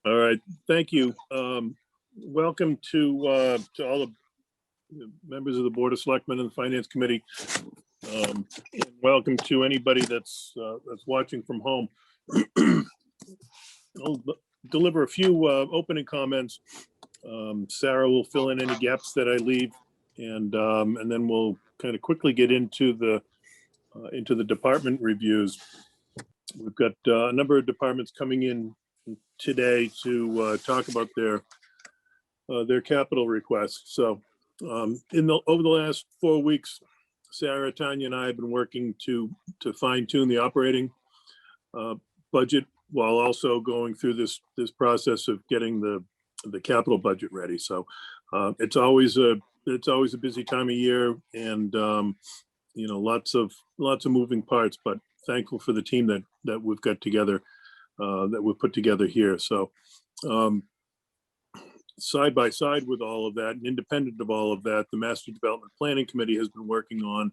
All right, thank you. Welcome to all the members of the Board of Selectmen and the Finance Committee. And welcome to anybody that's watching from home. I'll deliver a few opening comments. Sarah will fill in any gaps that I leave, and then we'll kind of quickly get into the department reviews. We've got a number of departments coming in today to talk about their capital requests. So over the last 4 weeks, Sarah, Tanya, and I have been working to fine tune the operating budget while also going through this process of getting the capital budget ready. So it's always a busy time of year, and lots of moving parts, but thankful for the team that we've got together, that we've put together here. So side by side with all of that, and independent of all of that, the Master Development Planning Committee has been working on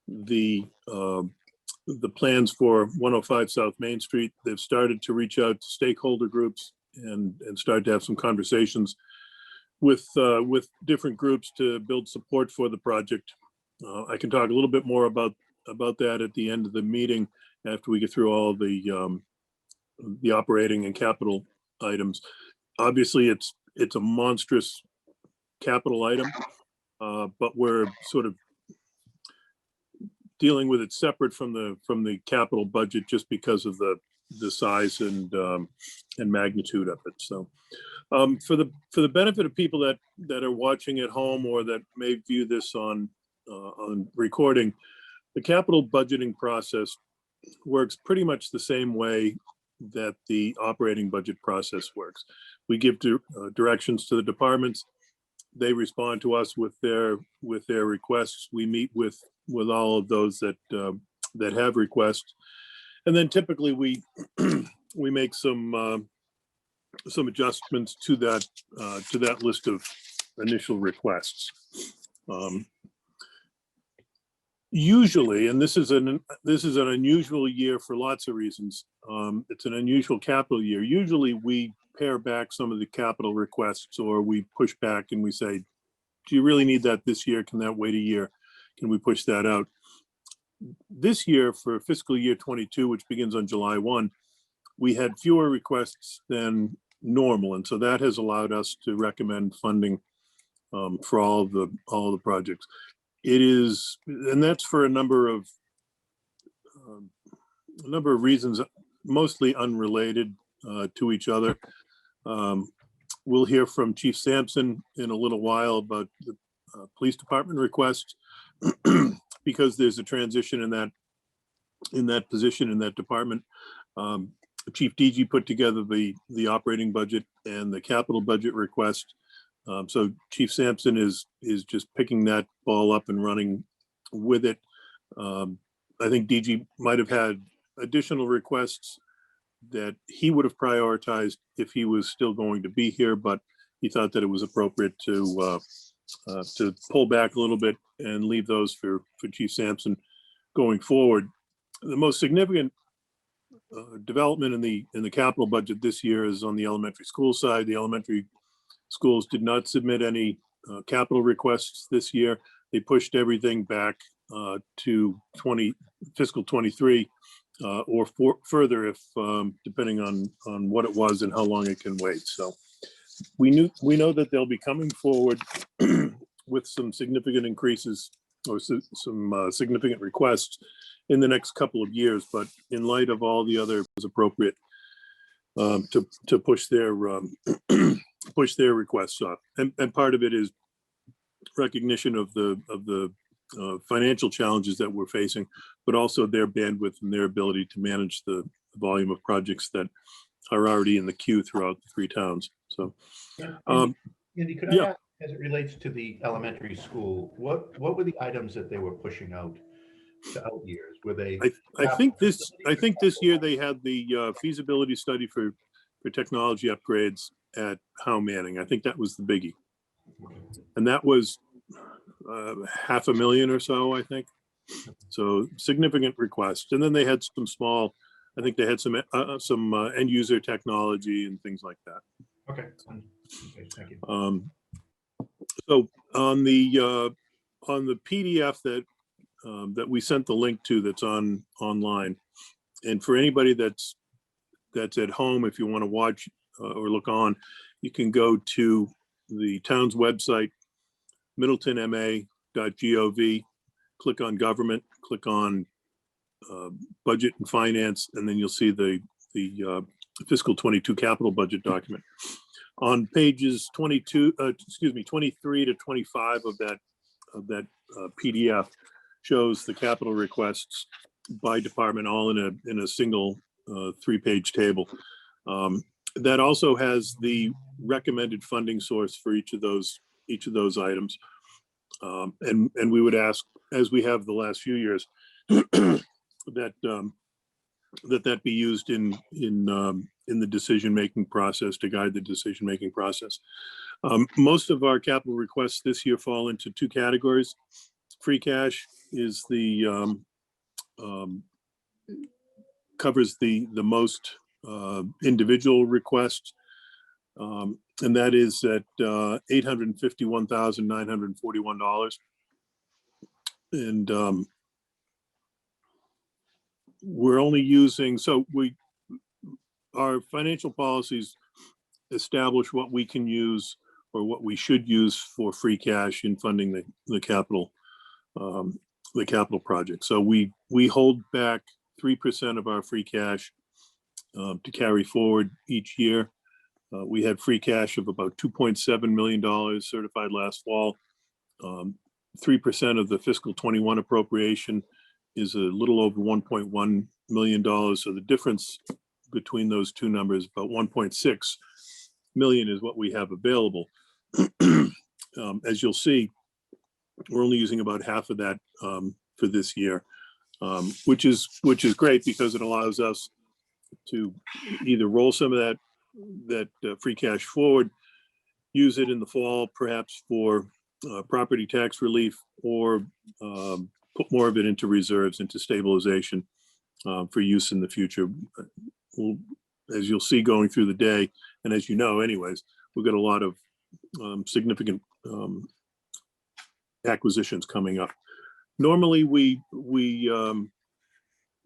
the plans for 105 South Main Street. They've started to reach out to stakeholder groups and start to have some conversations with different groups to build support for the project. I can talk a little bit more about that at the end of the meeting after we get through all the operating and capital items. Obviously, it's a monstrous capital item, but we're sort of dealing with it separate from the capital budget just because of the size and magnitude of it. So for the benefit of people that are watching at home or that may view this on recording, the capital budgeting process works pretty much the same way that the operating budget process works. We give directions to the departments. They respond to us with their requests. We meet with all of those that have requests, and then typically we make some adjustments to that list of initial requests. Usually, and this is an unusual year for lots of reasons. It's an unusual capital year. Usually we pare back some of the capital requests, or we push back and we say, do you really need that this year? Can that wait a year? Can we push that out? This year, for fiscal year 22, which begins on July 1, we had fewer requests than normal. And so that has allowed us to recommend funding for all of the projects. It is, and that's for a number of reasons, mostly unrelated to each other. We'll hear from Chief Sampson in a little while about the police department request because there's a transition in that position in that department. Chief DG put together the operating budget and the capital budget request. So Chief Sampson is just picking that ball up and running with it. I think DG might have had additional requests that he would have prioritized if he was still going to be here, but he thought that it was appropriate to pull back a little bit and leave those for Chief Sampson going forward. The most significant development in the capital budget this year is on the elementary school side. The elementary schools did not submit any capital requests this year. They pushed everything back to fiscal 23 or further if depending on what it was and how long it can wait. So we know that they'll be coming forward with some significant increases or some significant requests in the next couple of years, but in light of all the other, it was appropriate to push their requests off, and part of it is recognition of the financial challenges that we're facing, but also their bandwidth and their ability to manage the volume of projects that are already in the queue throughout the 3 towns. So, Andy, could I ask, as it relates to the elementary school, what were the items that they were pushing out to out years? Were they? I think this year they had the feasibility study for technology upgrades at Howe Manning. I think that was the biggie, and that was $500,000 or so, I think. So significant request. And then they had some small I think they had some end user technology and things like that. Okay. Okay, thank you. So on the PDF that we sent the link to, that's online, and for anybody that's at home, if you want to watch or look on, you can go to the town's website, middletonma.gov, click on government, click on budget and finance, and then you'll see the fiscal 22 capital budget document. On pages 23 to 25 of that PDF shows the capital requests by department, all in a single 3-page table. That also has the recommended funding source for each of those items. And we would ask, as we have the last few years, that be used in the decision-making process, to guide the decision-making process. Most of our capital requests this year fall into 2 categories. Free cash is covers the most individual requests, and that is at $851,941. And we're only using, our financial policies establish what we can use or what we should use for free cash in funding the capital project. So we hold back 3% of our free cash to carry forward each year. We had free cash of about $2.7 million certified last fall. 3% of the fiscal 21 appropriation is a little over $1.1 million. So the difference between those two numbers, about 1.6 million, is what we have available. As you'll see, we're only using about half of that for this year, which is great, because it allows us to either roll some of that free cash forward, use it in the fall, perhaps for property tax relief, or put more of it into reserves, into stabilization, for use in the future. As you'll see going through the day, and as you know anyways, we've got a lot of significant acquisitions coming up. Normally we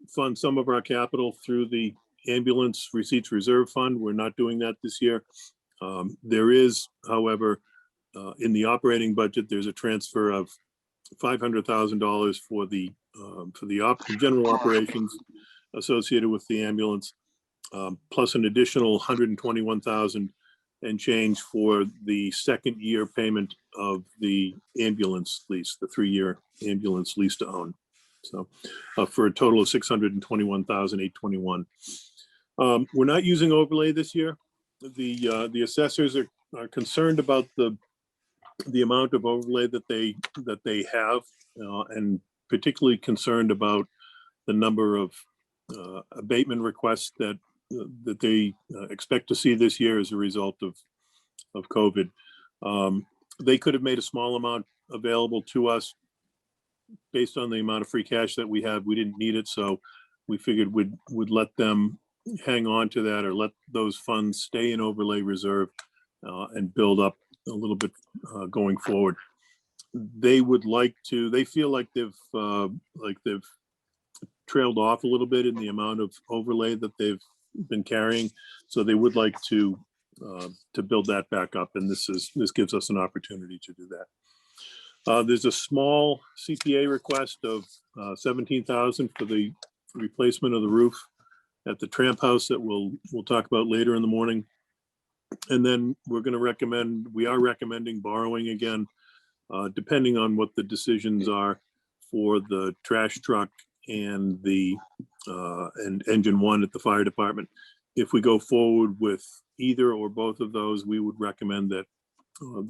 fund some of our capital through the ambulance receipts reserve fund. We're not doing that this year. There is, however, in the operating budget, there's a transfer of $500,000 for the general operations associated with the ambulance, plus an additional $121,000 and change for the second year payment of the ambulance lease, the 3-year ambulance lease to own. So for a total of $621,821. We're not using overlay this year. The assessors are concerned about the amount of overlay that they have, and particularly concerned about the number of abatement requests that they expect to see this year as a result of COVID. They could have made a small amount available to us based on the amount of free cash that we had. We didn't need it, so we figured we'd let them hang on to that, or let those funds stay in overlay reserve and build up a little bit going forward. They feel like they've trailed off a little bit in the amount of overlay that they've been carrying, so they would like to build that back up, and this gives us an opportunity to do that. There's a small CPA request of $17,000 for the replacement of the roof at the Tramp House that we'll talk about later in the morning. And then we are recommending borrowing again, depending on what the decisions are for the trash truck and and engine 1 at the fire department. If we go forward with either or both of those, we would recommend that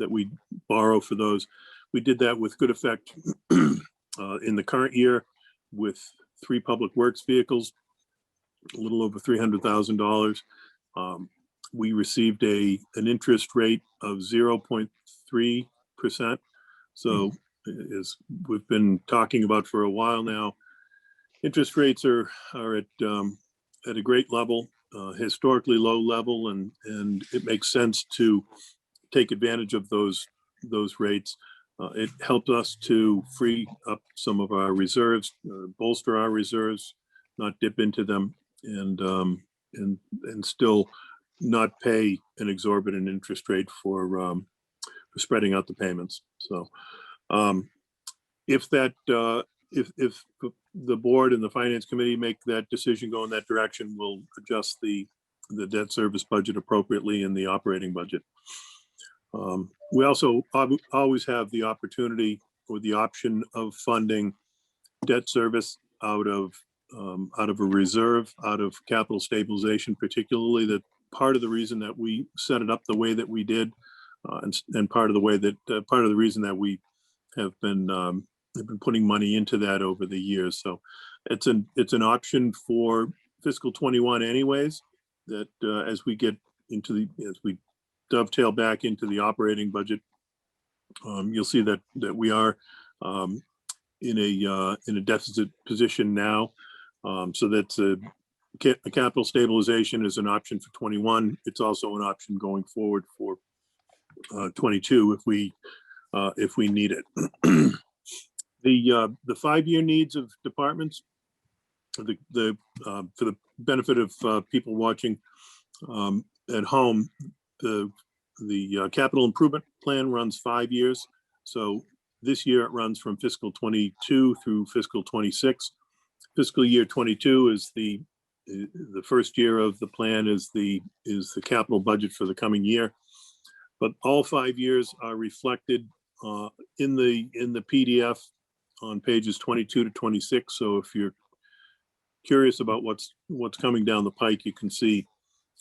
we borrow for those. We did that with good effect in the current year with 3 public works vehicles, a little over $300,000. We received an interest rate of 0.3%. So as we've been talking about for a while now, interest rates are at at a great level, historically low level, and it makes sense to take advantage of those rates. It helped us to free up some of our reserves, bolster our reserves, not dip into them, and still not pay an exorbitant interest rate for spreading out the payments. So if the board and the finance committee make that decision, go in that direction, we'll adjust the debt service budget appropriately in the operating budget. We also always have the opportunity or the option of funding debt service out of a reserve, out of capital stabilization, particularly. That part of the reason that we set it up the way that we did, and part of the reason that we have been putting money into that over the years. So it's an option for fiscal 21 anyways, that as we dovetail back into the operating budget, you'll see that we are in a deficit position now. So that's a capital stabilization is an option for 21. It's also an option going forward for 22 if we need it. The 5-year needs of departments, for the benefit of people watching at home, the capital improvement plan runs 5 years. So this year it runs from fiscal 22 through fiscal 26. Fiscal year 22 is the first year of the plan, is the capital budget for the coming year. But all 5 years are reflected in the PDF on pages 22 to 26. So if you're curious about what's coming down the pike, you can see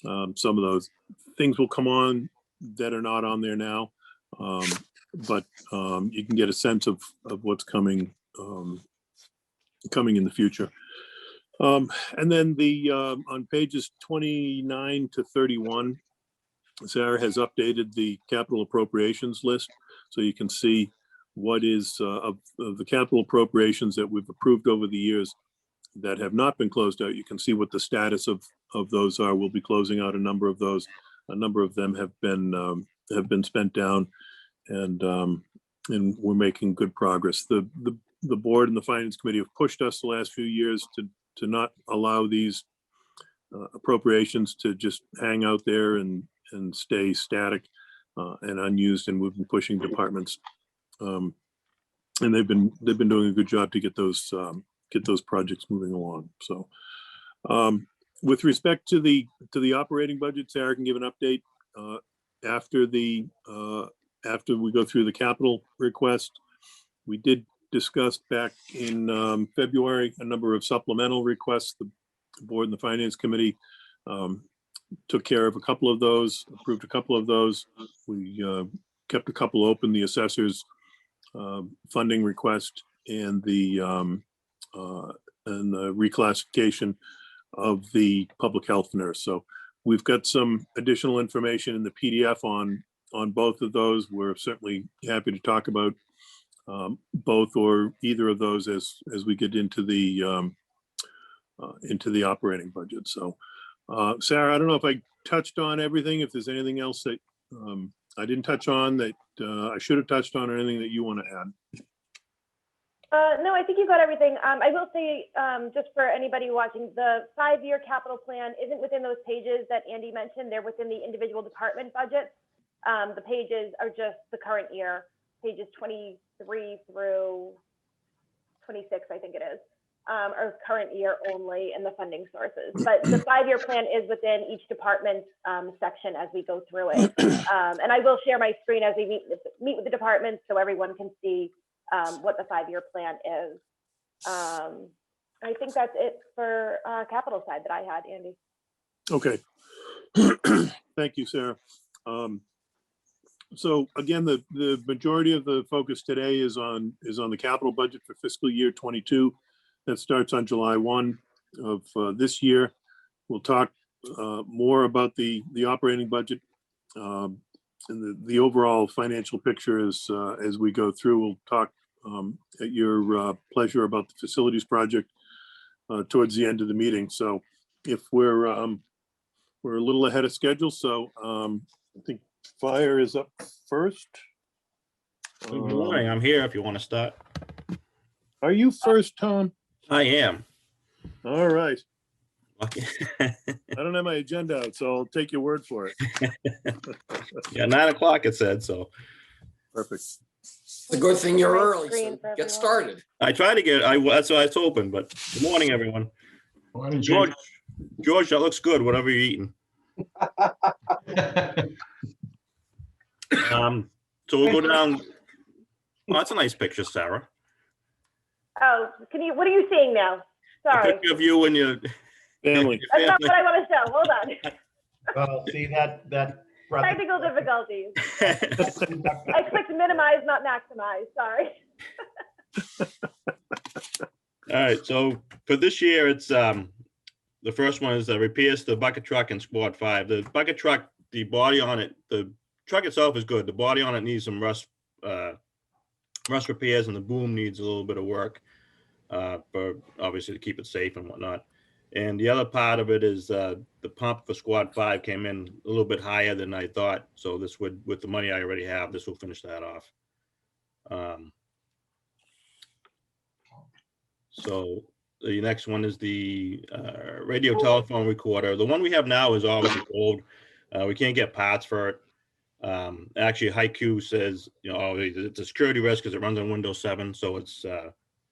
some of those things will come on that are not on there now, but you can get a sense of what's coming in the future. And then on pages 29 to 31, Sarah has updated the capital appropriations list, so you can see what is of the capital appropriations that we've approved over the years that have not been closed out. You can see what the status of those are. We'll be closing out a number of those. A number of them have been spent down, and we're making good progress. The board and the finance committee have pushed us the last few years to not allow these appropriations to just hang out there and stay static and unused, and we've been pushing departments, and they've been doing a good job to get those projects moving along. So with respect to the operating budget, Sarah can give an update after we go through the capital request. We did discuss back in February a number of supplemental requests. The board and the finance committee took care of a couple of those, approved a couple of those. We kept a couple open, the assessor's funding request and the reclassification of the public health nurse. So we've got some additional information in the PDF on both of those. We're certainly happy to talk about both or either of those as we get into the operating budget. So Sarah, I don't know if I touched on everything, if there's anything else that I didn't touch on that I should have touched on, or anything that you want to add. No, I think you got everything. I will say, just for anybody watching, the 5-year capital plan isn't within those pages that Andy mentioned. They're within the individual department budgets. The pages are just the current year, pages 23 through 26, I think it is, are current year only, and the funding sources. But the 5-year plan is within each department section as we go through it. And I will share my screen as we meet with the departments so everyone can see what the 5-year plan is. I think that's it for capital side that I had, Andy. Okay. Thank you, Sarah. So again, the majority of the focus today is on the capital budget for fiscal year 22. That starts on July 1 of this year. We'll talk more about the operating budget and the overall financial picture as we go through. We'll talk at your pleasure about the facilities project towards the end of the meeting. So if we're a little ahead of schedule, so I think fire is up first. Good morning. I'm here if you want to start. Are you first, Tom? I am. All right. Okay. I don't have my agenda out, so I'll take your word for it. Yeah, 9 o'clock it said, so. Perfect. It's a good thing you're Nice early, screen so for get everyone. started. I tried to get, that's what I was hoping, but good morning, everyone. Morning, George, George, that looks good, whatever you're eating. So we'll go down. Oh, that's a nice picture, Sarah. Oh, what are you seeing now? A Sorry. picture of you and your Family. That's not what I want to show. Hold on. Well, see that brought Technical difficulties. I the- expect to minimize, not maximize. Sorry. All right, so for this year, it's the first one is repairs to the bucket truck and squad 5. The bucket truck, the body on it, the truck itself is good. The body on it needs some rust repairs, and the boom needs a little bit of work, for obviously to keep it safe and whatnot. And the other part of it is the pump for squad 5 came in a little bit higher than I thought. So this would, with the money I already have, this will finish that off. So the next one is the radio telephone recorder. The one we have now is obviously old. We can't get parts for it. Actually, HiQ says, you know, it's a security risk because it runs on Windows 7, so it's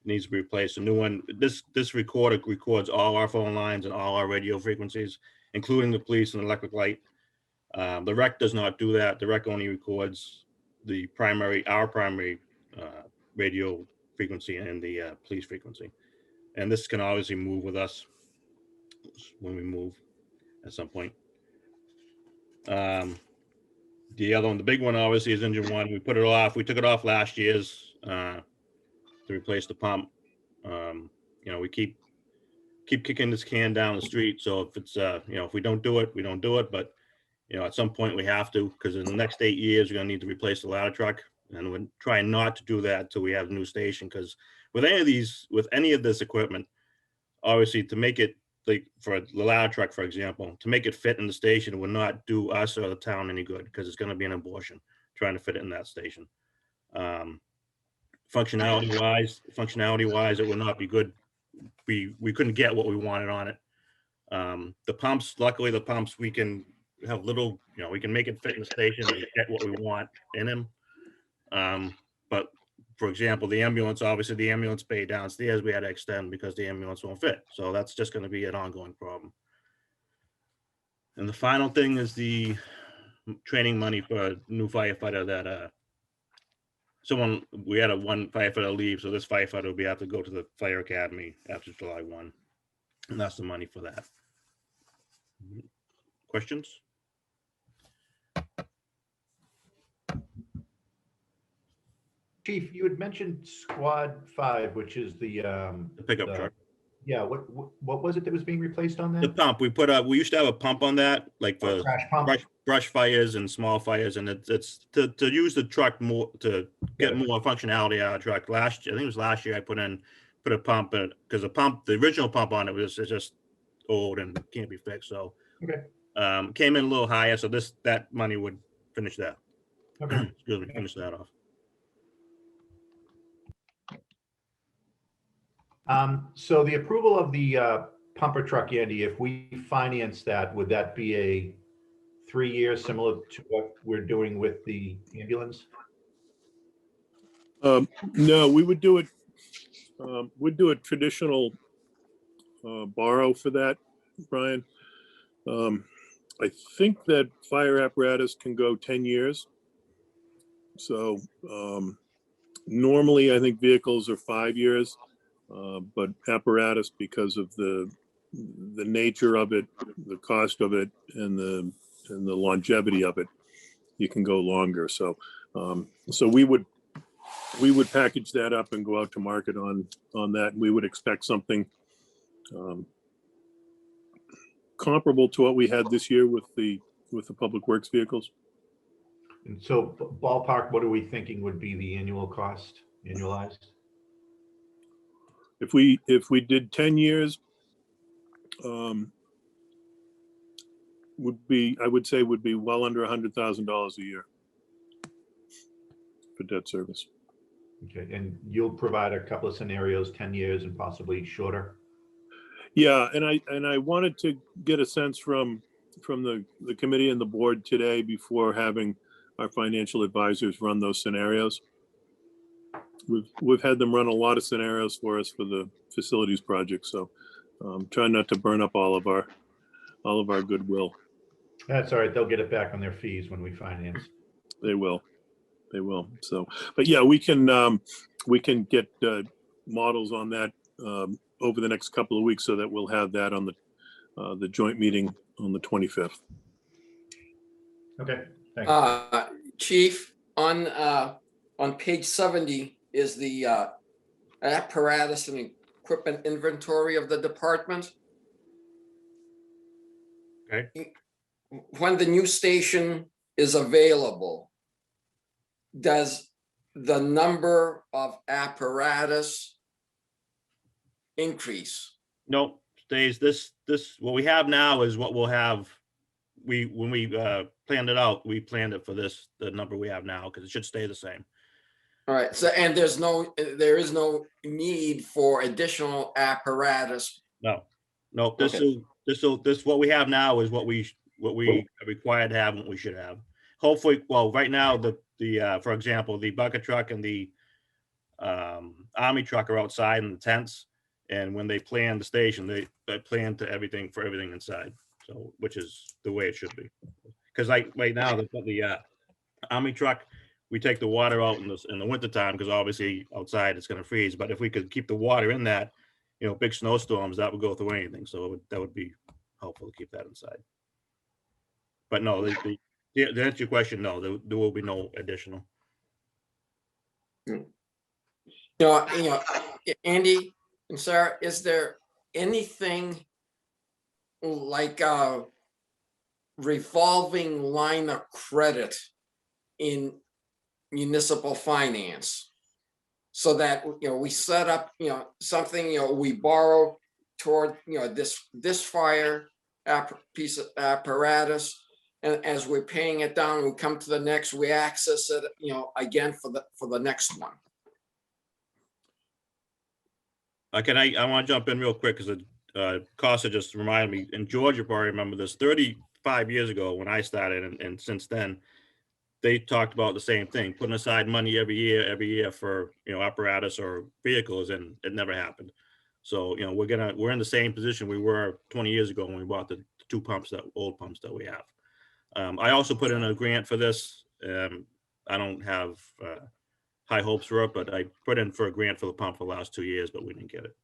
needs to be replaced. A new one. This recorder records all our phone lines and all our radio frequencies, including the police and electric light. The rec does not do that. The rec only records our primary radio frequency and the police frequency. And this can obviously move with us when we move at some point. The other one, the big one, obviously, is engine 1. We put it off. We took it off last year's to replace the pump. You know, we keep kicking this can down the street. So if it's you know, if we don't do it, we don't do it. But you know, at some point we have to, because in the next 8 years we're gonna need to replace the ladder truck, and we're trying not to do that until we have a new station. Because with any of this equipment, obviously, to make it, like for the ladder truck, for example, to make it fit in the station would not do us or the town any good, because it's going to be an abortion trying to fit it in that station. Functionality wise, it would not be good. We couldn't get what we wanted on it. The pumps, luckily the pumps, we can have little, you know, we can make it fit in the station and get what we want in them. But for example, the ambulance, obviously the ambulance bay downstairs, we had to extend because the ambulance won't fit. So that's just going to be an ongoing problem. And the final thing is the training money for a new firefighter that we had one firefighter leave. So this firefighter will be able to go to the fire academy after July 1. And that's the money for that. Questions? Chief, you had mentioned squad 5, which is the pickup truck. Yeah, what was it that was being replaced on The that? pump, we used to have a pump on that, like for Crash pump? brush fires and small fires, and it's to use the truck more, to get more functionality out of the truck. Last year, I think it was last year, I put a pump, because the original pump on it was just old and can't be fixed. So Okay. came in a little higher, so that money would finish that. Okay. Excuse me, finish that off. So the approval of the pumper truck, Andy, if we finance that, would that be a 3 years similar to what we're doing with the ambulance? No, we would do it. We'd do a traditional borrow for that, Brian. I think that fire apparatus can go 10 years. So normally I think vehicles are 5 years, but apparatus, because of the nature of it, the cost of it, and the longevity of it, you can go longer. So so we would package that up and go out to market on that. We would expect something comparable to what we had this year with the public works vehicles. And so ballpark, what are we thinking would be the annual cost, annualized? If we did 10 years, I would say would be well under $100,000 a year for debt service. Okay, and you'll provide a couple of scenarios, 10 years and possibly shorter? Yeah, and I wanted to get a sense from the committee and the board today before having our financial advisors run those scenarios. We've had them run a lot of scenarios for us for the facilities project, so trying not to burn up all of our goodwill. That's all right, they'll get it back on their fees when we finance. They will. So, but yeah, we can get models on that over the next couple of weeks so that we'll have that on the joint meeting on the 25th. Okay, thanks. Chief, on page 70 is the apparatus and equipment inventory of the department. Okay. When the new station is available, does the number of apparatus increase? No, stays. This what we have now is what we'll have. When we planned it out, we planned it for the number we have now, because it should stay the same. All right, so, and there is no need for additional apparatus. No, Okay. this what we have now is what we are required to have, and what we should have. Hopefully, well, right now the for example, the bucket truck and the army truck are outside in the tents, and when they plan the station, they plan to everything inside. So, which is the way it should be, because like right now the army truck, we take the water out in the winter time, because obviously outside it's going to freeze. But if we could keep the water in that, big snowstorms, that would go through anything. So that would be helpful to keep that inside. But no, to answer your question, no, there will be no additional. Andy and Sarah, is there anything like a revolving line of credit in municipal finance, so that we set up something, we borrow toward this fire piece of apparatus, and as we're paying it down, we come to the next, we access it again for the next one? I want to jump in real quick, because Costa just reminded me, and Georgia probably remember this, 35 years ago when I started, and since then they talked about the same thing, putting aside money every year for apparatus or vehicles, and it never happened. So we're in the same position we were 20 years ago when we bought the old pumps that we have. I also put in a grant for this. I don't have high hopes for it, but I put in for a grant for the pump for the last 2 years, but we didn't get it.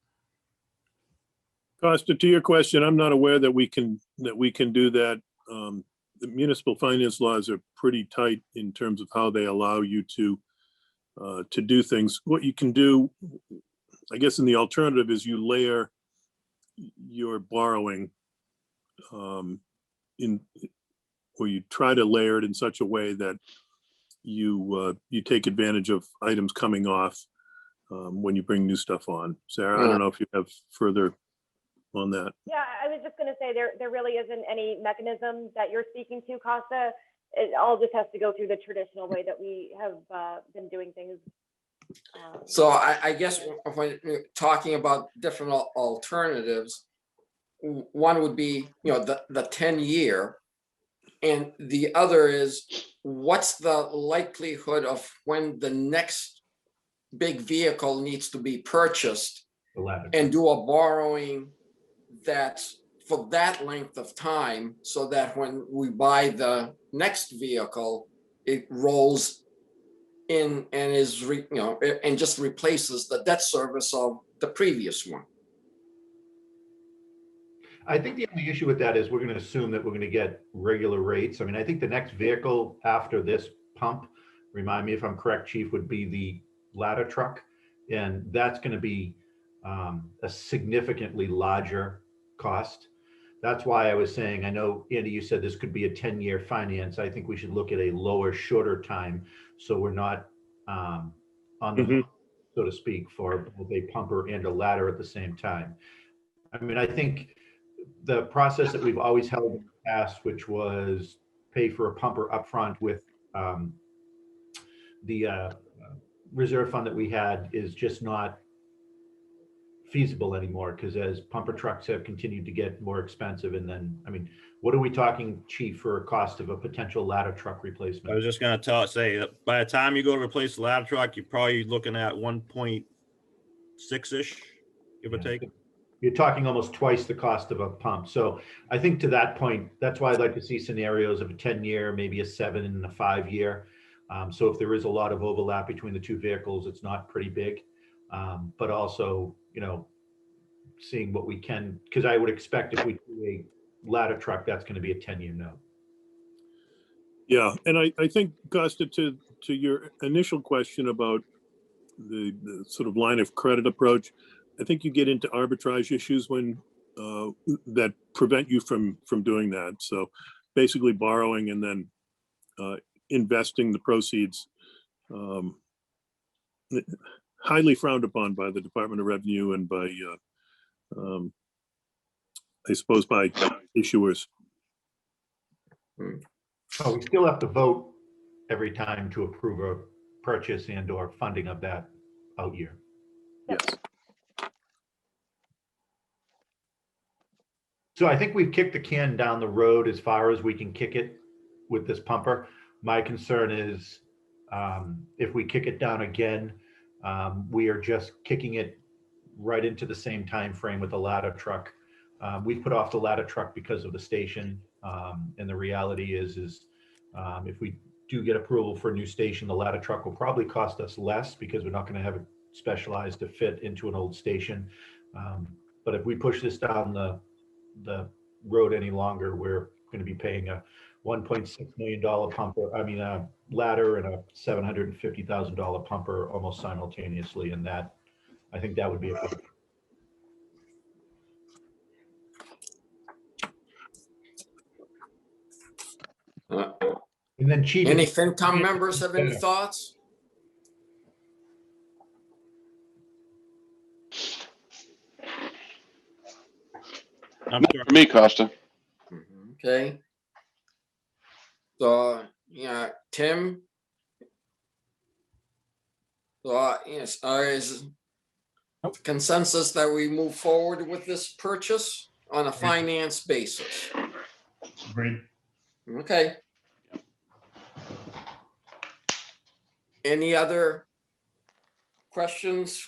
Costa, to your question, I'm not aware that we can do that. The municipal finance laws are pretty tight in terms of how they allow you to do things. What you can do, I guess, in the alternative, is you layer your borrowing or you try to layer it in such a way that you take advantage of items coming off when you bring new stuff on. Sarah, I don't know if you have further on that. Yeah, I was just going to say there really isn't any mechanism that you're speaking to, Costa. It all just has to go through the traditional way that we have been doing things. So I guess when you're talking about different alternatives, one would be the 10-year, and the other is, what's the likelihood of when the next big vehicle needs to be purchased, and do a borrowing that's for that length of time, so that when we buy the next vehicle, it rolls in and is and just replaces the debt service of the previous one. I think the only issue with that is we're going to assume that we're going to get regular rates. I mean, I think the next vehicle after this pump, remind me if I'm correct, Chief, would be the ladder truck. And that's going to be a significantly larger cost. That's why I was saying, I know, Andy, you said this could be a 10-year finance. I think we should look at a lower, shorter time, so we're not on the hook, so to speak, for both a pumper and a ladder at the same time. I mean, I think the process that we've always held in the past, which was pay for a pumper upfront with the reserve fund that we had, is just not feasible anymore, because as pumper trucks have continued to get more expensive, and then, I mean, what are we talking, Chief, for a cost of a potential ladder truck I replacement? was just gonna say that by the time you go to replace the ladder truck, you're probably looking at 1.6-ish, give or Yeah. take. You're talking almost twice the cost of a pump. So I think to that point, that's why I'd like to see scenarios of a 10-year, maybe a 7 and a 5-year. So if there is a lot of overlap between the two vehicles, it's not pretty big. But also, you know, seeing what we can, because I would expect if we do a ladder truck, that's going to be a 10-year note. Yeah, and I think, Costa, to your initial question about the sort of line of credit approach, I think you get into arbitrage issues when that prevent you from doing that. So basically borrowing and then investing the proceeds, highly frowned upon by the Department of Revenue and by I suppose by issuers. Oh, we still have to vote every time to approve a purchase and or funding of that out year. Yes. So I think we've kicked the can down the road as far as we can kick it with this pumper. My concern is if we kick it down again, we are just kicking it right into the same time frame with the ladder truck. We've put off the ladder truck because of the station, and the reality is if we do get approval for a new station, the ladder truck will probably cost us less because we're not going to have it specialized to fit into an old station. But if we push this down the road any longer, we're going to be paying a $1.6 million pumper, ladder, and a $750,000 pumper almost simultaneously. And that, I think that would be a big. And then Chief, Any FinCom members have any thoughts? I'm Not sorry. for me, Costa. Okay. So, yeah, Tim? So, yes, is consensus that we move forward with this purchase on a finance basis? Agreed. Okay. Any other questions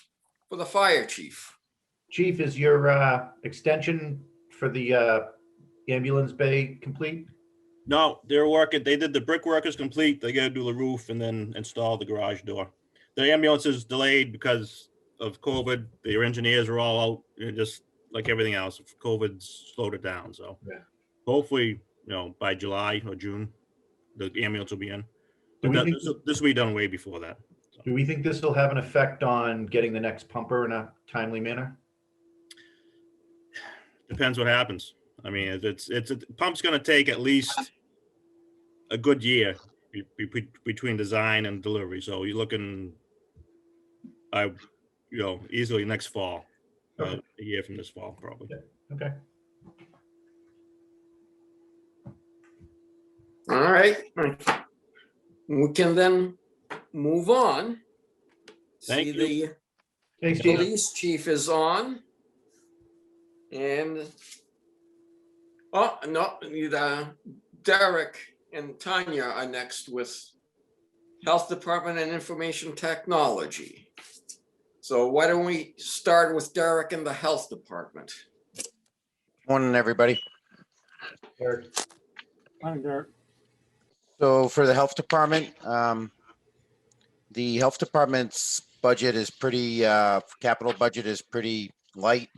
for the fire chief? Chief, is your extension for the ambulance bay complete? No, they're working. They did the brickwork is complete. They got to do the roof and then install the garage door. The ambulance is delayed because of COVID. Their engineers are all out, just like everything else. COVID slowed it down. So Yeah. hopefully, by July or June, the ambulance will be in. Do But we think this will be done way before that. Do we think this will have an effect on getting the next pumper in a timely manner? Depends what happens. I mean, it's a pump's going to take at least a good year between design and delivery. So you're looking, easily next fall, Okay. a year from this fall, probably. Okay. All right. We can then move on. Thank See, you. the Thanks, Chief. police chief is on. And, oh, no, Derek and Tanya are next with Health Department and Information Technology. So why don't we start with Derek and the Health Department? Morning, everybody. Eric. Morning, Derek. So for the health department, the health department's budget is pretty, capital budget is pretty light.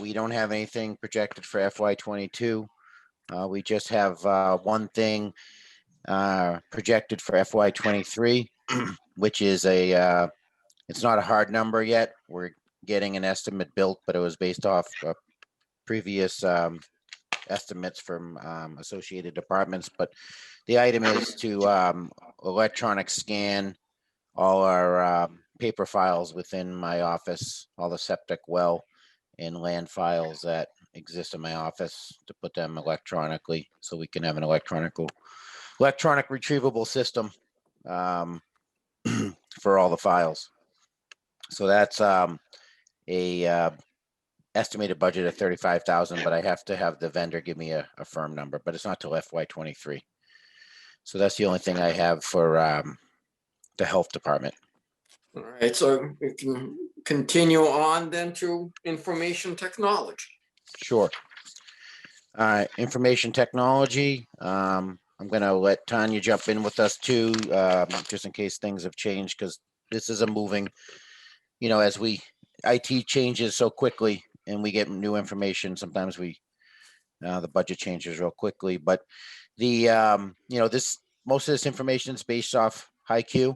We don't have anything projected for FY22. We just have one thing projected for FY23, which is it's not a hard number yet. We're getting an estimate built, but it was based off previous estimates from associated departments. But the item is to electronic scan all our paper files within my office, all the septic well and land files that exist in my office to put them electronically, so we can have an electronic retrievable system for all the files. So that's a estimated budget of 35,000, but I have to have the vendor give me a firm number, but it's not till FY23. So that's the only thing I have for the health department. All right, so we can continue on then to information technology. Sure. Information technology. I'm gonna let Tanya jump in with us too, just in case things have changed, because this is a moving, as IT changes so quickly and we get new information, sometimes the budget changes real quickly, but most of this information is based off HiQ,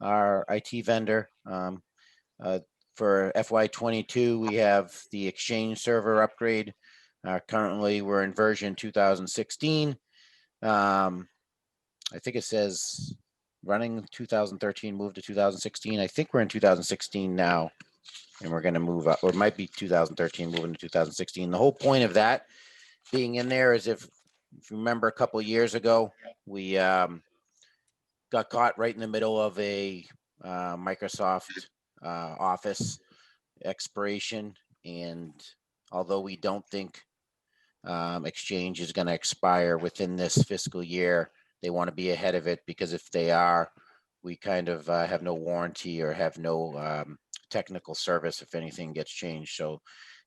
our IT vendor. For FY22, we have the Exchange server upgrade. Currently, we're in version 2016. I think it says running 2013, move to 2016. I think we're in 2016 now, and we're going to move up, or it might be 2013, moving to 2016. The whole point of that being in there is if you remember a couple of years ago, we got caught right in the middle of a Microsoft Office expiration, and although we don't think Exchange is going to expire within this fiscal year, they want to be ahead of it, because if they are, we kind of have no warranty or have no technical service if anything gets changed. So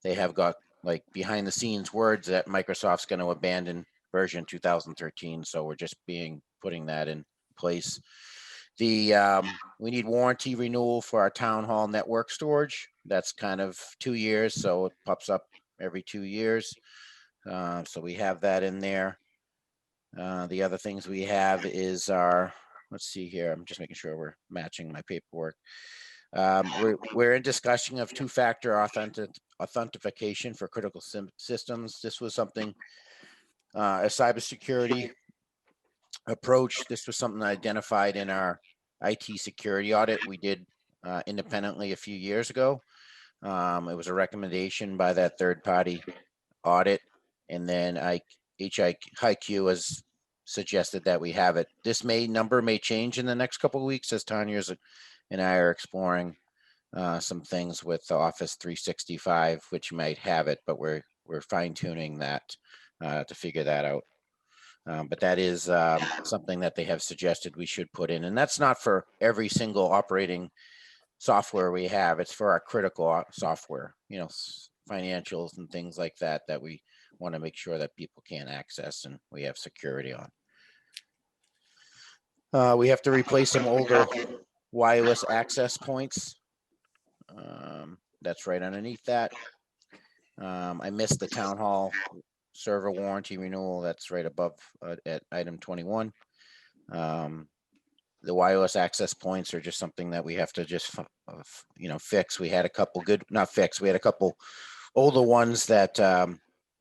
they have got like behind the scenes words that Microsoft's going to abandon version 2013. So we're just putting that in place. We need warranty renewal for our town hall network storage. That's kind of 2 years, so it pops up every 2 years. So we have that in there. The other things we have is let's see here. I'm just making sure we're matching my paperwork. We're in discussion of two-factor authentication for critical systems. This was something, a cybersecurity approach. This was something identified in our IT security audit we did independently a few years ago. It was a recommendation by that third-party audit, and then HiQ has suggested that we have it. This number may change in the next couple of weeks as Tanya and I are exploring some things with Office 365, which might have it, but we're fine-tuning that to figure that out. But that is something that they have suggested we should put in, and that's not for every single operating software we have. It's for our critical software, financials and things like that we want to make sure that people can't access and we have security on. We have to replace some older wireless access points. That's right underneath that. I missed the town hall server warranty renewal. That's right above at item 21. The wireless access points are just something that we have to just fix. We had a couple we had a couple older ones that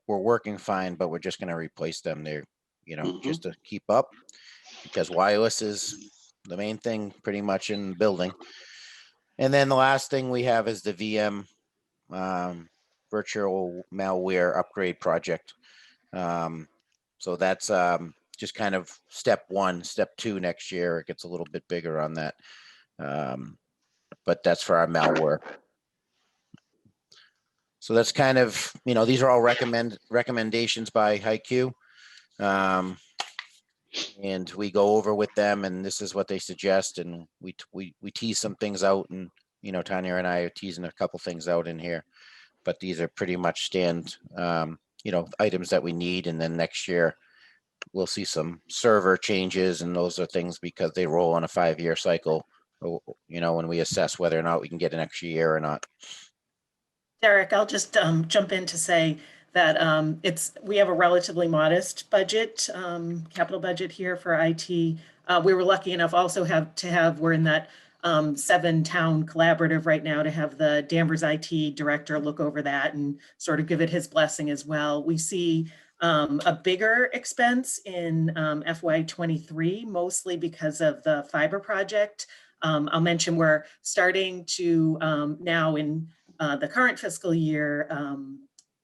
were working fine, but we're just going to replace them. They're just to keep up, because wireless is the main thing pretty much in the building. And then the last thing we have is the VM virtual malware upgrade project. So that's just kind of step one. Step two next year, it gets a little bit bigger on that. But that's for our malware. So that's kind of, these are all recommendations by HiQ. And we go over with them, and this is what they suggest, and we tease some things out, and Tanya and I are teasing a couple things out in here, but these are pretty much items that we need. And then next year we'll see some server changes, and those are things because they roll on a 5-year cycle, when we assess whether or not we can get an extra year or not. Derek, I'll just jump in to say that we have a relatively modest budget, capital budget here for IT. We were lucky enough also we're in that 7-town collaborative right now to have the Danvers IT director look over that and sort of give it his blessing as well. We see a bigger expense in FY23, mostly because of the fiber project. I'll mention we're starting to now in the current fiscal year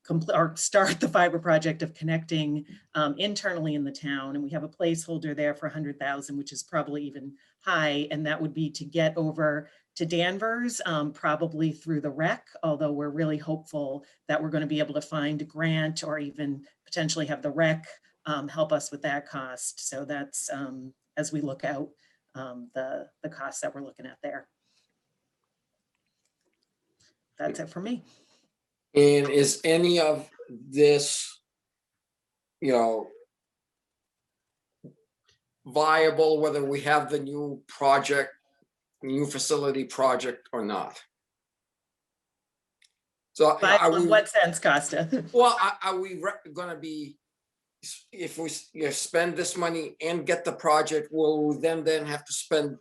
or start the fiber project of connecting internally in the town. And we have a placeholder there for 100,000, which is probably even high. And that would be to get over to Danvers, probably through the rec, although we're really hopeful that we're going to be able to find a grant or even potentially have the rec help us with that cost. So that's as we look out the costs that we're looking at there. That's it for me. And is any of this, you know, viable, whether we have the new project, new facility project or not? So But are in we, what sense, Costa? well, are we gonna be, if we spend this money and get the project, will we then have to spend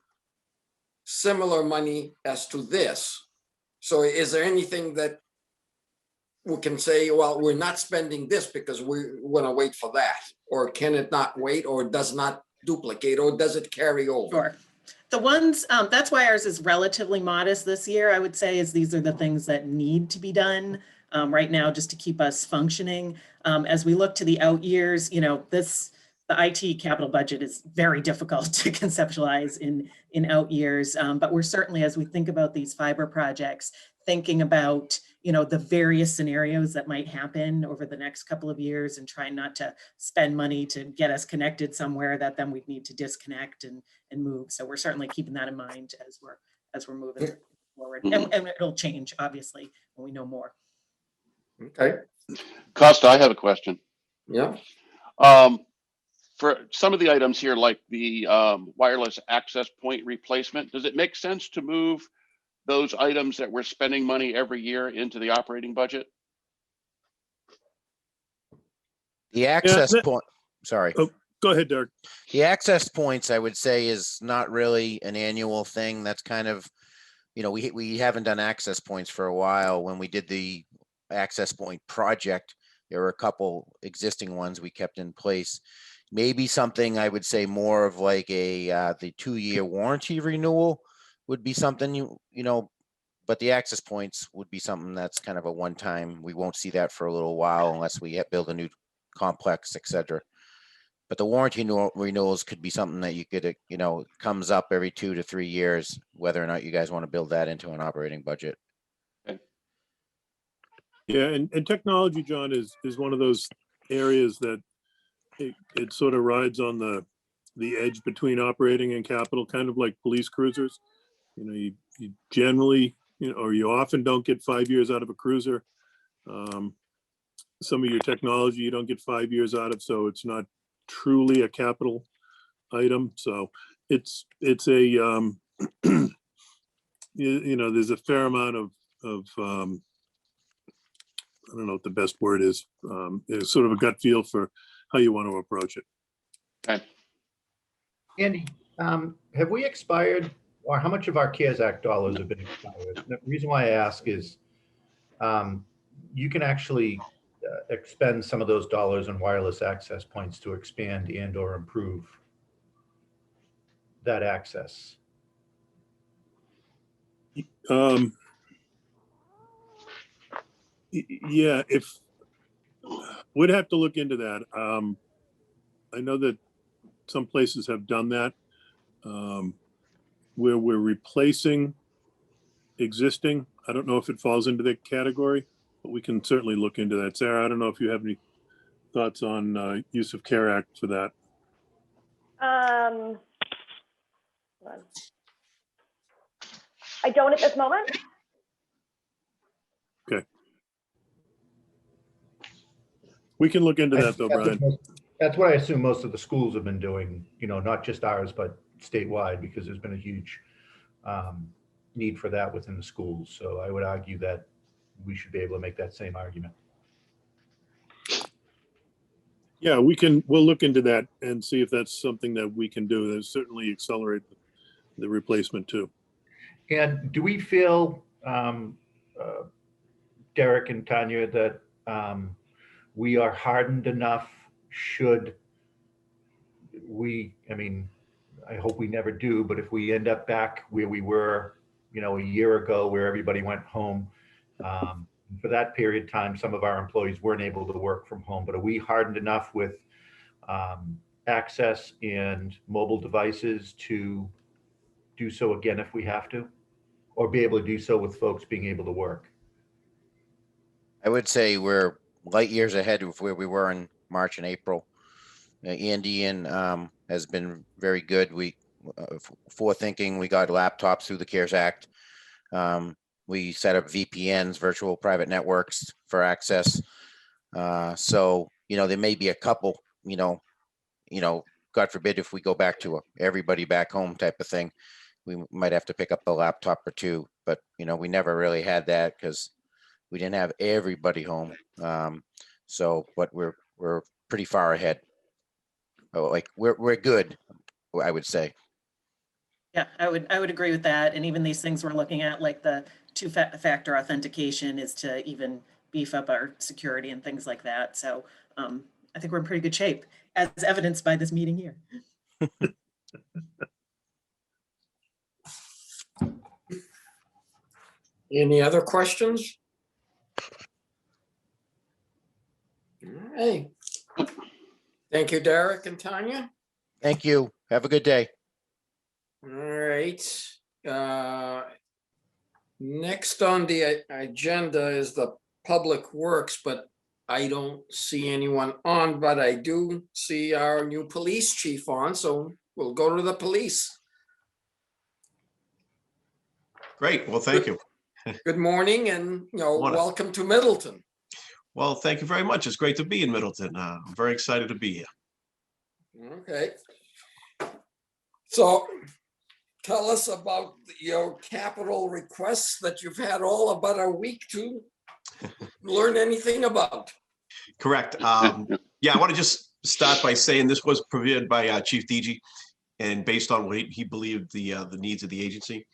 similar money as to this? So is there anything that we can say, well, we're not spending this because we're gonna wait for that? Or can it not wait, or does not duplicate, or does it carry over? Sure. The ones, that's why ours is relatively modest this year, I would say, is these are the things that need to be done right now just to keep us functioning. As we look to the out years, you know, the IT capital budget is very difficult to conceptualize in out years, but we're certainly, as we think about these fiber projects, thinking about, you know, the various scenarios that might happen over the next couple of years and trying not to spend money to get us connected somewhere that then we'd need to disconnect and move. So we're certainly keeping that in mind as we're moving forward. And it'll change, obviously, when we know more. Okay, Costa, I have a question. yeah. For some of the items here, like the wireless access point replacement, does it make sense to move those items that we're spending money every year into the operating budget? The access point, sorry. Oh, go ahead, Derek. The access points, I would say, is not really an annual thing. That's kind of, you know, we haven't done access points for a while. When we did the access point project, there were a couple existing ones we kept in place. Maybe something I would say more of like a the 2-year warranty renewal would be something you know, but the access points would be something that's kind of a one-time. We won't see that for a little while unless we build a new complex, etc. But the warranty renewals could be something that you could, you know, comes up every 2 to 3 years, whether or not you guys want to build that into an operating budget. Yeah, and technology, John, is one of those areas that it sort of rides on the edge between operating and capital, kind of like police cruisers. You know, you generally, you know, or you often don't get 5 years out of a cruiser. Some of your technology you don't get 5 years out of, so it's not truly a capital item. So it's a you know, there's a fair amount of I don't know what the best word is. It's sort of a gut feel for how you want to approach it. Okay. Andy, have we expired, or how much of our CARES Act dollars have been expired? The reason why I ask is you can actually expend some of those dollars on wireless access points to expand and or improve that access. Yeah, if we'd have to look into that. I know that some places have done that, where we're replacing existing. I don't know if it falls into that category, but we can certainly look into that. Sarah, I don't know if you have any thoughts on use of CARE Act for that. Hold on. I don't at this moment. Okay. We can look into that though, Brian. That's what I assume most of the schools have been doing, you know, not just ours, but statewide, because there's been a huge need for that within the schools. So I would argue that we should be able to make that same argument. Yeah, we'll look into that and see if that's something that we can do. That'll certainly accelerate the replacement too. And do we feel, Derek and Tanya, that we are hardened enough should we, I mean, I hope we never do, but if we end up back where we were, you know, a year ago, where everybody went home, For that period of time, some of our employees weren't able to work from home, but are we hardened enough with access and mobile devices to do so again if we have to, or be able to do so with folks being able to work? I would say we're light years ahead of where we were in March and April. Andy and has been very good. We forethinking. We got laptops through the CARES Act. We set up VPNs, virtual private networks, for access. So there may be a couple. God forbid if we go back to everybody back home type of thing, we might have to pick up a laptop or two. But we never really had that because we didn't have everybody home. But we're pretty far ahead. Like we're good, I would say. Yeah, I would agree with that. And even these things we're looking at, like the two-factor authentication, is to even beef up our security and things like that. So I think we're in pretty good shape, as evidenced by this meeting here. Any other questions? All right. Thank you, Derek and Tanya. Thank you. Have a good day. All right. Next on the agenda is the Public Works, but I don't see anyone on, but I do see our new police chief on, so we'll go to the police. Great. Well, thank you. Good morning, and Morning. welcome to Middleton. Well, thank you very much. It's great to be in Middleton. I'm very excited to be here. Okay. So tell us about your capital requests that you've had all about a week to learn anything about. Correct. Yeah, I want to just start by saying this was prepared by Chief DG, and based on what he believed the needs of the agency.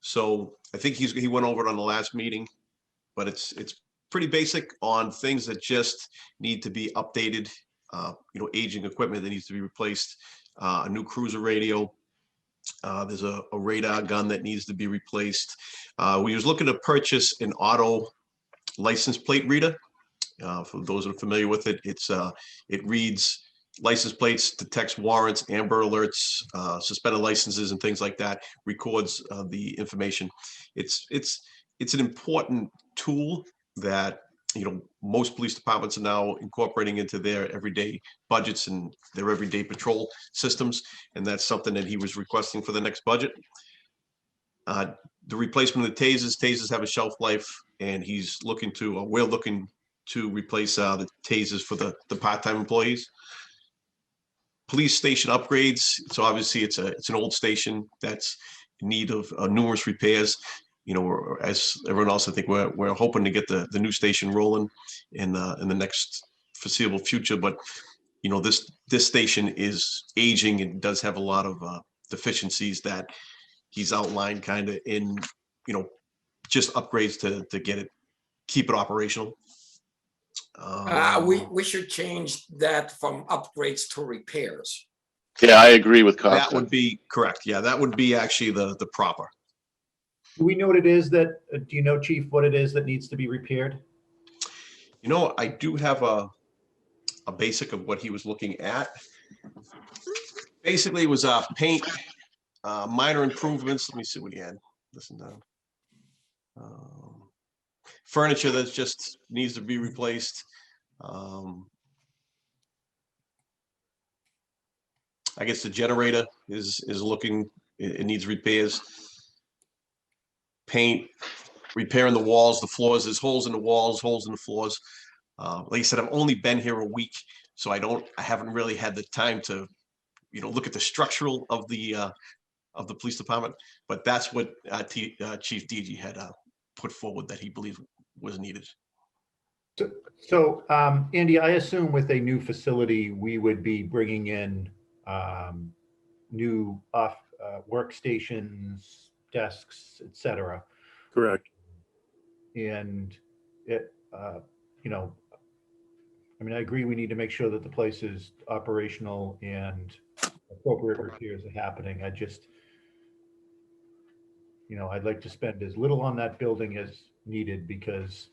So I think he went over it on the last meeting, but it's pretty basic on things that just need to be updated. Aging equipment that needs to be replaced, a new cruiser radio. There's a radar gun that needs to be replaced. We was looking to purchase an auto license plate reader. For those that are familiar with it, it reads license plates, detects warrants, Amber Alerts, suspended licenses, and things like that. Records the information. It's an important tool that most police departments are now incorporating into their everyday budgets and their everyday patrol systems, and that's something that he was requesting for the next budget. The replacement of the tasers have a shelf life, and we're looking to replace the tasers for the part-time employees. Police station upgrades. So obviously it's an old station that's in need of numerous repairs. As everyone else, I think we're hoping to get the new station rolling in the next foreseeable future. But this station is aging and does have a lot of deficiencies that he's outlined kind of in just upgrades to keep it operational. We should change that from upgrades to repairs. Yeah, I agree with Costa. That would be correct. Yeah, that would be actually the proper. Do we know what it is do you know, Chief, what it is that needs to be repaired? I do have a basic of what he was looking at. Basically, it was paint, minor improvements. Let me see what he had. Listen down. Furniture that just needs to be replaced. I guess the generator is looking, it needs repairs. Paint, repairing the walls, the floors. There's holes in the walls, holes in the floors. Like I said, I've only been here a week, so I haven't really had the time to, look at the structural of the police department. But that's what Chief DG had put forward that he believed was needed. So Andy, I assume with a new facility, we would be bringing in new workstations, desks, etc. Correct. And I agree we need to make sure that the place is operational and appropriate repairs are happening. I'd like to spend as little on that building as needed because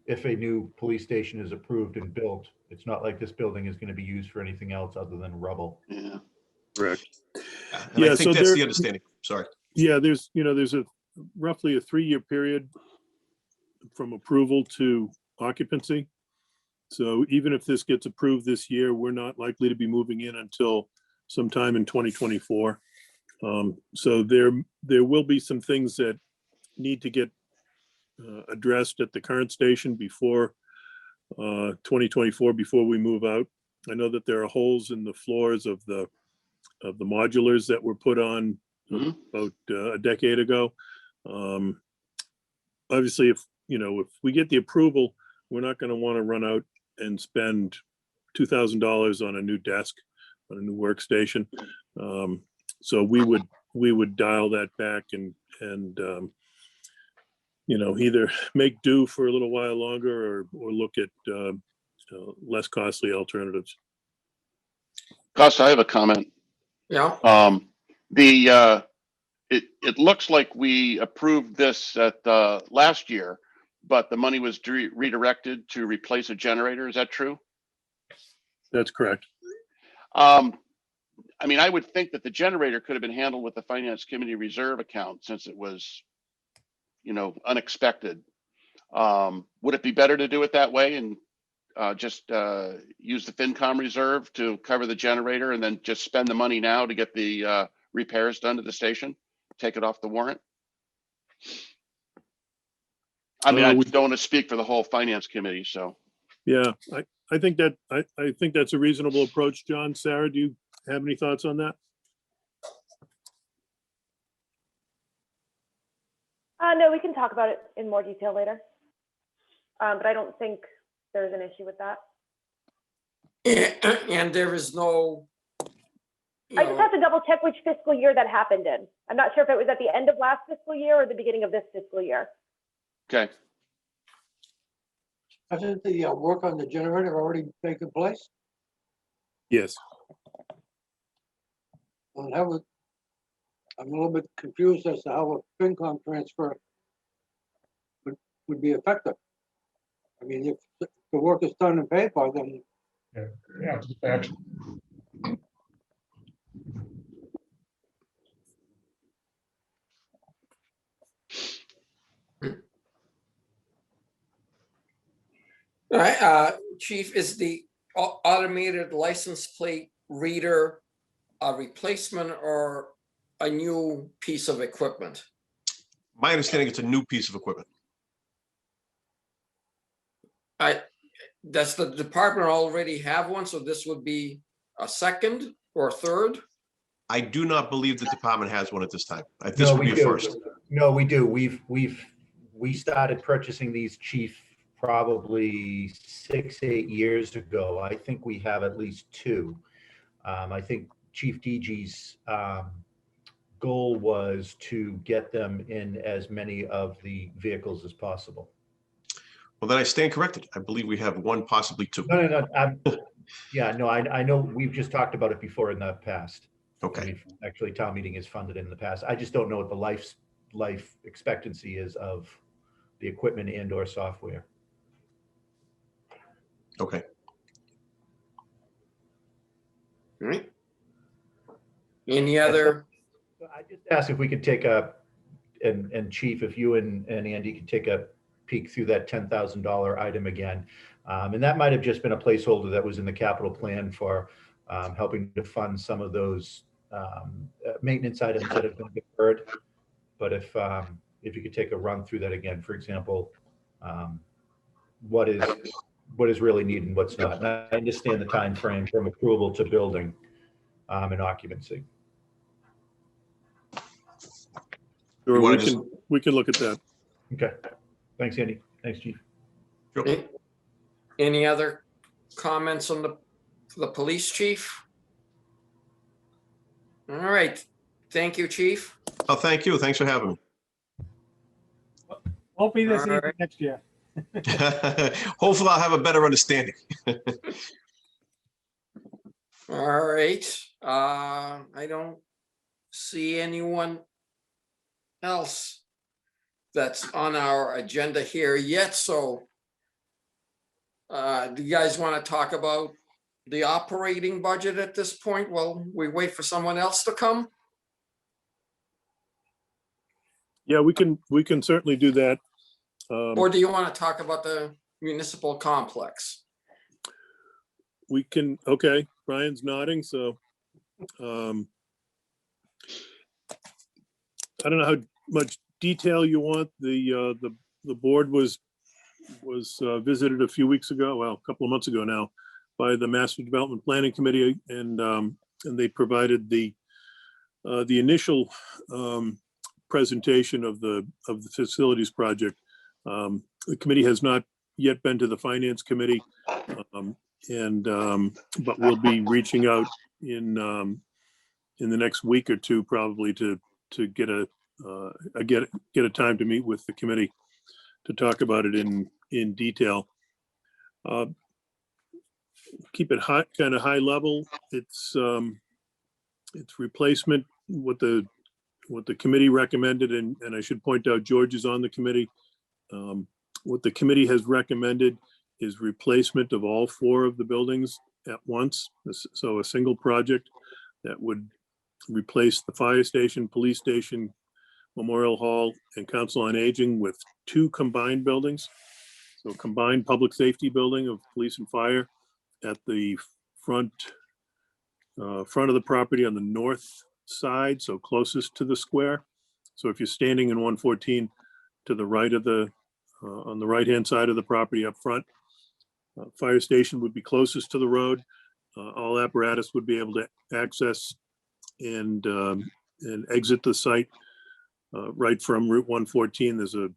if a new police station is approved and built, it's not like this building is going to be used for anything else other than rubble. Yeah. Correct. And Yeah, I so think that's there- the understanding. Sorry. Yeah, there's a roughly a 3-year period from approval to occupancy. So even if this gets approved this year, we're not likely to be moving in until sometime in 2024. So there will be some things that need to get addressed at the current station before 2024, before we move out. I know that there are holes in the floors of the modulars that were put on Mhm. about a decade ago. Obviously, if we get the approval, we're not going to want to run out and spend $2,000 on a new desk, on a new workstation. So we would dial that back and either make do for a little while longer or look at less costly alternatives. Costa, I have a comment. Yeah, It looks like we approved this at last year, but the money was redirected to replace a generator. Is that true? That's correct. I mean, I would think that the generator could have been handled with the finance committee reserve account since it was, unexpected. Would it be better to do it that way and just use the FinCom reserve to cover the generator and then just spend the money now to get the repairs done to the station? Take it off the warrant? I mean, I don't want to speak for the whole finance committee, so. Yeah, I think that's a reasonable approach. John, Sarah, do you have any thoughts on that? No, we can talk about it in more detail later. But I don't think there's an issue with that. and there is no, I just have to double check which fiscal year that happened in. I'm not sure if it was at the end of last fiscal year or the beginning of this fiscal year. Okay. Hasn't the work on the generator already taken place? Yes. Well, I'm a little bit confused as to how a FinCom transfer would be effective. I mean, if the work is done and paid for, then Yeah, just action. all right, Chief, is the automated license plate reader a replacement or a new piece of equipment? My understanding, it's a new piece of equipment. Does the department already have one? So this would be a second or third? I do not believe the department has one at this time. This No, would be we a do. first. No, we do. We started purchasing these, Chief, probably 6-8 years ago. I think we have at least 2. I think Chief DG's goal was to get them in as many of the vehicles as possible. Well, then I stand corrected. I believe we have 1, possibly 2. No. Yeah, no, I know we've just talked about it before in the past. Okay. Actually, town meeting has funded it in the past. I just don't know what the life expectancy is of the equipment and or software. Okay. All right. Any other? I just asked if we could take and Chief, if you and Andy could take a peek through that $10,000 item again. And that might have just been a placeholder that was in the capital plan for helping to fund some of those maintenance items that have been deferred. But if you could take a run through that again, for example, what is really needed and what's not. And I understand the time frame from approval to building and occupancy. Sure, wanna just- we can look at that. Okay. Thanks, Andy. Thanks, Chief. Sure. Any other comments on the police chief? All right, thank you, chief. Oh, thank you. Thanks for having me. Won't be this All easy right. next year. Hopefully I'll have a better understanding. All right, I don't see anyone else that's on our agenda here yet, so do you guys want to talk about the operating budget at this point while we wait for someone else to come? Yeah, we can certainly do that. Or do you want to talk about the municipal complex? We can, okay, Brian's nodding, so I don't know how much detail you want. The board was visited a few weeks ago, well, a couple of months ago now, by the Master Development Planning Committee, and they provided the initial presentation of the facilities project. The committee has not yet been to the Finance Committee, but we'll be reaching out in the next week or two, probably to get a time to meet with the committee to talk about it in detail. Keep it high, kind of high level. It's replacement. What the committee recommended, and I should point out George is on the committee. What the committee has recommended is replacement of all 4 of the buildings at once. So a single project that would replace the fire station, police station, Memorial Hall, and Council on Aging with 2 combined buildings. So combined public safety building of police and fire at the front of the property on the north side, so closest to the square. So if you're standing in 114 to the right of on the right-hand side of the property up front, fire station would be closest to the road. All apparatus would be able to access and exit the site right from Route 114. There's a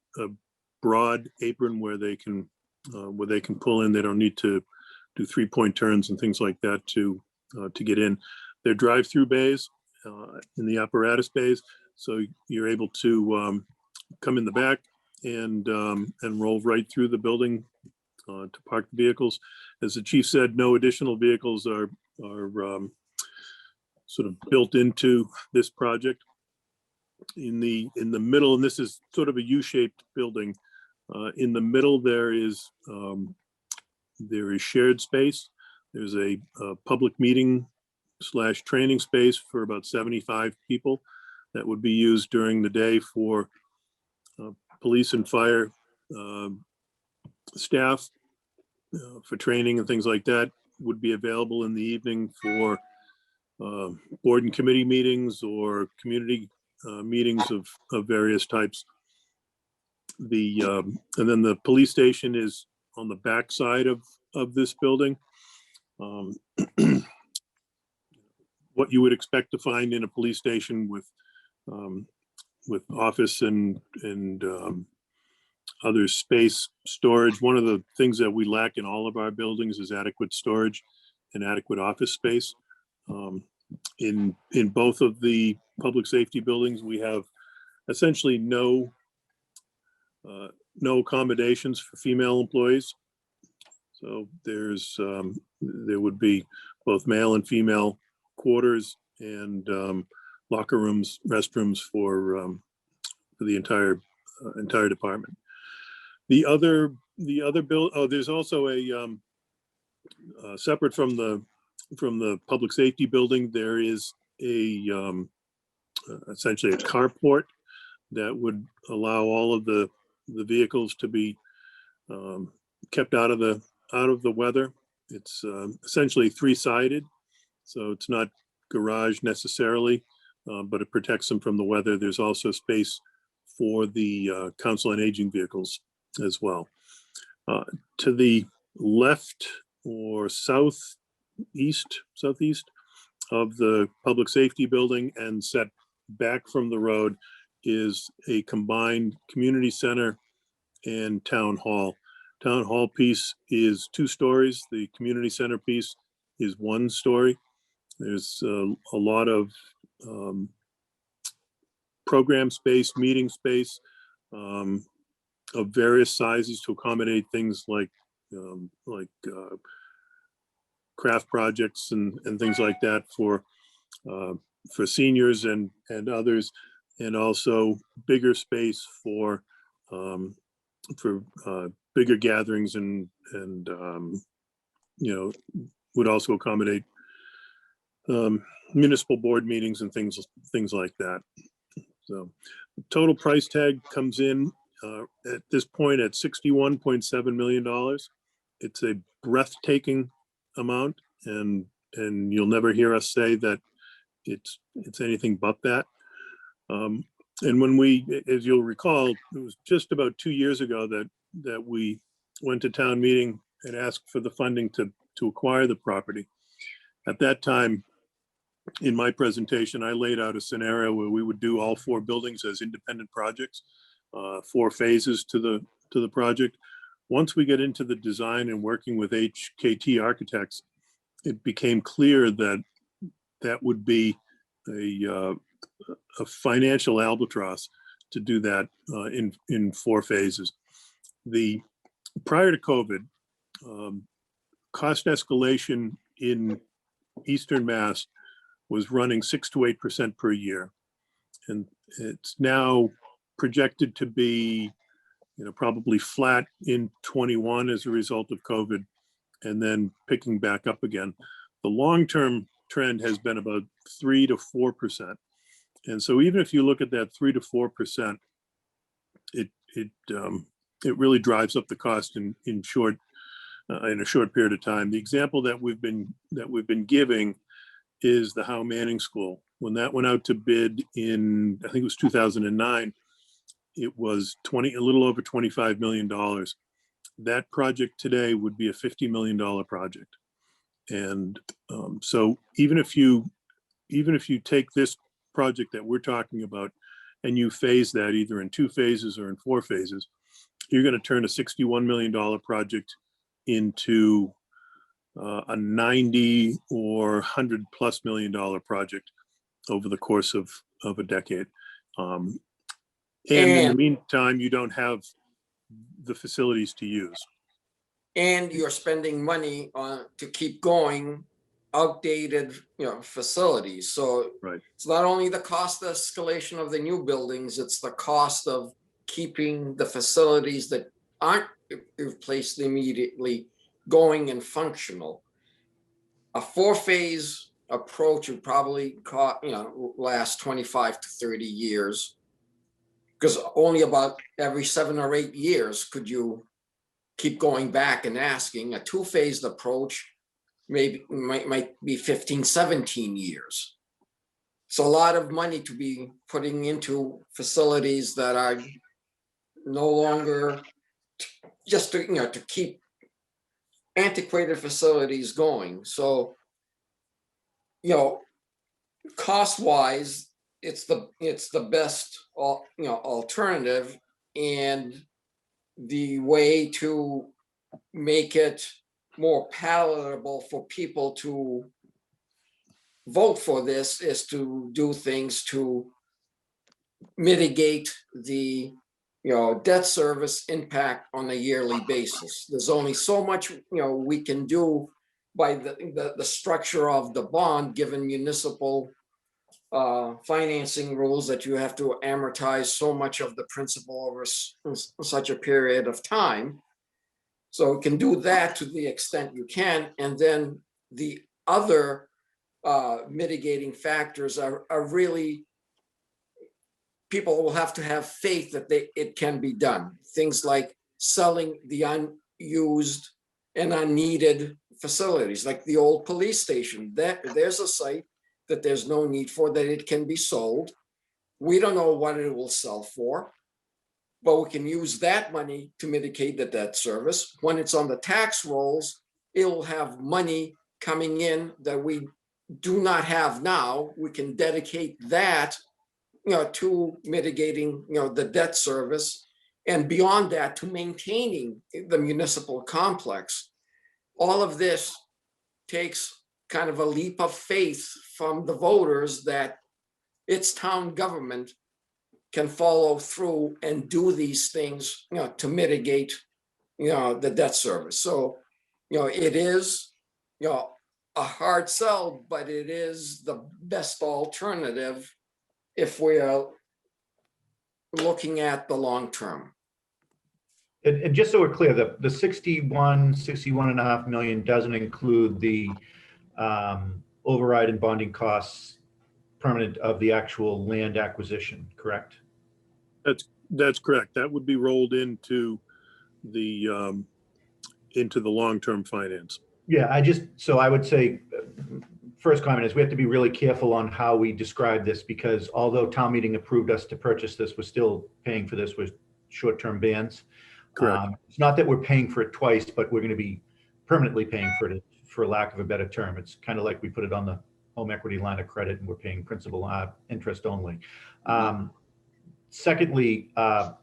broad apron where they can pull in. They don't need to do 3-point turns and things like that to get in. They're drive-through bays in the apparatus bays, so you're able to come in the back and roll right through the building to park the vehicles. As the chief said, no additional vehicles are sort of built into this project. In the middle, and this is sort of a U-shaped building. In the middle, there is shared space. There's a public meeting / training space for about 75 people that would be used during the day for police and fire staff for training and things like that. Would be available in the evening for board and committee meetings or community meetings of various types. And then the police station is on the back side of this building. What you would expect to find in a police station with office and other space storage. One of the things that we lack in all of our buildings is adequate storage and adequate office space. In both of the public safety buildings, we have essentially no accommodations for female employees. So there would be both male and female quarters and locker rooms, restrooms for the entire department. The other there's also a separate from the public safety building, there is essentially a carport that would allow all of the vehicles to be kept out of the weather. It's essentially 3-sided, so it's not garage necessarily, but it protects them from the weather. There's also space for the Council on Aging vehicles as well. To the left or southeast of the public safety building and set back from the road is a combined community center and town hall. Town hall piece is 2 stories. The community center piece is 1 story. There's a lot of program space, meeting space of various sizes to accommodate things like craft projects and things like that for seniors and others, and also bigger space for for bigger gatherings and would also accommodate municipal board meetings and things like that. So the total price tag comes in at this point at $61.7 million. It's a breathtaking amount, and you'll never hear us say that it's anything but that. And when we, as you'll recall, it was just about 2 years ago that we went to town meeting and asked for the funding to acquire the property. At that time, in my presentation, I laid out a scenario where we would do all 4 buildings as independent projects, 4 phases to the project. Once we get into the design and working with HKT architects, it became clear that that would be a financial albatross to do that in 4 phases. Prior to COVID, cost escalation in Eastern Mass was running 6 to 8% per year, and it's now projected to be, probably flat in 21 as a result of COVID, and then picking back up again. The long-term trend has been about 3 to 4%, and so even if you look at that 3 to 4%, it really drives up the cost in a short period of time. The example that we've been giving is the Howe Manning School. When that went out to bid in, I think it was 2009, it was a little over $25 million. That project today would be a $50 million project. And so even if you take this project that we're talking about and you phase that either in 2 phases or in 4 phases, you're going to turn a $61 million project into a 90 or $100+ million project over the course of a decade. And in the meantime, you don't have the facilities to use. And you're spending money on to keep going outdated, facilities. So Right. It's not only the cost escalation of the new buildings, it's the cost of keeping the facilities that aren't replaced immediately going and functional. A 4-phase approach would probably last 25 to 30 years, because only about every 7 or 8 years could you keep going back and asking. A 2-phased approach might be 15, 17 years. So a lot of money to be putting into facilities that are no longer just to keep antiquated facilities going. So, cost wise, it's the best alternative, and the way to make it more palatable for people to vote for this is to do things to mitigate the debt service impact on a yearly basis. There's only so much we can do by the structure of the bond, given municipal financing rules, that you have to amortize so much of the principal over such a period of time. So you can do that to the extent you can, and then the other mitigating factors are really, people will have to have faith that it can be done. Things like selling the unused and unneeded facilities, like the old police station. There's a site that there's no need for, that it can be sold. We don't know what it will sell for, but we can use that money to mitigate the debt service. When it's on the tax rolls, it will have money coming in that we do not have now. We can dedicate that to mitigating, the debt service, and beyond that, to maintaining the municipal complex. All of this takes kind of a leap of faith from the voters that its town government can follow through and do these things, to mitigate, the debt service. So, it is, a hard sell, but it is the best alternative if we are looking at the long term. And just so we're clear, the 61.5 million doesn't include the override and bonding costs permanent of the actual land acquisition, correct? That's correct. That would be rolled into the long-term finance. Yeah, so I would say, first comment is we have to be really careful on how we describe this, because although town meeting approved us to purchase this, we're still paying for this with short-term bans. Correct. It's not that we're paying for it twice, but we're going to be permanently paying for it, for lack of a better term. It's kind of like we put it on the home equity line of credit and we're paying principal interest only. Secondly, to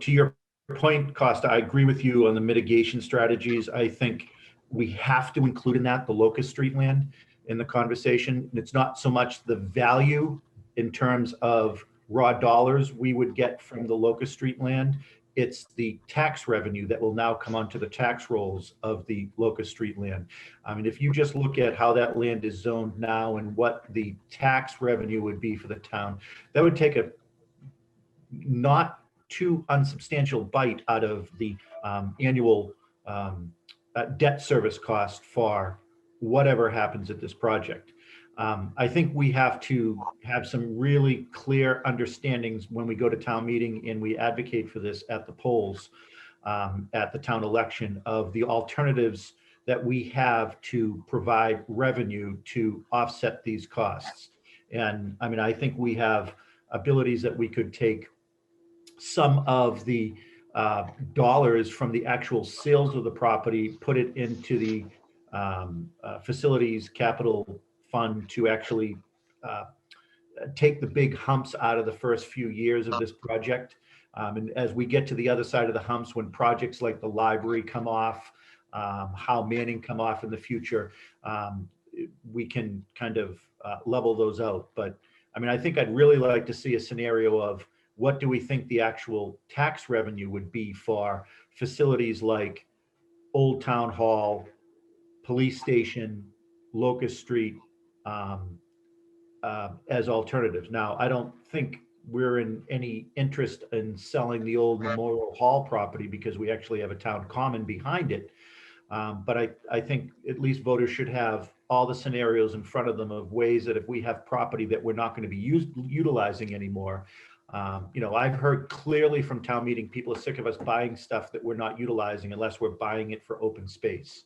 your point, Costa, I agree with you on the mitigation strategies. I think we have to include in that the Locust Street land in the conversation. And it's not so much the value in terms of raw dollars we would get from the Locust Street land. It's the tax revenue that will now come onto the tax rolls of the Locust Street land. I mean, if you just look at how that land is zoned now and what the tax revenue would be for the town, that would take a not too unsubstantial bite out of the annual debt service cost for whatever happens at this project. I think we have to have some really clear understandings when we go to town meeting and we advocate for this at the polls, at the town election, of the alternatives that we have to provide revenue to offset these costs. And I mean, I think we have abilities that we could take some of the dollars from the actual sales of the property, put it into the facilities capital fund to actually take the big humps out of the first few years of this project. And as we get to the other side of the humps, when projects like the library come off, how Manning come off in the future, we can kind of level those out. But I mean, I think I'd really like to see a scenario of what do we think the actual tax revenue would be for facilities like Old Town Hall, Police Station, Locust Street, as alternatives. Now, I don't think we're in any interest in selling the old Memorial Hall property because we actually have a town common behind it. But I think at least voters should have all the scenarios in front of them of ways that if we have property that we're not going to be utilizing anymore. I've heard clearly from town meeting, people are sick of us buying stuff that we're not utilizing unless we're buying it for open space.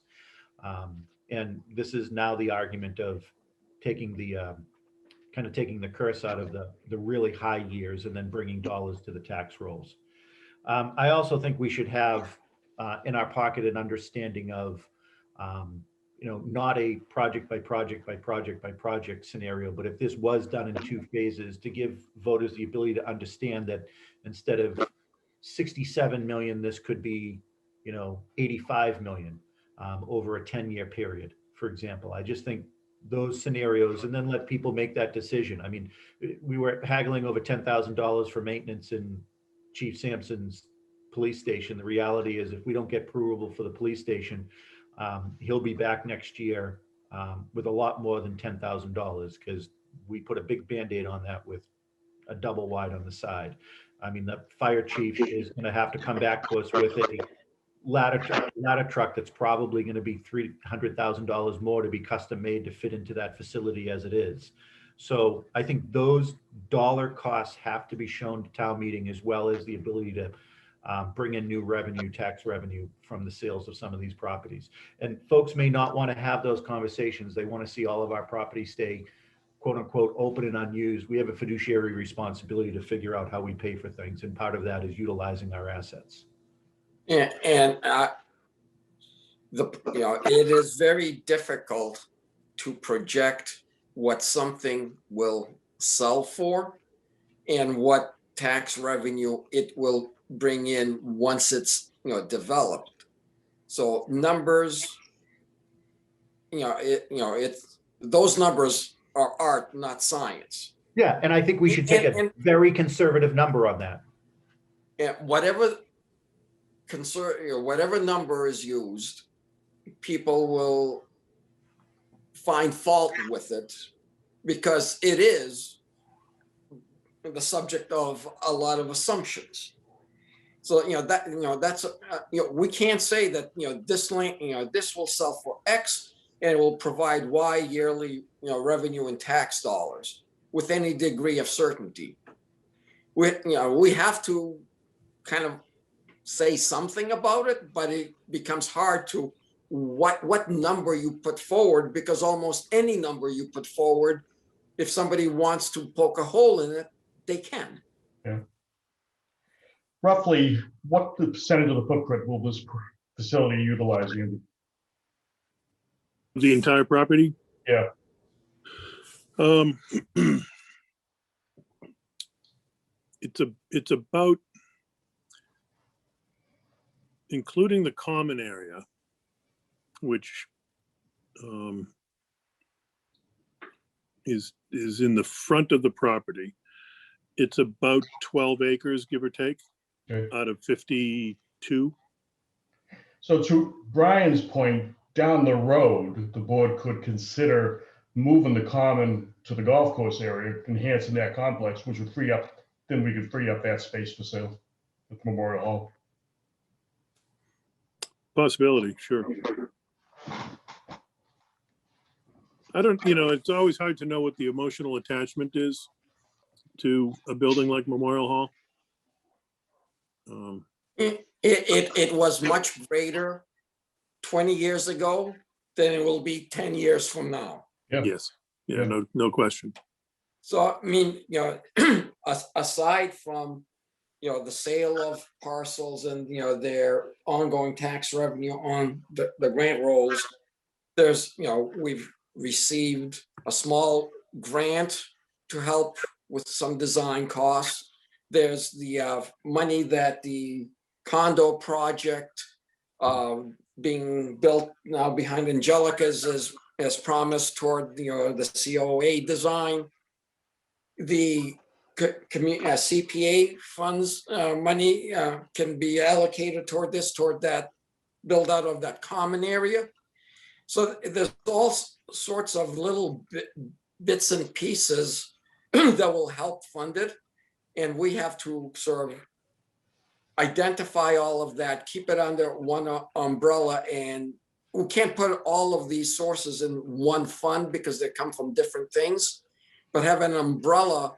And this is now the argument of taking the taking the curse out of the really high years and then bringing dollars to the tax rolls. I also think we should have in our pocket an understanding of, not a project by project by project by project scenario, but if this was done in 2 phases, to give voters the ability to understand that instead of 67 million, this could be, 85 million over a 10-year period, for example. I just think those scenarios, and then let people make that decision. I mean, we were haggling over $10,000 for maintenance in Chief Sampson's police station. The reality is if we don't get approval for the police station, he'll be back next year with a lot more than $10,000 because we put a big Band-Aid on that with a double wide on the side. I mean, the fire chief is going to have to come back to us with a ladder truck that's probably going to be $300,000 more to be custom made to fit into that facility as it is. So I think those dollar costs have to be shown to town meeting, as well as the ability to bring in new revenue, tax revenue from the sales of some of these properties. And folks may not want to have those conversations. They want to see all of our properties stay, quote unquote, open and unused. We have a fiduciary responsibility to figure out how we pay for things. And part of that is utilizing our assets. And it is very difficult to project what something will sell for and what tax revenue it will bring in once it's developed. So numbers, those numbers are art, not science. Yeah, and I think we should take a very conservative number on that. And whatever number is used, people will find fault with it because it is the subject of a lot of assumptions. So, that's, we can't say that, this land, this will sell for X and it will provide Y yearly, revenue and tax dollars with any degree of certainty. We have to kind of say something about it, but it becomes hard to what number you put forward, because almost any number you put forward, if somebody wants to poke a hole in it, they can. Yeah. Roughly, what the percentage of the footprint will this facility utilize? Andy? The entire property? Yeah. It's about, including the common area, which is in the front of the property. It's about 12 acres, give or take, Okay. out of 52. So to Brian's point, down the road, the board could consider moving the common to the golf course area, enhancing that complex, which would free up, then we could free up that space for sale at Memorial Hall. Possibility, sure. I don't, it's always hard to know what the emotional attachment is to a building like Memorial Hall. It was much greater 20 years ago than it will be 10 years from now. Yeah. Yes, yeah, Yeah. no question. So, I mean, aside from, the sale of parcels and, their ongoing tax revenue on the grant rolls, there's, we've received a small grant to help with some design costs. There's the money that the condo project being built now behind Angelica's as promised toward, the COA design. The CPA funds money can be allocated toward that build out of that common area. So there's all sorts of little bits and pieces that will help fund it. And we have to sort of identify all of that, keep it under one umbrella. And we can't put all of these sources in one fund because they come from different things, but have an umbrella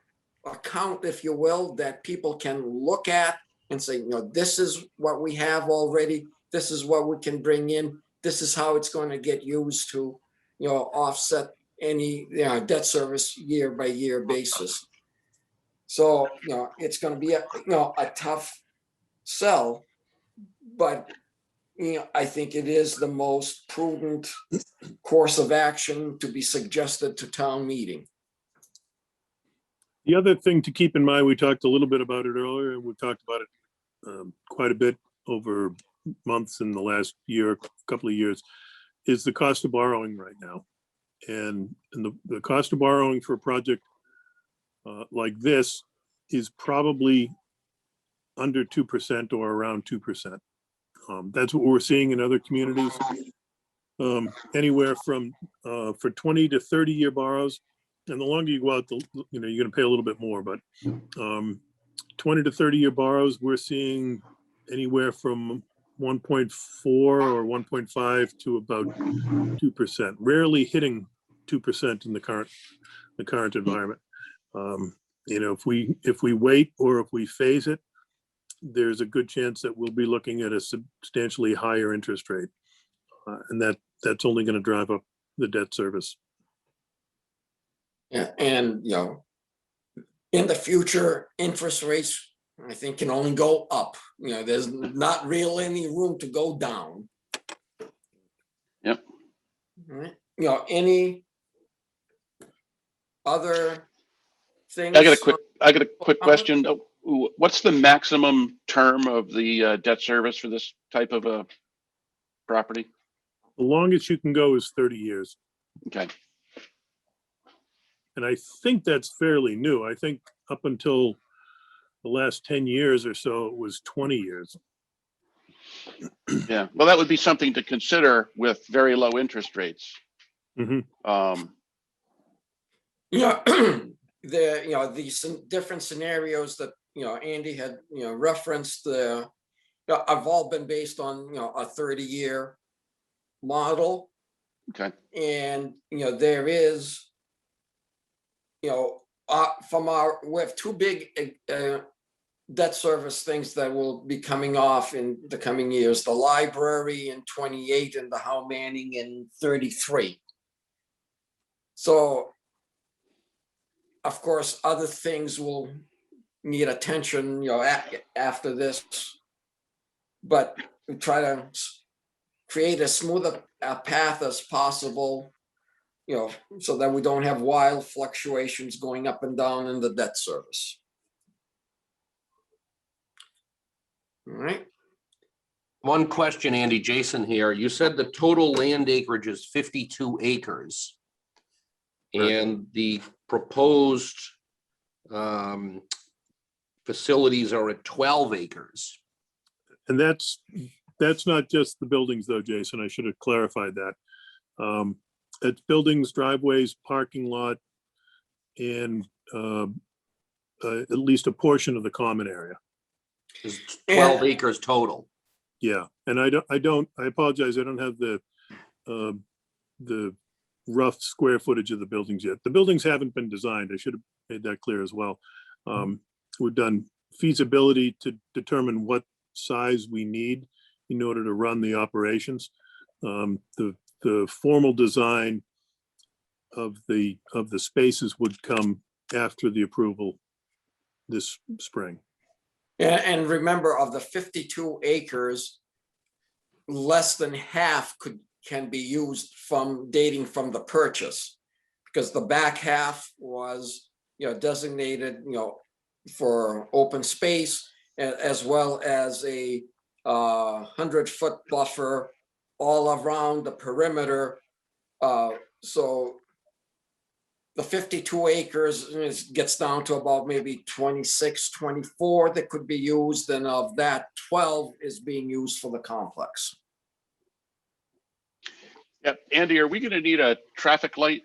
account, if you will, that people can look at and say, this is what we have already. This is what we can bring in. This is how it's going to get used to, offset any debt service year by year basis. So, it's going to be a tough sell, but I think it is the most prudent course of action to be suggested to town meeting. The other thing to keep in mind, we talked a little bit about it earlier, and we've talked about it quite a bit over months in the last year, couple of years, is the cost of borrowing right now. And the cost of borrowing for a project like this is probably under 2% or around 2%. That's what we're seeing in other communities. Anywhere from for 20 to 30 year borrows. And the longer you go out, you're going to pay a little bit more, but 20 to 30 year borrows, we're seeing anywhere from 1.4 or 1.5 to about 2%, rarely hitting 2% in the current environment. If we wait or if we phase it, there's a good chance that we'll be looking at a substantially higher interest rate. And that's only going to drive up the debt service. Yeah, and in the future, interest rates, I think, can only go up. There's not really any room to go down. Yep. All right. Any other things? I got a quick question. What's the maximum term of the debt service for this type of a property? The longest you can go is 30 years. Okay. And I think that's fairly new. I think up until the last 10 years or so, it was 20 years. Yeah, well, that would be something to consider with very low interest rates. Mm-hmm. These different scenarios that Andy had referenced, the have all been based on, a 30-year model. Okay, And, there is, we have two big debt service things that will be coming off in the coming years, the library in 28 and the Howe Manning in 33. So, of course, other things will need attention, after this. But we try to create as smooth a path as possible, so that we don't have wild fluctuations going up and down in the debt service. All right. One question, Andy, Jason here. You said the total land acreage is 52 acres. And the proposed facilities are at 12 acres. And that's not just the buildings though, Jason. I should have clarified that. It's buildings, driveways, parking lot, and at least a portion of the common area. Is 12 acres total. Yeah, and I apologize, I don't have the rough square footage of the buildings yet. The buildings haven't been designed. I should have made that clear as well. We've done feasibility to determine what size we need in order to run the operations. The formal design of the spaces would come after the approval this spring. And remember, of the 52 acres, less than half can be used dating from the purchase, because the back half was, designated, for open space, as well as a 100-foot buffer all around the perimeter. So the 52 acres gets down to about maybe 26, 24 that could be used, and of that, 12 is being used for the complex. yep. Andy, are we gonna need a traffic light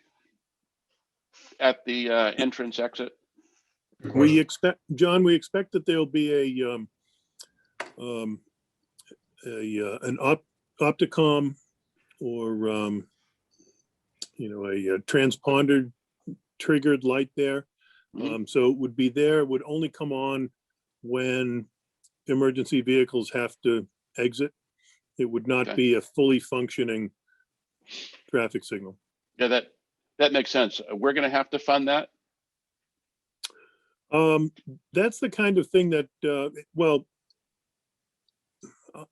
at the entrance exit? We expect, John, we expect that there'll be an opticom or a transponder triggered light there. So it would be there, would only come on when emergency vehicles have to exit. It would not Okay. be a fully functioning traffic signal. Yeah, that makes sense. We're gonna have to fund that. That's the kind of thing that, well,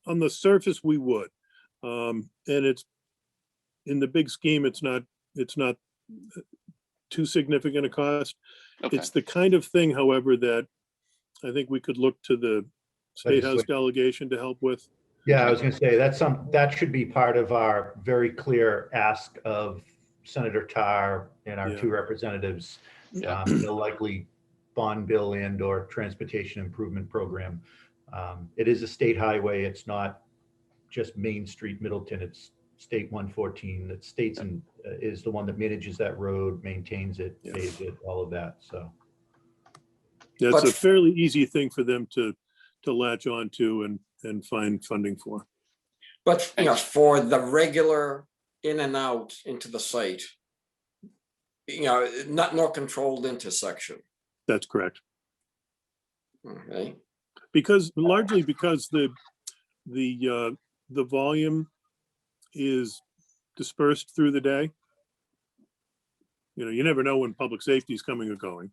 on the surface we would, and it's in the big scheme, it's not too significant a cost. Okay. It's the kind of thing, however, that I think we could look to the State House delegation to help with. Yeah, I was going to say that should be part of our very clear ask of Senator Tarr and our two representatives. They'll likely bond bill and or transportation improvement program. It is a state highway. It's not just Main Street, Middleton. It's State 114. That states and is the one that manages that road, maintains it, pays it, all of that. So yeah, it's a fairly easy thing for them to latch on to and find funding for. But for the regular in and out into the site, not no controlled intersection. That's correct. Okay. Largely because the volume is dispersed through the day. You never know when public safety is coming or going.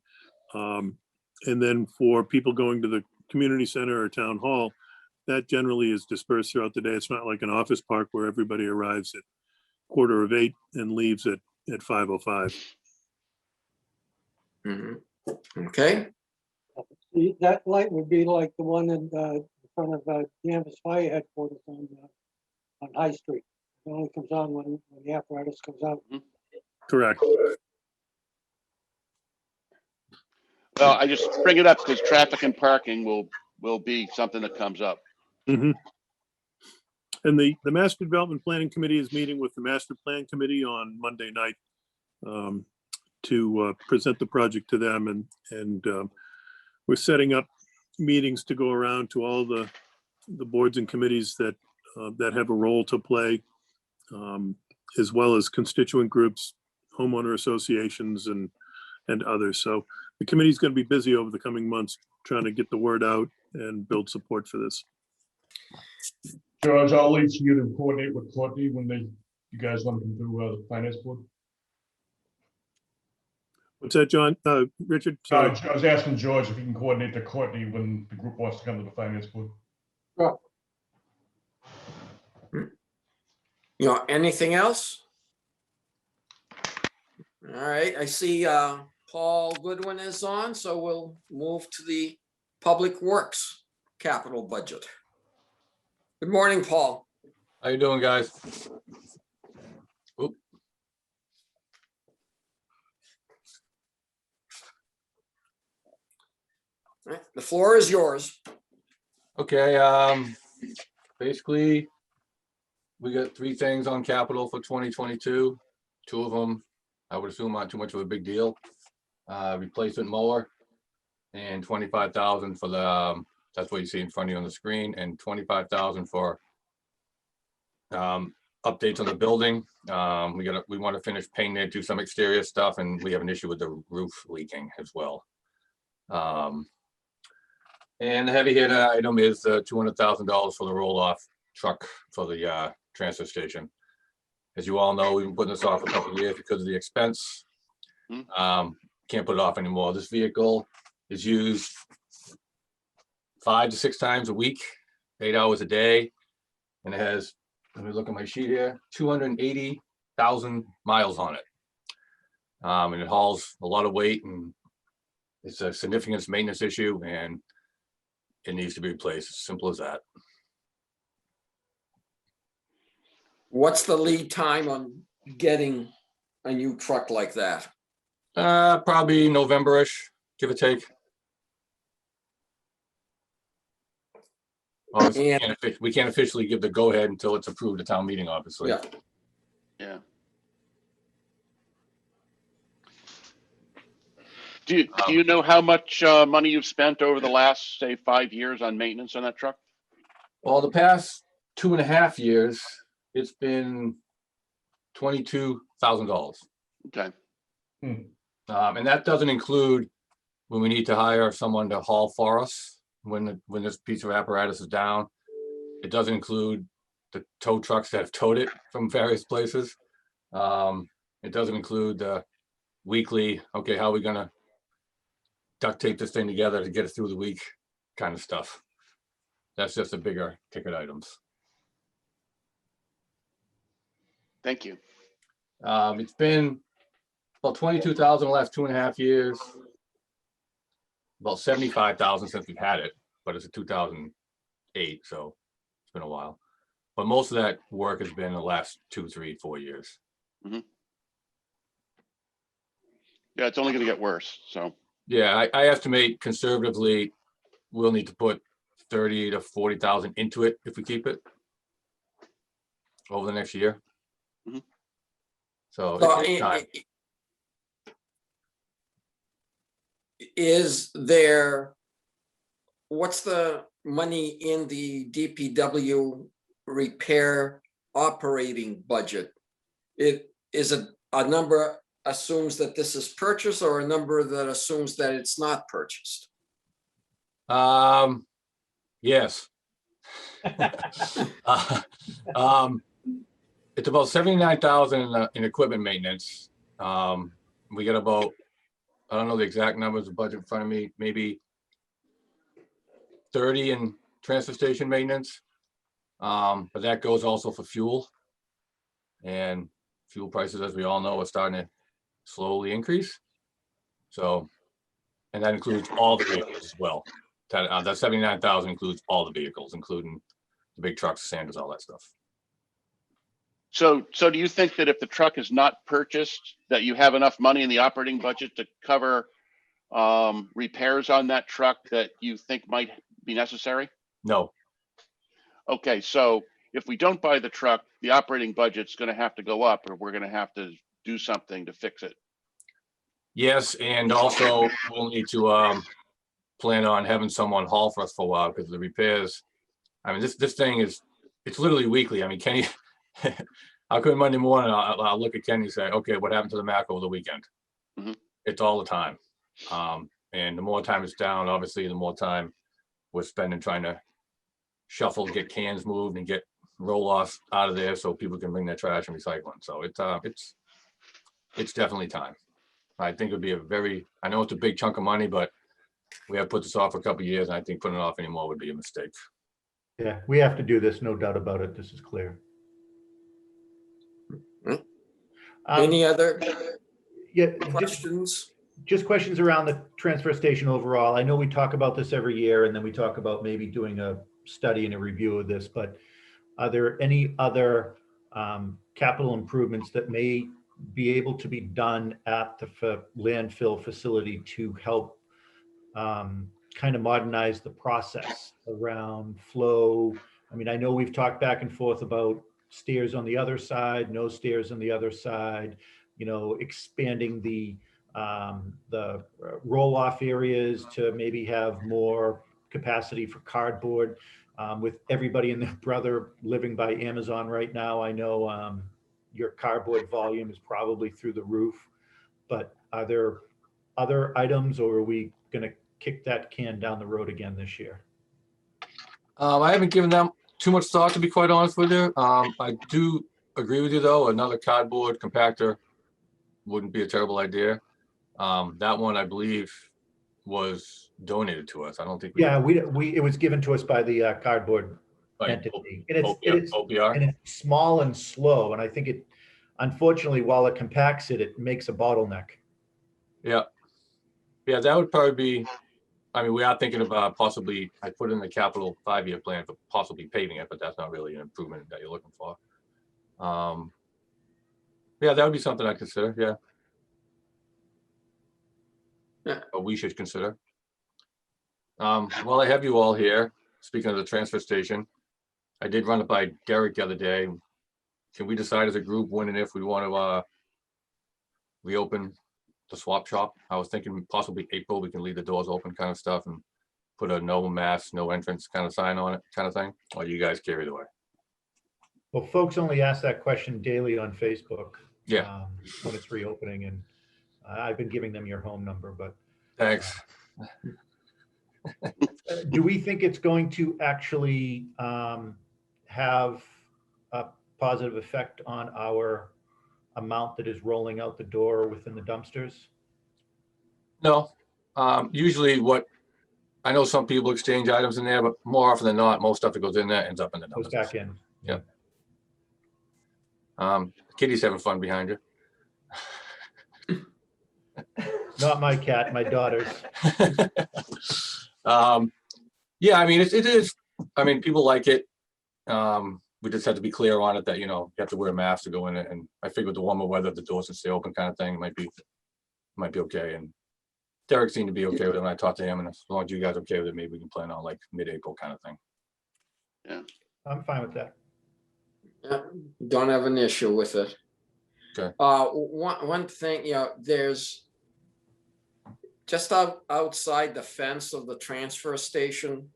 And then for people going to the community center or town hall, that generally is dispersed throughout the day. It's not like an office park where everybody arrives at 8:15 and leaves at 5:05. Okay. That light would be like the one in front of Danvers Fire Headquarters on High Street. It only comes on when the apparatus comes out. Correct. Well, I just bring it up because traffic and parking will be something that comes up. Mm-hmm. And the Master Development Planning Committee is meeting with the Master Plan Committee on Monday night to present the project to them, and we're setting up meetings to go around to all the the boards and committees that that have a role to play, as well as constituent groups, homeowner associations, and others. So the committee is going to be busy over the coming months trying to get the word out and build support for this. George, I'll leave you to coordinate with Courtney when you guys want to do the finance board. What's that, John? Richard? Sorry. I was asking George if he can coordinate to Courtney when the group wants to come to the finance board. Anything else? All right, I see Paul Goodwin is on, so we'll move to the Public Works capital budget. Good morning, Paul. How you doing, guys? Oop. All right, the floor is yours. Okay, basically, we got 3 things on capital for 2022. 2 of them, I would assume, aren't too much of a big deal. Replacement mower and 25,000 for the, that's what you see in front of you on the screen, and 25,000 for updates on the building. We want to finish painting it, do some exterior stuff, and we have an issue with the roof leaking as well. And the heavy hitter item is $200,000 for the roll-off truck for the transfer station. As you all know, we've been putting this off a couple of years because of the expense. Can't put it off anymore. This vehicle is used 5 to 6 times a week, 8 hours a day, and it has, let me look at my sheet here, 280,000 miles on it. And it hauls a lot of weight, and it's a significant maintenance issue, and it needs to be replaced. As simple as that. What's the lead time on getting a new truck like that? Probably November-ish, give or take. Obviously, we can't officially give the go-ahead until it's approved at town meeting, obviously. Yeah. Yeah. Do you know how much money you've spent over the last, say, 5 years on maintenance on that truck? Well, the past 2.5 years, it's been $22,000. Okay. And that doesn't include when we need to hire someone to haul for us when this piece of apparatus is down. It doesn't include the tow trucks that have towed it from various places. It doesn't include the weekly, okay, how are we gonna duct tape this thing together to get us through the week kind of stuff. That's just the bigger ticket items. Thank you. It's been about 22,000 the last 2.5 years. About 75,000 since we've had it, but it's a 2008, so it's been a while. But most of that work has been in the last 2, 3, 4 years. Mm-hmm. Yeah, it's only going to get worse. So yeah, I estimate conservatively we'll need to put 30 to 40,000 into it if we keep it over the next year. Mm-hmm. So it's time. Is there, what's the money in the DPW repair operating budget? Is it a number assumes that this is purchased, or a number that assumes that it's not purchased? Yes. It's about 79,000 in equipment maintenance. We get about, I don't know the exact numbers of budget in front of me, maybe 30 in transfer station maintenance. But that goes also for fuel. And fuel prices, as we all know, are starting to slowly increase. So, and that includes all the vehicles as well. That 79,000 includes all the vehicles, including the big trucks, Sanders, all that stuff. So do you think that if the truck is not purchased, that you have enough money in the operating budget to cover repairs on that truck that you think might be necessary? No. Okay, so if we don't buy the truck, the operating budget's going to have to go up, or we're going to have to do something to fix it. Yes, and also we'll need to plan on having someone haul for us for a while because the repairs, I mean, this thing is, it's literally weekly. I mean, Kenny, I'll come in Monday morning, I'll look at Kenny and say, okay, what happened to the Mac over the weekend? Mhm. It's all the time. And the more time it's down, obviously, the more time we're spending trying to shuffle, get cans moved and get roll-offs out of there so people can bring their trash and recycling. So it's definitely time. I think it'd be I know it's a big chunk of money, but we have put this off for a couple of years, and I think putting it off anymore would be a mistake. Yeah, we have to do this, no doubt about it. This is clear. Any other Yeah, questions? just questions around the transfer station overall. I know we talk about this every year, and then we talk about maybe doing a study and a review of this, but are there any other capital improvements that may be able to be done at the landfill facility to help kind of modernize the process around flow? I mean, I know we've talked back and forth about stairs on the other side, no stairs on the other side, expanding the roll-off areas to maybe have more capacity for cardboard. With everybody and their brother living by Amazon right now, I know your cardboard volume is probably through the roof, but are there other items, or are we going to kick that can down the road again this year? I haven't given them too much thought, to be quite honest with you. I do agree with you, though. Another cardboard compactor wouldn't be a terrible idea. That one, I believe, was donated to us. I don't think Yeah, it was given to us by the cardboard entity, and OPR. and it's small and slow, and I think it, unfortunately, while it compacts it makes a bottleneck. Yeah, that would probably be. I mean, we are thinking about possibly, I put in the capital 5-year plan for possibly paving it, but that's not really an improvement that you're looking for. Yeah, that would be something I consider. Yeah. But we should consider. While I have you all here, speaking of the transfer station, I did run it by Derek the other day. Can we decide as a group when and if we want to reopen the swap shop? I was thinking possibly April, we can leave the doors open kind of stuff and put a no mask, no entrance kind of sign on it kind of thing, or you guys carry it away? Well, folks only ask that question daily on Facebook. Yeah. When it's reopening, and I've been giving them your home number, but. Thanks. Do we think it's going to actually have a positive effect on our amount that is rolling out the door within the dumpsters? No. Usually I know some people exchange items in there, but more often than not, most stuff that goes in there ends up in the dumpsters. Goes back in. Yeah. Kitty's having fun behind you. Not my cat, my daughter's. Yeah, I mean, it is. I mean, people like it. We just have to be clear on it that, you have to wear a mask to go in it. And I figured the warmer weather, the doors can stay open kind of thing might be okay. And Derek seemed to be okay with it when I talked to him. And as long as you guys are okay with it, maybe we can plan on like mid-April kind of thing. Yeah. I'm fine with that. Yeah, don't have an issue with it. Okay. One thing, there's just outside the fence of the transfer station,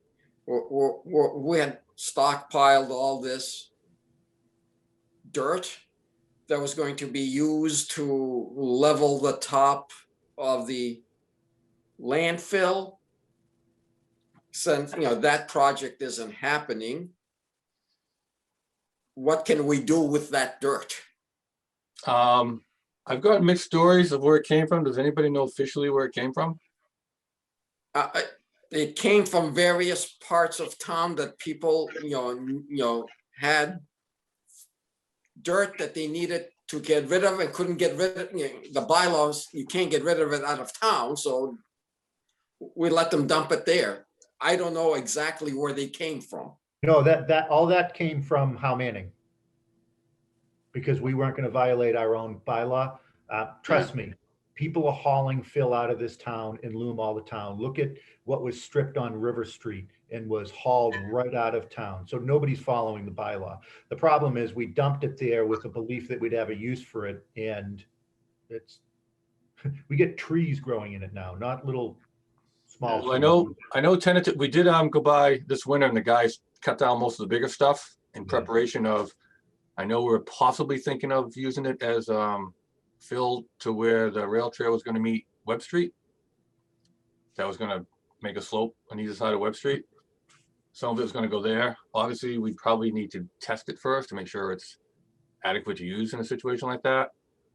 we had stockpiled all this dirt that was going to be used to level the top of the landfill. Since that project isn't happening, what can we do with that dirt? I've got mixed stories of where it came from. Does anybody know officially where it came from? It came from various parts of town that people, had dirt that they needed to get rid of and couldn't get rid of. The bylaws, you can't get rid of it out of town, so we let them dump it there. I don't know exactly where they came from. No, that all that came from Howe Manning, because we weren't going to violate our own bylaw. Trust me, people are hauling fill out of this town and loom all the town. Look at what was stripped on River Street and was hauled right out of town. So nobody's following the bylaw. The problem is we dumped it there with the belief that we'd have a use for it, and we get trees growing in it now, not little small. Well, I know tentative. We did go by this winter, and the guys cut down most of the bigger stuff in preparation of, I know we're possibly thinking of using it as fill to where the rail trail was gonna meet Webb Street. That was gonna make a slope on either side of Webb Street. Some of it's gonna go there. Obviously, we probably need to test it first to make sure it's adequate to use in a situation like that.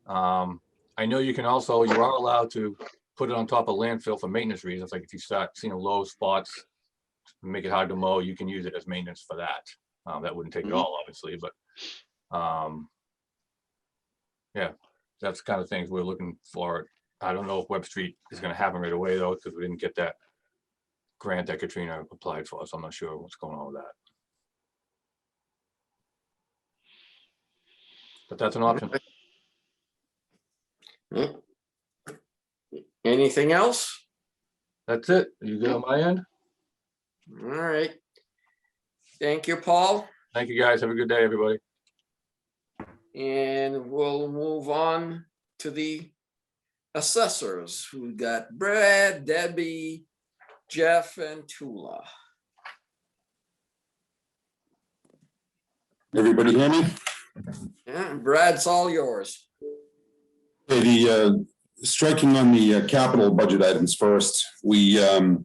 I know you are allowed to put it on top of landfill for maintenance reasons. Like if you start seeing low spots, make it hard to mow, you can use it as maintenance for that. That wouldn't take it all, obviously, but yeah, that's the kind of things we're looking for. I don't know if Webb Street is going to happen right away though, because we didn't get that grant that Katrina applied for, so I'm not sure what's going on with that. But that's an option. Anything else? That's it. You good on my end? All right. Thank you, Paul. Thank you, guys. Have a good day, everybody. And we'll move on to the assessors. We got Brad, Debbie, Jeff, and Tula. Everybody hear me? Yeah, Brad's all yours. Okay, the striking on the capital budget items first, we are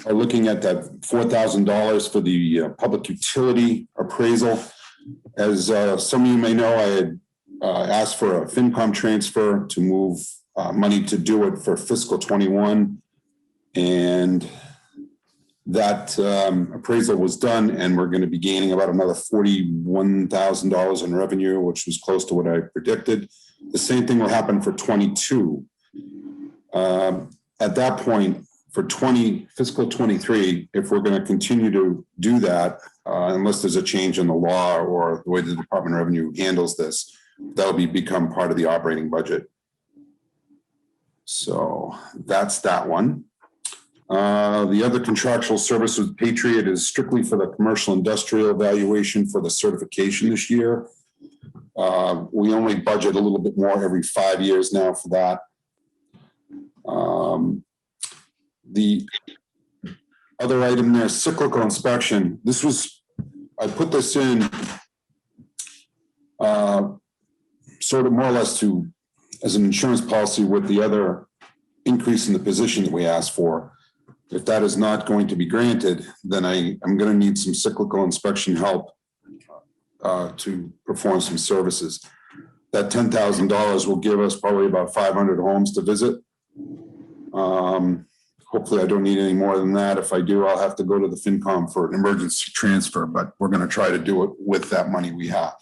looking at that $4,000 for the public utility appraisal. As some of you may know, I had asked for a FinCom transfer to move money to do it for fiscal 21. And that appraisal was done, and we're going to be gaining about another $41,000 in revenue, which was close to what I predicted. The same thing will happen for 22. At that point, for fiscal 23, if we're going to continue to do that, unless there's a change in the law or the way the Department of Revenue handles this, that'll become part of the operating budget. So that's that one. The other contractual service with Patriot is strictly for the commercial industrial evaluation for the certification this year. We only budget a little bit more every 5 years now for that. The other item there, cyclical inspection. I put this in sort of more or less as an insurance policy with the other increase in the position that we asked for. If that is not going to be granted, then I'm going to need some cyclical inspection help to perform some services. That $10,000 will give us probably about 500 homes to visit. Hopefully I don't need any more than that. If I do, I'll have to go to the FinCom for an emergency transfer, but we're going to try to do it with that money we have.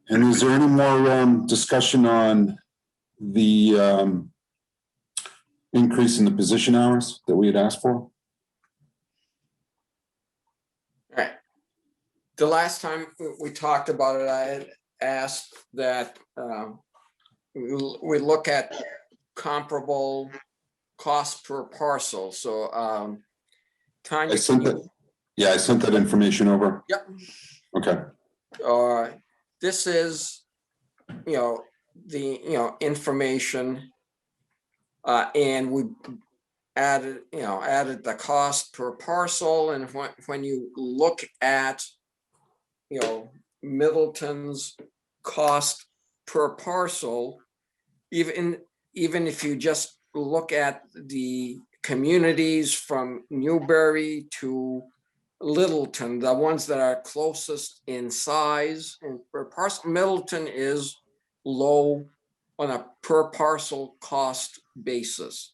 And is there any more discussion on the increase in the position hours that we had asked for? All right. The last time we talked about it, I had asked that we look at comparable cost per parcel. So Tanya, I sent that information over. Yep. Okay. This is, the information, and we added the cost per parcel. And when you look at, Middleton's cost per parcel, even if you just look at the communities from Newbury to Littleton, the ones that are closest in size and per parcel, Middleton is low on a per parcel cost basis.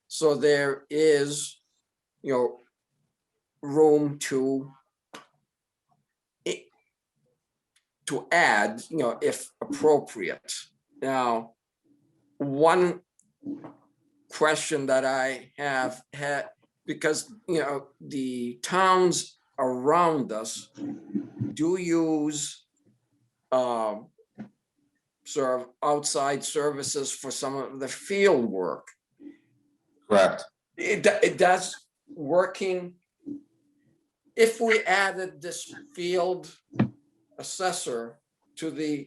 So there is, room to add, if appropriate. Now, one question that I have had, because, the towns around us do use sort of outside services for some of the field work. Correct. It does working. If we added this field assessor to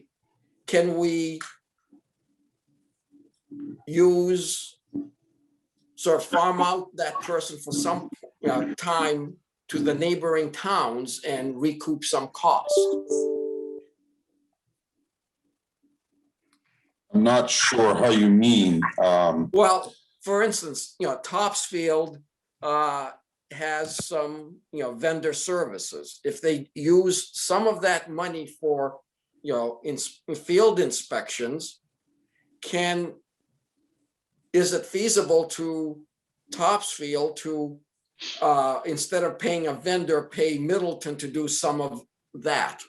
can we use, sort of farm out that person for some time to the neighboring towns and recoup some costs. I'm not sure how you mean. Well, for instance, Topsfield has some, vendor services. If they use some of that money for, in field inspections, is it feasible to Topsfield to, instead of paying a vendor, pay Middleton to do some of that?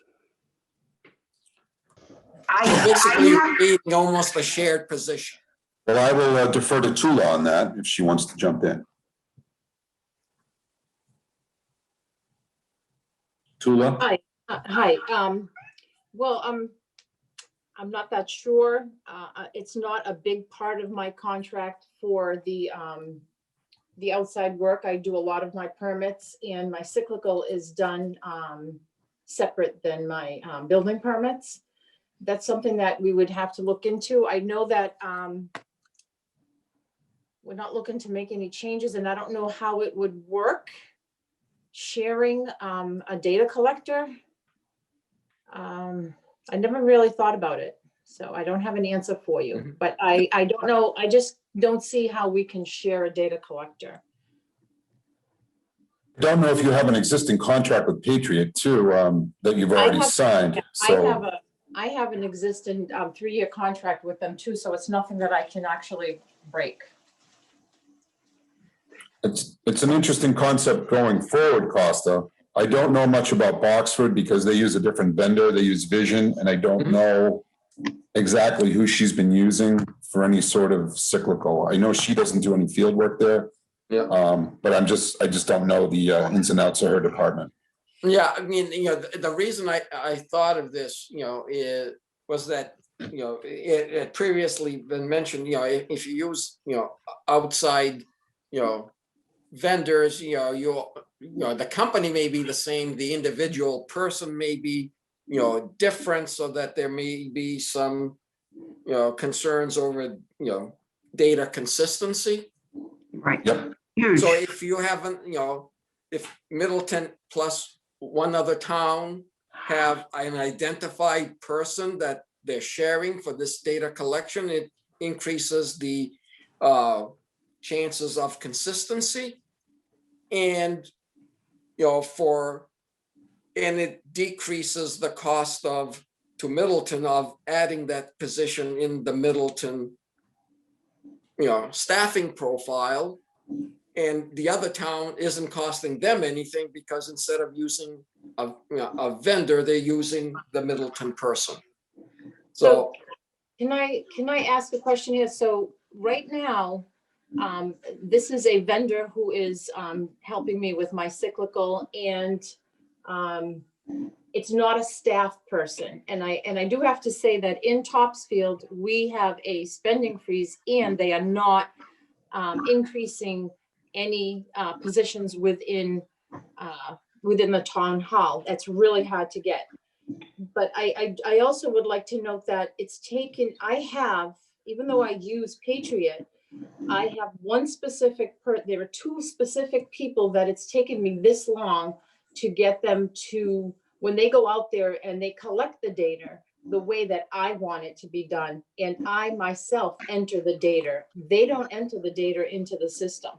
So basically, being almost a shared position. Well, I will defer to Tula on that if she wants to jump in. Tula? Hi, hi. Well, I'm not that sure. It's not a big part of my contract for the outside work. I do a lot of my permits, and my cyclical is done separate than my building permits. That's something that we would have to look into. I know that we're not looking to make any changes, and I don't know how it would work. Sharing a data collector. I never really thought about it, so I don't have an answer for you, but I don't know. I just don't see how we can share a data collector. I don't know if you have an existing contract with Patriot too, that you've already signed. So I have an existing 3-year contract with them too, so it's nothing that I can actually break. it's an interesting concept going forward, Costa. I don't know much about Boxford because they use a different vendor. They use Vision, and I don't know exactly who she's been using for any sort of cyclical. I know she doesn't do any field work there. Yeah. But I just don't know the ins and outs of her department. Yeah, I mean, the reason I thought of this, was that, it had previously been mentioned, if you use, outside, vendors, the company may be the same, the individual person may be, different, so that there may be some, concerns over, data consistency. Right. Yep. So if you haven't, if Middleton plus one other town have an identified person that they're sharing for this data collection, it increases the chances of consistency. And, and it decreases the cost to Middleton of adding that position in the Middleton, staffing profile. And the other town isn't costing them anything because instead of using a vendor, they're using the Middleton person. So can I ask a question here? So right now, this is a vendor who is helping me with my cyclical, and it's not a staff person. And I do have to say that in Topsfield, we have a spending freeze, and they are not increasing any positions within the town hall. That's really hard to get. But I also would like to note that it's taken, even though I use Patriot, I have one specific there are 2 specific people that it's taken me this long to get them to, when they go out there and they collect the data the way that I want it to be done, and I myself enter the data. They don't enter the data into the system.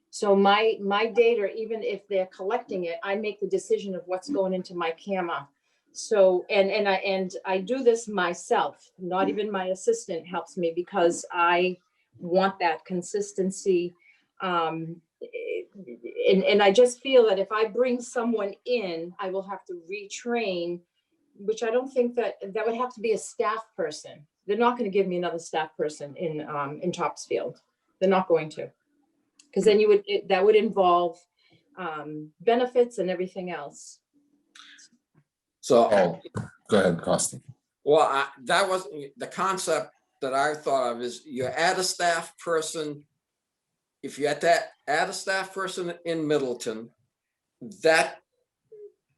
So my data, even if they're collecting it, I make the decision of what's going into my camera. So, and I do this myself, not even my assistant helps me, because I want that consistency. And I just feel that if I bring someone in, I will have to retrain, which I don't think that would have to be a staff person. They're not going to give me another staff person in Topsfield. They're not going to, because then that would involve benefits and everything else. So go ahead, Costa. Well, that was the concept that I thought of, is you add a staff person. If you had to add a staff person in Middleton, that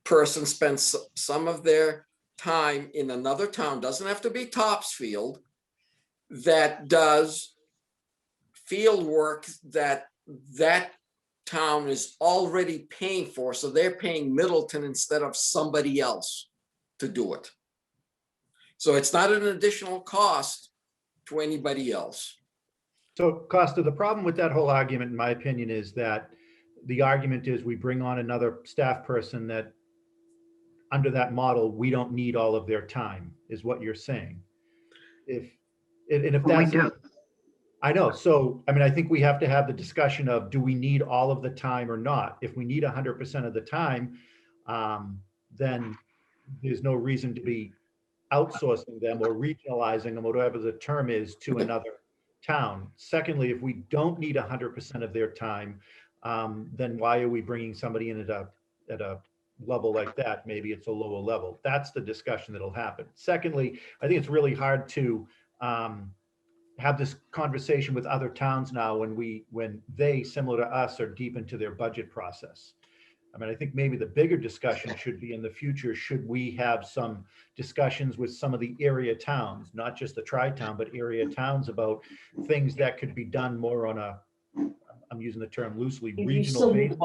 person spends some of their time in another town, doesn't have to be Topsfield, that does field work that town is already paying for, so they're paying Middleton instead of somebody else to do it. So it's not an additional cost to anybody else. So Costa, the problem with that whole argument, in my opinion, is that the argument is we bring on another staff person that under that model, we don't need all of their time, is what you're saying. If that's, I know. So, I mean, I think we have to have the discussion of, do we need all of the time or not? If we need 100% of the time, then there's no reason to be outsourcing them or regionalizing them, whatever the term is, to another town. Secondly, if we don't need 100% of their time, then why are we bringing somebody in at a level like that? Maybe it's a lower level. That's the discussion that'll happen. Secondly, I think it's really hard to have this conversation with other towns now when they, similar to us, are deep into their budget process. I mean, I think maybe the bigger discussion should be in the future, should we have some discussions with some of the area towns, not just the tri-town, but area towns, about things that could be done more on a, I'm using the term loosely, regional basis.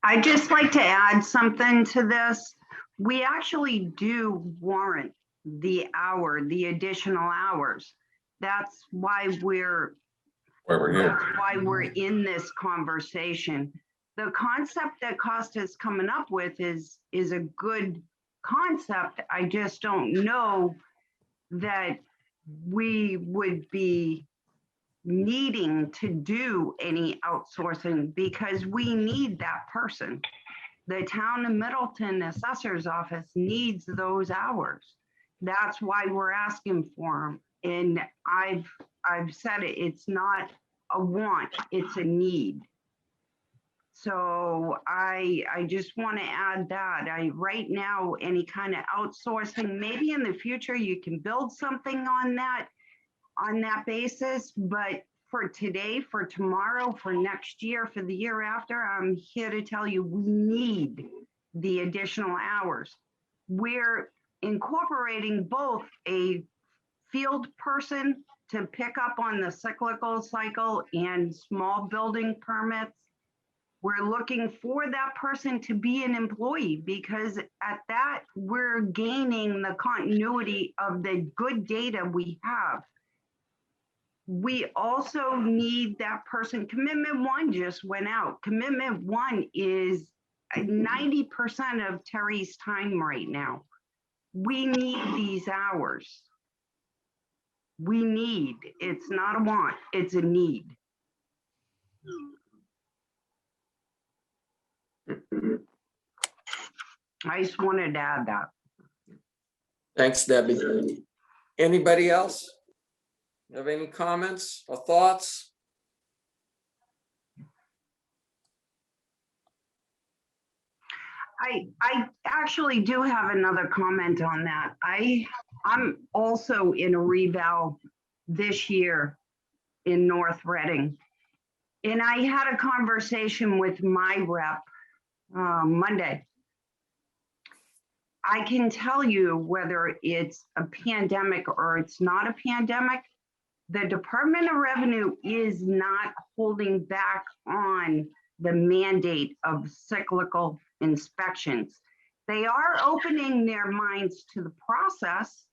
I'd just like to add something to this. We actually do warrant the additional hours. That's why we're in this conversation. The concept that Costa's coming up with is a good concept. I just don't know that we would be needing to do any outsourcing, because we need that person. The town of Middleton Assessor's Office needs those hours. That's why we're asking for them. And I've said it, it's not a want, it's a need. So I just want to add that. Right now, any kind of outsourcing, maybe in the future you can build something on that basis, but for today, for tomorrow, for next year, for the year after, I'm here to tell you we need the additional hours. We're incorporating both a field person to pick up on the cyclical cycle and small building permits. We're looking for that person to be an employee, because at that, we're gaining the continuity of the good data we have. We also need that person. Commitment 1 just went out. Commitment 1 is 90% of Terry's time right now. We need these hours. We need, it's not a want, it's a need. I just wanted to add that. Thanks, Debbie. Anybody else have any comments or thoughts? I actually do have another comment on that. I'm also in a reval this year in North Reading. And I had a conversation with my rep Monday. I can tell you whether it's a pandemic or it's not a pandemic, the Department of Revenue is not holding back on the mandate of cyclical inspections. They are opening their minds to the process.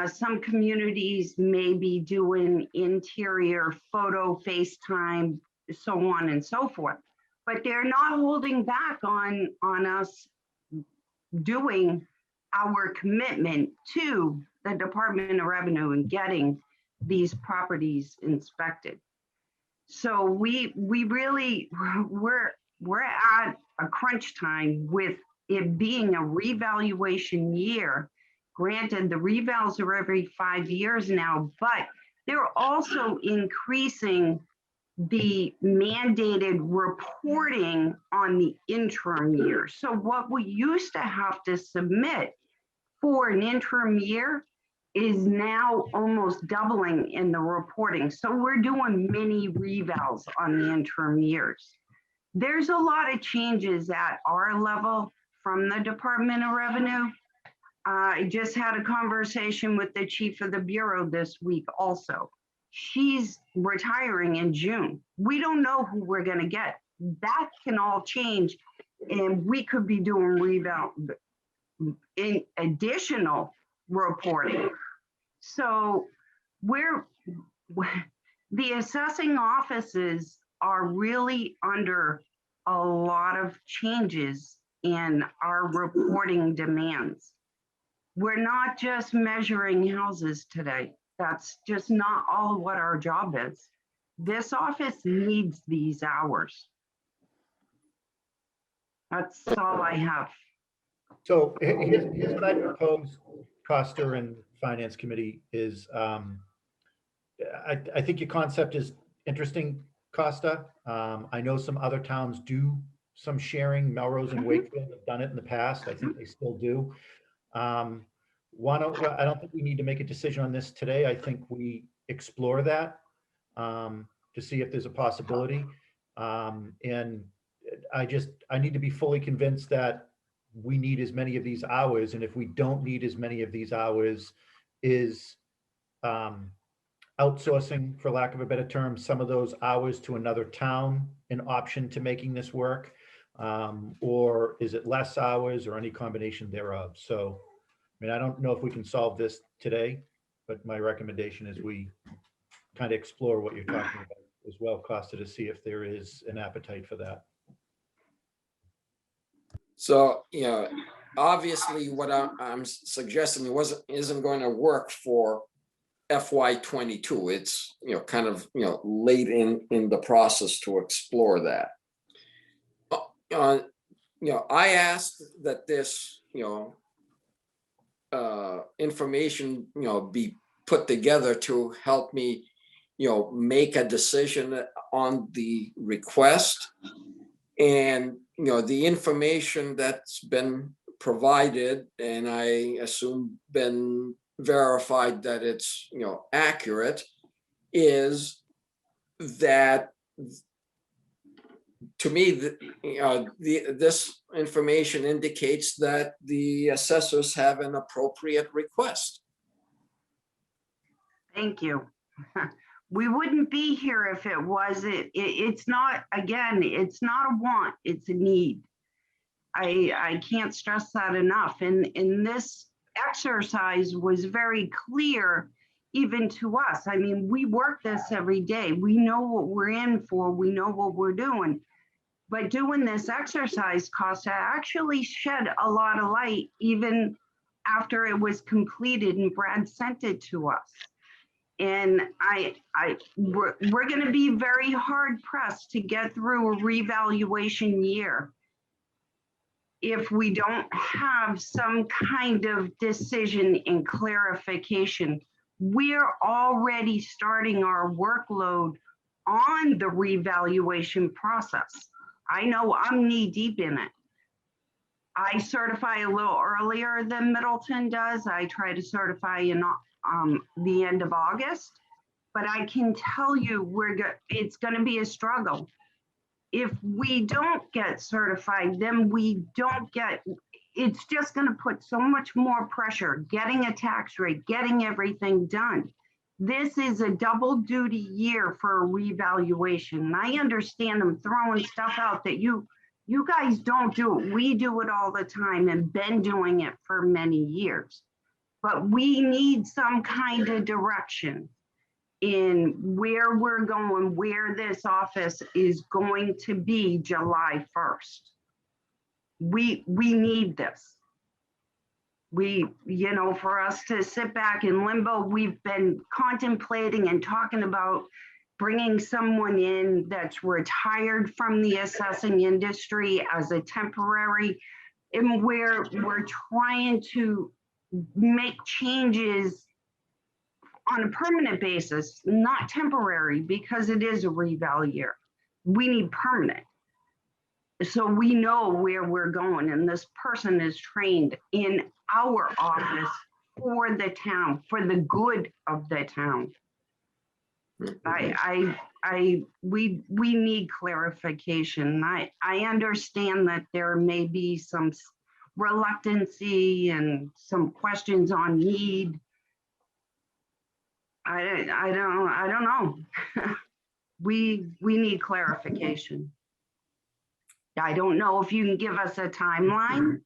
Some communities may be doing interior photo, FaceTime, so on and so forth, but they're not holding back on us doing our commitment to the Department of Revenue and getting these properties inspected. So we really, we're at a crunch time with it being a revaluation year. Granted, the revals are every 5 years now, but they're also increasing the mandated reporting on the interim year. So what we used to have to submit for an interim year is now almost doubling in the reporting. So we're doing mini revals on the interim years. There's a lot of changes at our level from the Department of Revenue. I just had a conversation with the chief of the bureau this week also. She's retiring in June. We don't know who we're gonna get. That can all change, and we could be doing revamp in additional reporting. So the assessing offices are really under a lot of changes in our reporting demands. We're not just measuring houses today. That's just not all what our job is. This office needs these hours. That's all I have. So here's what I propose, Costa and Finance Committee is, I think your concept is interesting, Costa. I know some other towns do some sharing. Melrose and Wakefield have done it in the past. I think they still do. I don't think we need to make a decision on this today. I think we explore that to see if there's a possibility. And I need to be fully convinced that we need as many of these hours. And if we don't need as many of these hours, is outsourcing, for lack of a better term, some of those hours to another town an option to making this work? Or is it less hours or any combination thereof? So, I mean, I don't know if we can solve this today, but my recommendation is we kind of explore what you're talking about as well, Costa, to see if there is an appetite for that. So, obviously what I'm suggesting isn't going to work for FY22. It's, kind of, late in the process to explore that. I asked that this, information, be put together to help me, make a decision on the request. And, the information that's been provided, and I assume been verified that it's, accurate, is that, to me, this information indicates that the assessors have an appropriate request. Thank you. We wouldn't be here if it wasn't. It's not, again, it's not a want, it's a need. I can't stress that enough. And this exercise was very clear even to us. I mean, we work this every day. We know what we're in for. We know what we're doing. But doing this exercise, Costa, actually shed a lot of light even after it was completed and Brad sent it to us. And we're going to be very hard pressed to get through a revaluation year if we don't have some kind of decision and clarification. We're already starting our workload on the revaluation process. I know I'm knee deep in it. I certify a little earlier than Middleton does. I try to certify in the end of August, but I can tell you it's going to be a struggle. If we don't get certified, then it's just going to put so much more pressure, getting a tax rate, getting everything done. This is a double duty year for a revaluation. I understand them throwing stuff out that you guys don't do it. We do it all the time and been doing it for many years. But we need some kind of direction in where we're going, where this office is going to be July 1st. We need this. For us to sit back in limbo, we've been contemplating and talking about bringing someone in that's retired from the assessing industry as a temporary, and we're trying to make changes on a permanent basis, not temporary, because it is a reval year. We need permanent. So we know where we're going, and this person is trained in our office for the town, for the good of the town. We need clarification. I understand that there may be some, reluctancy and some questions on need. I don't know. We need clarification. I don't know if you can give us a timeline,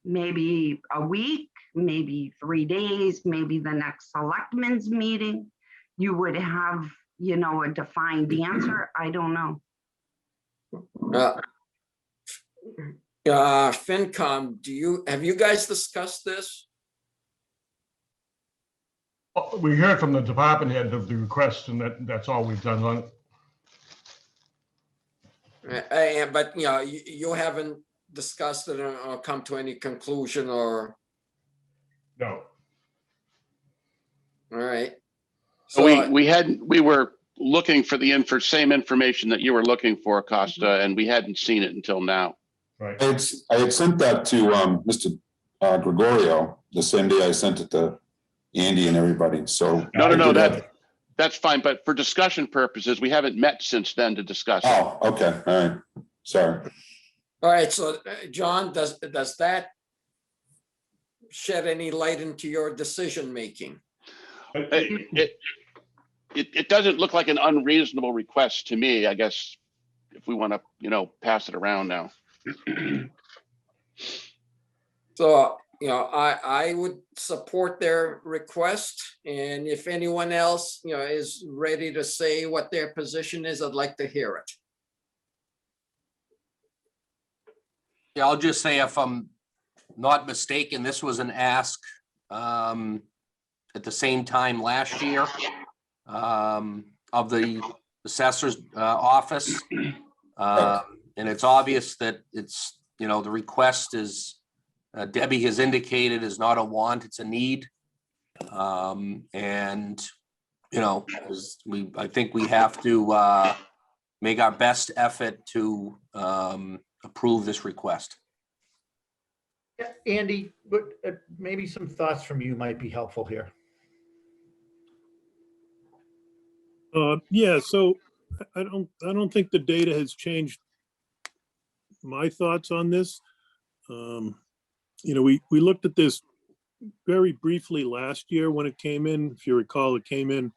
maybe a week, maybe 3 days, maybe the next selectmen's meeting. You would have, you know, a defined answer. I don't know. FinCom, have you guys discussed this? We heard from the department head of the request, and that's all we've done on it. But you haven't discussed it or come to any conclusion or? No. All right. So we were looking for the same information that you were looking for, Costa, and we hadn't seen it until now. Right. I had sent that to Mr. Gregorio the same day I sent it to Andy and everybody. So No, that's fine. But for discussion purposes, we haven't met since then to discuss it. Oh, okay. All right. Sorry. All right. So John, does that shed any light into your decision making? It doesn't look like an unreasonable request to me, I guess, if we want to, pass it around now. So, I would support their request. And if anyone else, is ready to say what their position is, I'd like to hear it. Yeah, I'll just say, if I'm not mistaken, this was an ask at the same time last year of the assessor's office. And it's obvious that it's, the request is, Debbie has indicated, is not a want, it's a need. And, I think we have to make our best effort to approve this request. Yeah, Andy, but maybe some thoughts from you might be helpful here. Yeah, so I don't think the data has changed my thoughts on this. We looked at this very briefly last year when it came in. If you recall, it came in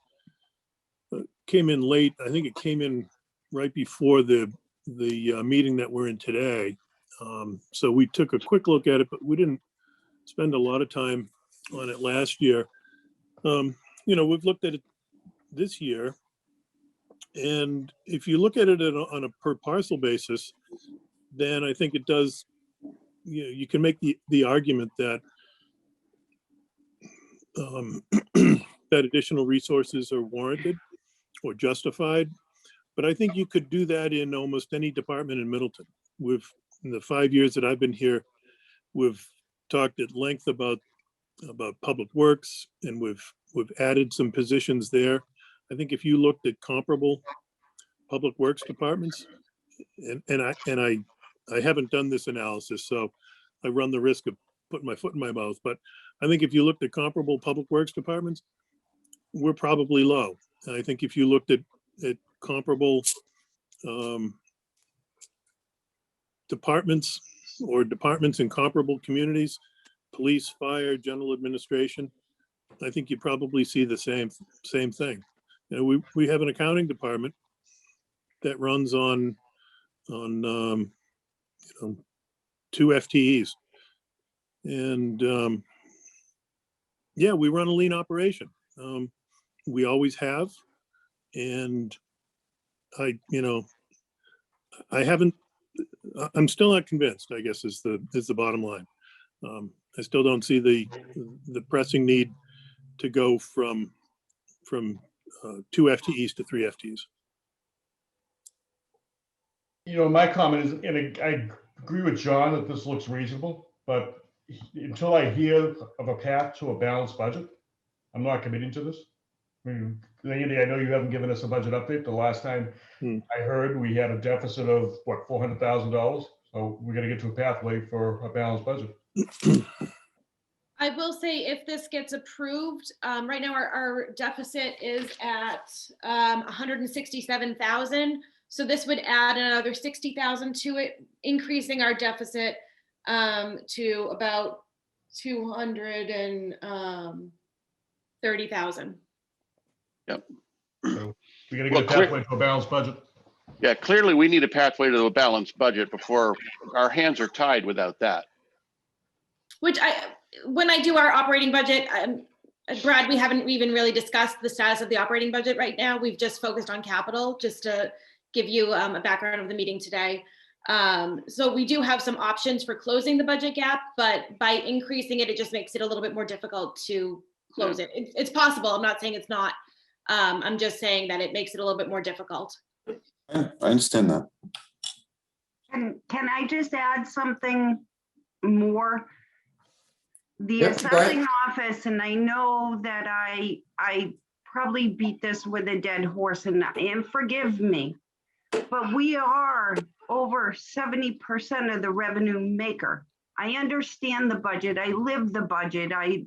late. I think it came in right before the meeting that we're in today. So we took a quick look at it, but we didn't spend a lot of time on it last year. We've looked at it this year. And if you look at it on a per parcel basis, then I think it does, you can make the argument that that additional resources are warranted or justified. But I think you could do that in almost any department in Middleton. In the 5 years that I've been here, we've talked at length about public works, and we've added some positions there. I think if you looked at comparable public works departments, and I haven't done this analysis, so I run the risk of putting my foot in my mouth, but I think if you looked at comparable public works departments, we're probably low. And I think if you looked at comparable departments or departments in comparable communities, police, fire, general administration, I think you probably see the same thing. We have an accounting department that runs on 2 FTEs, and yeah, we run a lean operation. We always have, and I'm still not convinced, I guess, is the bottom line. I still don't see the pressing need to go from 2 FTEs to 3 FTEs. My comment is, and I agree with John that this looks reasonable, but until I hear of a path to a balanced budget, I'm not committing to this. I mean, Andy, I know you haven't given us a budget update. The last time I heard, we had a deficit of what, $400,000. So we're going to get to a pathway for a balanced budget. I will say, if this gets approved, right now our deficit is at 167,000. So this would add another 60,000 to it, increasing our deficit to about 230,000. Yep. So we gotta Well, get a pathway to a balanced budget. Yeah, clearly we need a pathway to a balanced budget before our hands are tied without that. Which when I do our operating budget, Brad, we haven't even really discussed the status of the operating budget right now. We've just focused on capital, just to give you a background of the meeting today. So we do have some options for closing the budget gap, but by increasing it, it just makes it a little bit more difficult to close it. It's possible. I'm not saying it's not. I'm just saying that it makes it a little bit more difficult. I understand that. Can I just add something more? The Yep, go ahead. assessing office, and I know that I probably beat this with a dead horse, and forgive me, but we are over 70% of the revenue maker. I understand the budget. I live the budget. I've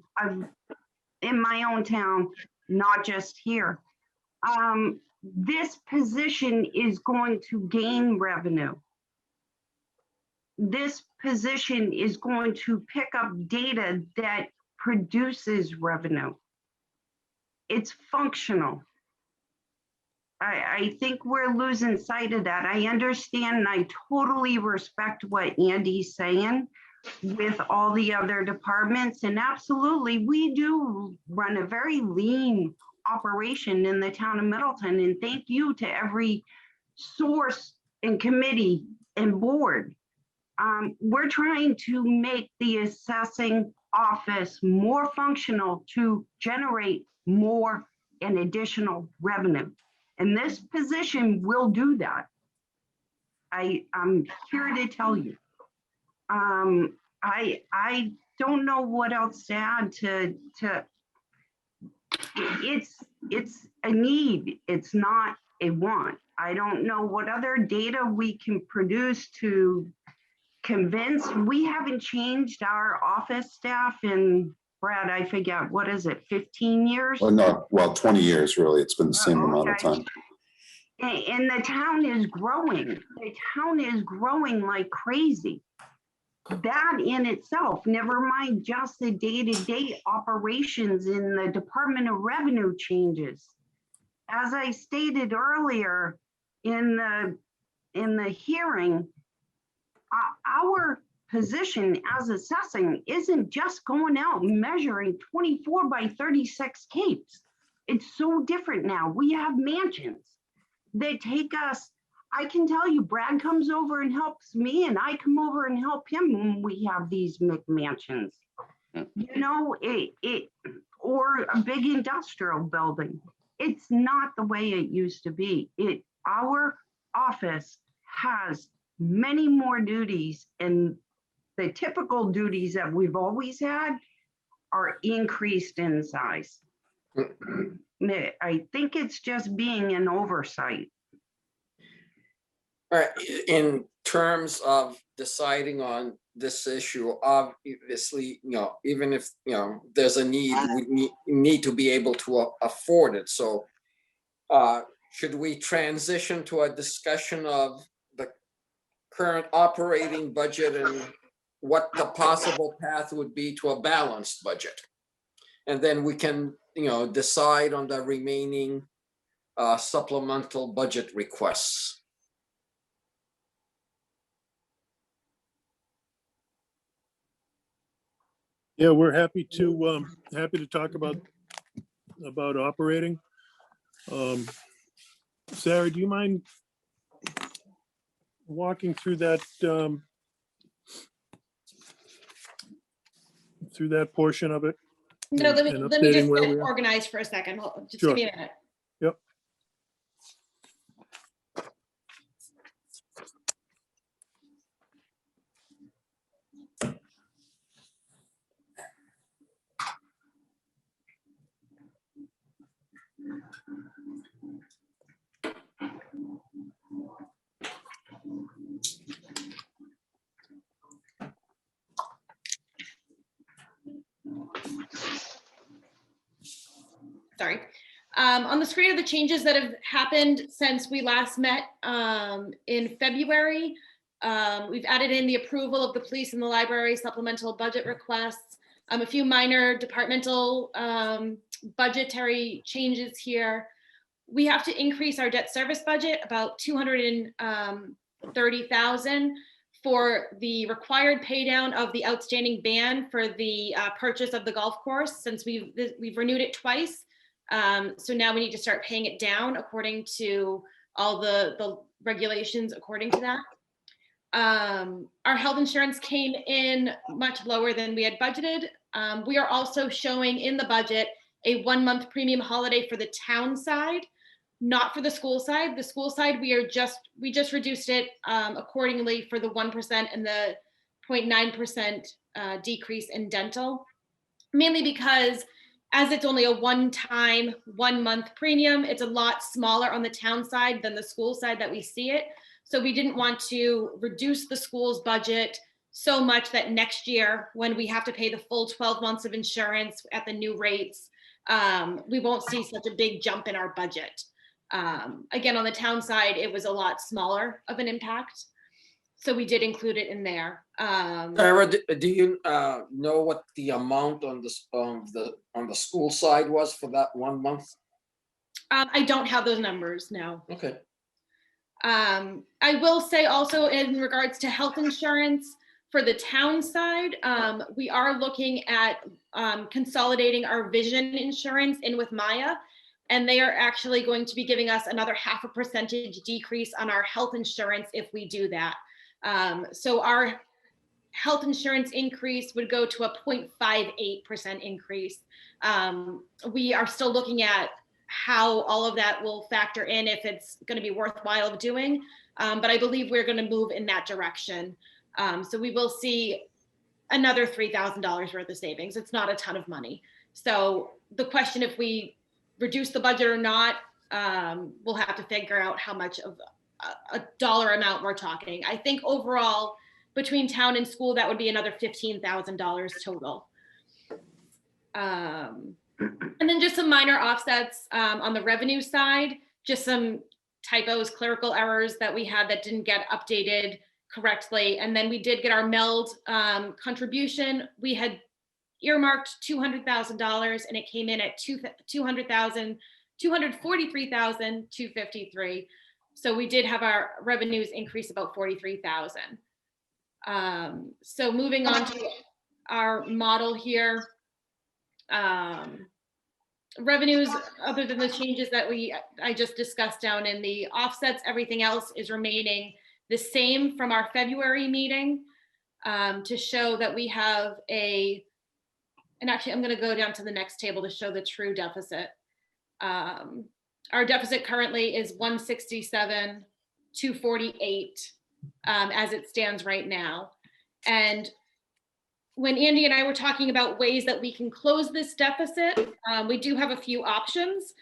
in my own town, not just here. This position is going to gain revenue. This position is going to pick up data that produces revenue. It's functional. I think we're losing sight of that. I understand and I totally respect what Andy's saying with all the other departments. And absolutely, we do run a very lean operation in the town of Middleton. And thank you to every source and committee and board. We're trying to make the assessing office more functional to generate more and additional revenue. And this position will do that. I'm here to tell you. I don't know what else to add to it's a need, it's not a want. I don't know what other data we can produce to convince. We haven't changed our office staff in, Brad, I forget, what is it, 15 years? Well, no, well, 20 years, really. It's been the same amount of time. And the town is growing. The town is growing like crazy. That in itself, never mind just the day-to-day operations in the Department of Revenue changes. As I stated earlier in the hearing, our position as assessing isn't just going out and measuring 24 by 36 capes. It's so different now. We have mansions that take us, I can tell you, Brad comes over and helps me and I come over and help him when we have these McMansions. You know, or a big industrial building. It's not the way it used to be. Our office has many more duties, and the typical duties that we've always had are increased in size. I think it's just being an oversight. All right, in terms of deciding on this issue, obviously, even if, there's a need, we need to be able to afford it. So should we transition to a discussion of the current operating budget and what the possible path would be to a balanced budget? And then we can, decide on the remaining supplemental budget requests. Yeah, we're happy to talk about operating. Sarah, do you mind walking through that portion of it? No, let me and just updating where get we it are? organized for a second. Just Sure. give me a minute. Yep. Sorry. On the screen are the changes that have happened since we last met in February. We've added in the approval of the police and the library supplemental budget requests, a few minor departmental budgetary changes here. We have to increase our debt service budget about 230,000 for the required pay down of the outstanding ban for the purchase of the golf course, since we've renewed it twice. So now we need to start paying it down according to all the regulations according to that. Our health insurance came in much lower than we had budgeted. We are also showing in the budget a 1-month premium holiday for the town side, not for the school side. The school side, we just reduced it accordingly for the 1% and the 0.9% decrease in dental, mainly because as it's only a one-time 1-month premium, it's a lot smaller on the town side than the school side that we see it. So we didn't want to reduce the school's budget so much that next year, when we have to pay the full 12 months of insurance at the new rates, we won't see such a big jump in our budget. Again, on the town side, it was a lot smaller of an impact. So we did include it in there. Sarah, do you know what the amount on the school side was for that 1 month? I don't have those numbers, no. Okay. I will say also in regards to health insurance for the town side, we are looking at consolidating our vision insurance in with Maya, and they are actually going to be giving us another 0.5% decrease on our health insurance if we do that. So our health insurance increase would go to a 0.58% increase. We are still looking at how all of that will factor in, if it's going to be worthwhile of doing, but I believe we're going to move in that direction. So we will see another $3,000 worth of savings. It's not a ton of money. So the question, if we reduce the budget or not, we'll have to figure out how much of a dollar amount we're talking. I think overall between town and school, that would be another $15,000 total. And then just some minor offsets on the revenue side, just some typos, clerical errors that we had that didn't get updated correctly. And then we did get our MELD contribution. We had earmarked $200,000 and it came in at $243,253. So we did have our revenues increase about 43,000. So moving on to our model here. Revenues, other than the changes that I just discussed down in the offsets, everything else is remaining the same from our February meeting, to show that we have and actually I'm going to go down to the next table to show the true deficit. Our deficit currently is 167,248 as it stands right now. And when Andy and I were talking about ways that we can close this deficit, we do have a few options.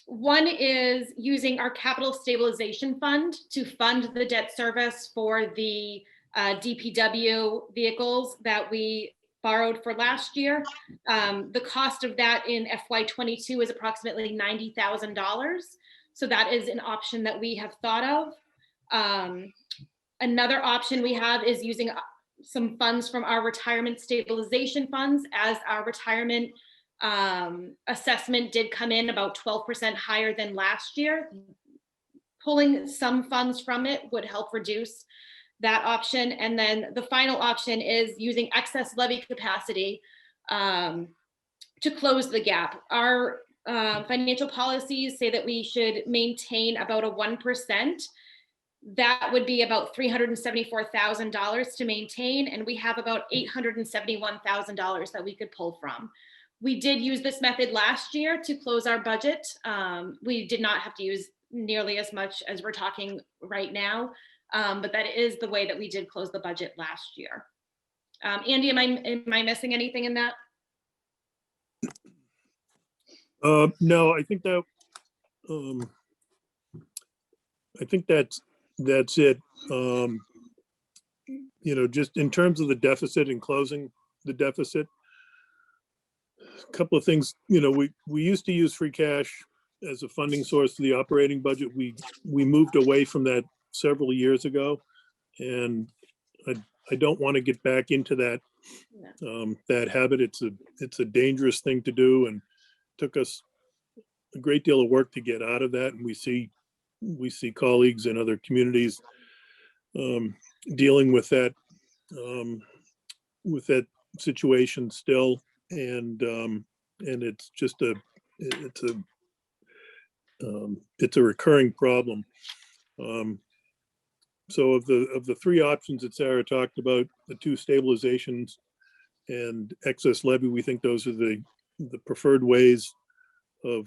One is using our capital stabilization fund to fund the debt service for the DPW vehicles that we borrowed for last year. The cost of that in FY22 is approximately $90,000. So that is an option that we have thought of. Another option we have is using some funds from our retirement stabilization funds, as our retirement assessment did come in about 12% higher than last year. Pulling some funds from it would help reduce that option. And then the final option is using excess levy capacity to close the gap. Our financial policies say that we should maintain about a 1%. That would be about $374,000 to maintain, and we have about $871,000 that we could pull from. We did use this method last year to close our budget. We did not have to use nearly as much as we're talking right now, but that is the way that we did close the budget last year. Andy, am I missing anything in that? No, I think that that's it. Just in terms of the deficit and closing the deficit, a couple of things. We used to use free cash as a funding source for the operating budget. We moved away from that several years ago. And I don't want to get back into that, that habit. It's a dangerous thing to do, and took us a great deal of work to get out of that. And we see colleagues in other communities dealing with that situation still. And it's just it's a recurring problem. So of the three options that Sarah talked about, the two stabilizations and excess levy, we think those are the preferred ways of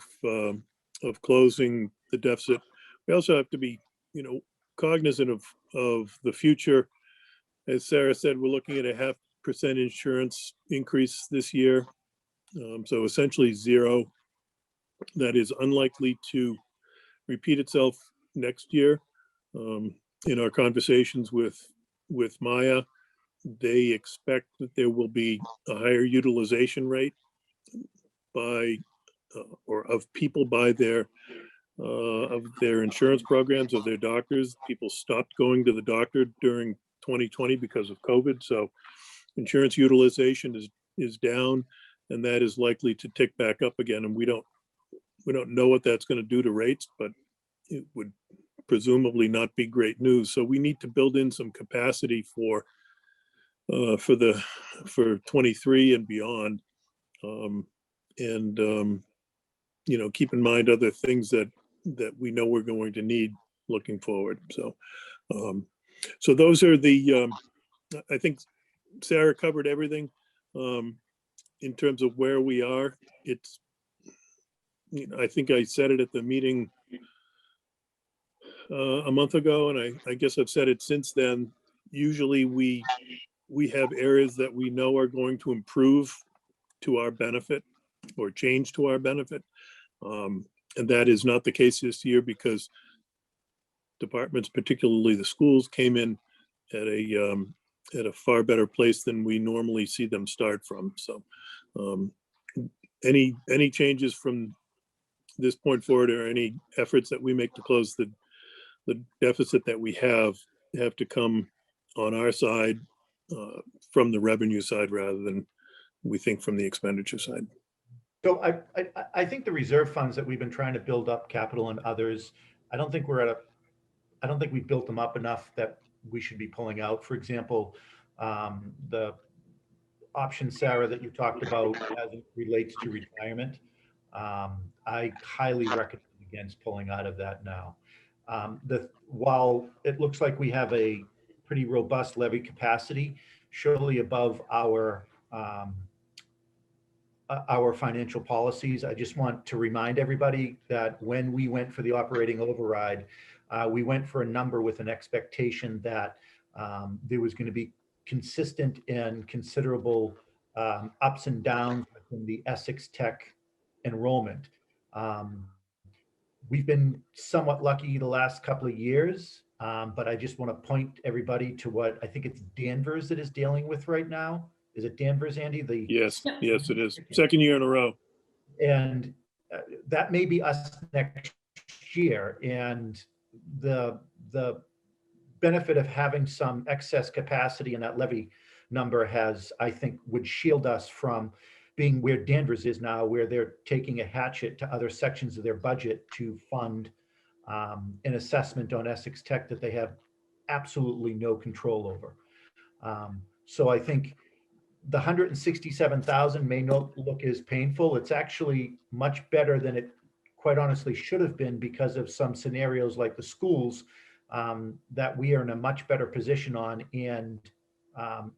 closing the deficit. We also have to be, cognizant of the future. As Sarah said, we're looking at a 0.5% insurance increase this year. So essentially zero. That is unlikely to repeat itself next year. In our conversations with Maya, they expect that there will be a higher utilization rate of people by their insurance programs, of their doctors. People stopped going to the doctor during 2020 because of COVID. So insurance utilization is down, and that is likely to tick back up again. And we don't know what that's going to do to rates, but it would presumably not be great news. So we need to build in some capacity for 23 and beyond. Keep in mind other things that we know we're going to need looking forward. So those are I think Sarah covered everything in terms of where we are. It's, I think I said it at the meeting a month ago, and I guess I've said it since then. Usually we have areas that we know are going to improve to our benefit or change to our benefit. And that is not the case this year, because departments, particularly the schools, came in at a far better place than we normally see them start from. So any changes from this point forward, or any efforts that we make to close the deficit that we have to come on our side, from the revenue side, rather than we think from the expenditure side. So I think the reserve funds that we've been trying to build up, capital and others, I don't think we've built them up enough that we should be pulling out. For example, the option, Sarah, that you talked about as it relates to retirement, I highly recommend against pulling out of that now. While it looks like we have a pretty robust levy capacity, surely above our financial policies, I just want to remind everybody that when we went for the operating override, we went for a number with an expectation that there was going to be consistent and considerable ups and downs in the Essex Tech enrollment. We've been somewhat lucky the last couple of years, but I just want to point everybody to what I think it's Danvers that is dealing with right now. Is it Danvers, Andy? Yes, it is. Second year in a row. And that may be us next year. And the benefit of having some excess capacity in that levy number I think, would shield us from being where Danvers is now, where they're taking a hatchet to other sections of their budget to fund an assessment on Essex Tech that they have absolutely no control over. So I think the 167,000 may not look as painful. It's actually much better than it quite honestly should have been, because of some scenarios like the schools that we are in a much better position on, and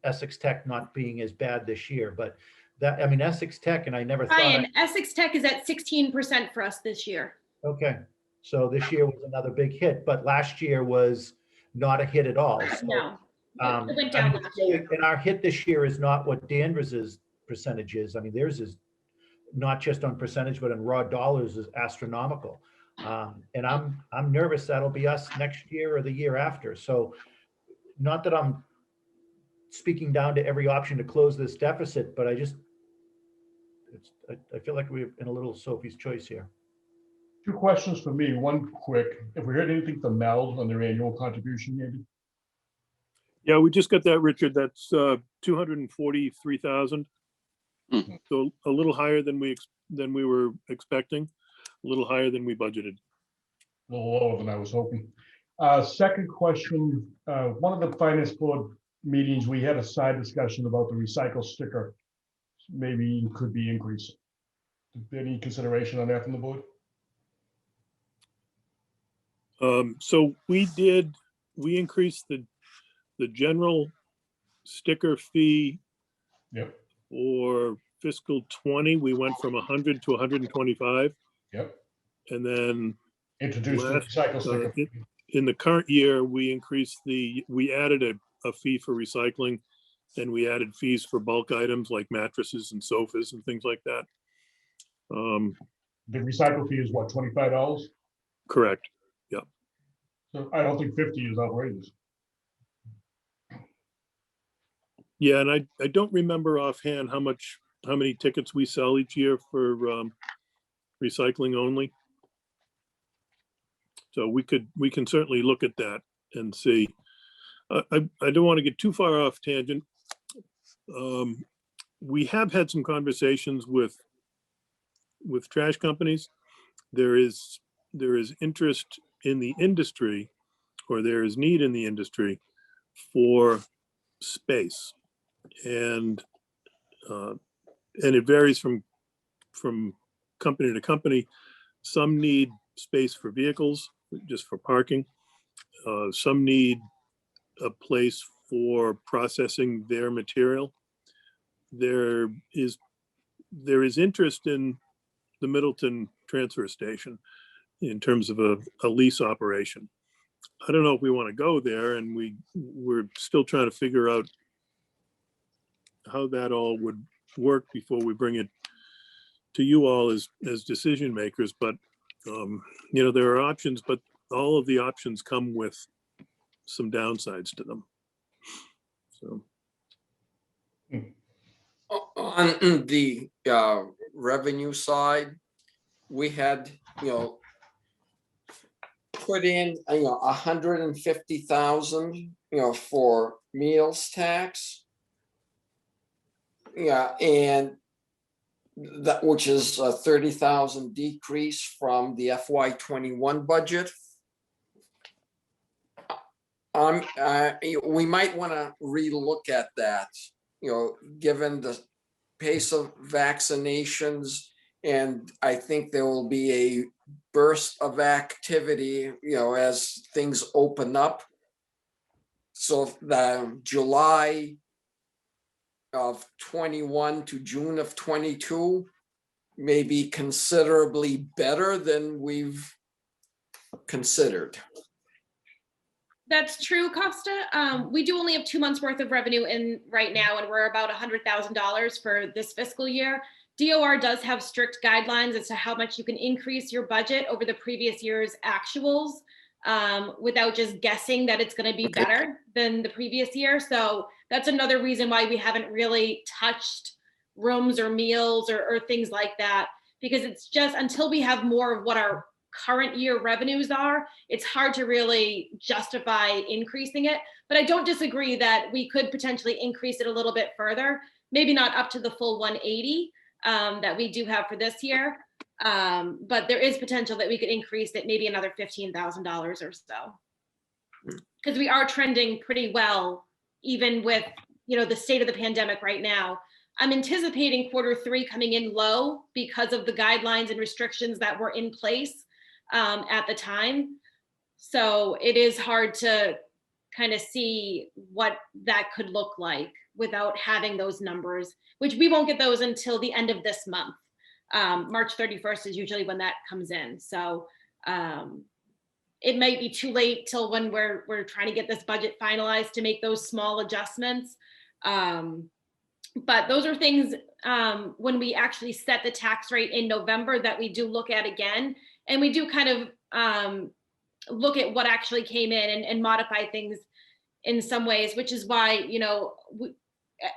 Essex Tech not being as bad this year. But Essex Tech, and I never thought. Ryan, Essex Tech is at 16% for us this year. Okay, so this year was another big hit, but last year was not a hit at all. So, no, it went down last year. And our hit this year is not what Danvers's percentage is. Theirs is not just on percentage, but in raw dollars is astronomical. And I'm nervous that'll be us next year or the year after. So not that I'm speaking down to every option to close this deficit, but I feel like we're in a little Sophie's choice here. Two questions for me. One quick, have we heard anything from Mel on their annual contribution, Andy? Yeah, we just got that, Richard. That's 243,000. So a little higher than we were expecting, a little higher than we budgeted. A little lower than I was hoping. Second question, one of the finance board meetings, we had a side discussion about the recycle sticker. Maybe could be increased. Any consideration on that from the board? So we increased the general sticker fee. Yep. For fiscal 20, we went from 100 to 125. Yep. And then introduced the recycle sticker. In the current year, we added a fee for recycling, and we added fees for bulk items like mattresses and sofas and things like that. The recycle fee is what, $25? Correct. Yeah. So I don't think 50 is outrageous. Yeah, and I don't remember offhand how many tickets we sell each year for recycling only. So we can certainly look at that and see. I don't want to get too far off tangent. We have had some conversations with trash companies. There is interest in the industry, or there is need in the industry for space, and it varies from company to company. Some need space for vehicles, just for parking. Some need a place for processing their material. There is interest in the Middleton transfer station in terms of a lease operation. I don't know if we want to go there, and we're still trying to figure out how that all would work before we bring it to you all as decision makers. But there are options, but all of the options come with some downsides to them. So on the revenue side, we had put in 150,000 for meals tax. Yeah, and that, which is a 30,000 decrease from the FY21 budget. We might want to relook at that, given the pace of vaccinations, and I think there will be a burst of activity, as things open up. So the July of 21 to June of 22 may be considerably better than we've considered. That's true, Costa. We do only have 2 months worth of revenue in right now, and we're about $100,000 for this fiscal year. DOR does have strict guidelines as to how much you can increase your budget over the previous year's actuals, without just guessing that it's going to be better than the previous year. So that's another reason why we haven't really touched rooms or meals or things like that, because it's just until we have more of what our current year revenues are, it's hard to really justify increasing it. But I don't disagree that we could potentially increase it a little bit further, maybe not up to the full 180 that we do have for this year. But there is potential that we could increase it maybe another $15,000 or so, because we are trending pretty well, even with the state of the pandemic right now. I'm anticipating Q3 coming in low because of the guidelines and restrictions that were in place at the time. So it is hard to kind of see what that could look like without having those numbers, which we won't get those until the end of this month. March 31st is usually when that comes in. So it might be too late till when we're trying to get this budget finalized to make those small adjustments. But those are things when we actually set the tax rate in November that we do look at again. And we do kind of look at what actually came in and modify things in some ways, which is why,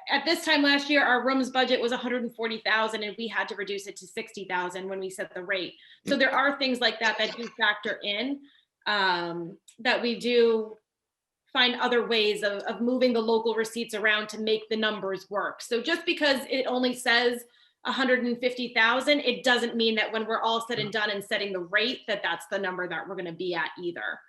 at this time last year, our rooms budget was 140,000 and we had to reduce it to 60,000 when we set the rate. So there are things like that that do factor in, that we do find other ways of moving the local receipts around to make the numbers work. So just because it only says 150,000, it doesn't mean that when we're all said and done and setting the rate, that that's the number that we're going to be at either.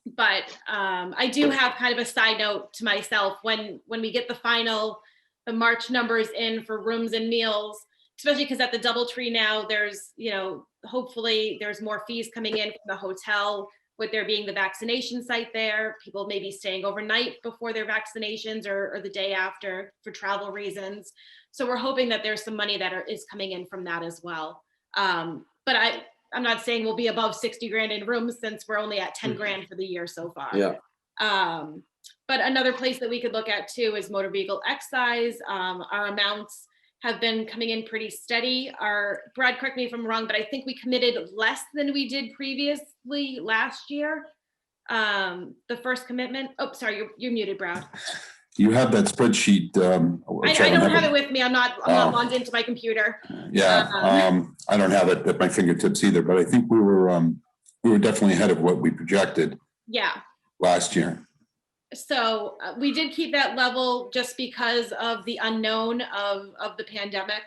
But I do have kind of a side note to myself when we get the March numbers in for rooms and meals, especially because at the DoubleTree now there's, you know, hopefully there's more fees coming in from the hotel with there being the vaccination site there. People may be staying overnight before their vaccinations or the day after for travel reasons. So we're hoping that there's some money that is coming in from that as well. But I'm not saying we'll be above 60 grand in rooms since we're only at 10 grand for the year so far. Yeah. But another place that we could look at too is motor vehicle excise. Our amounts have been coming in pretty steady. Brad, correct me if I'm wrong, but I think we committed less than we did previously last year. The first commitment. Oh, sorry, you're muted, Brad. You have that spreadsheet. I don't have it with me. I'm not logged into my computer. Yeah, I don't have it at my fingertips either, but I think we were definitely ahead of what we projected. Yeah. Last year. So we did keep that level just because of the unknown of the pandemic.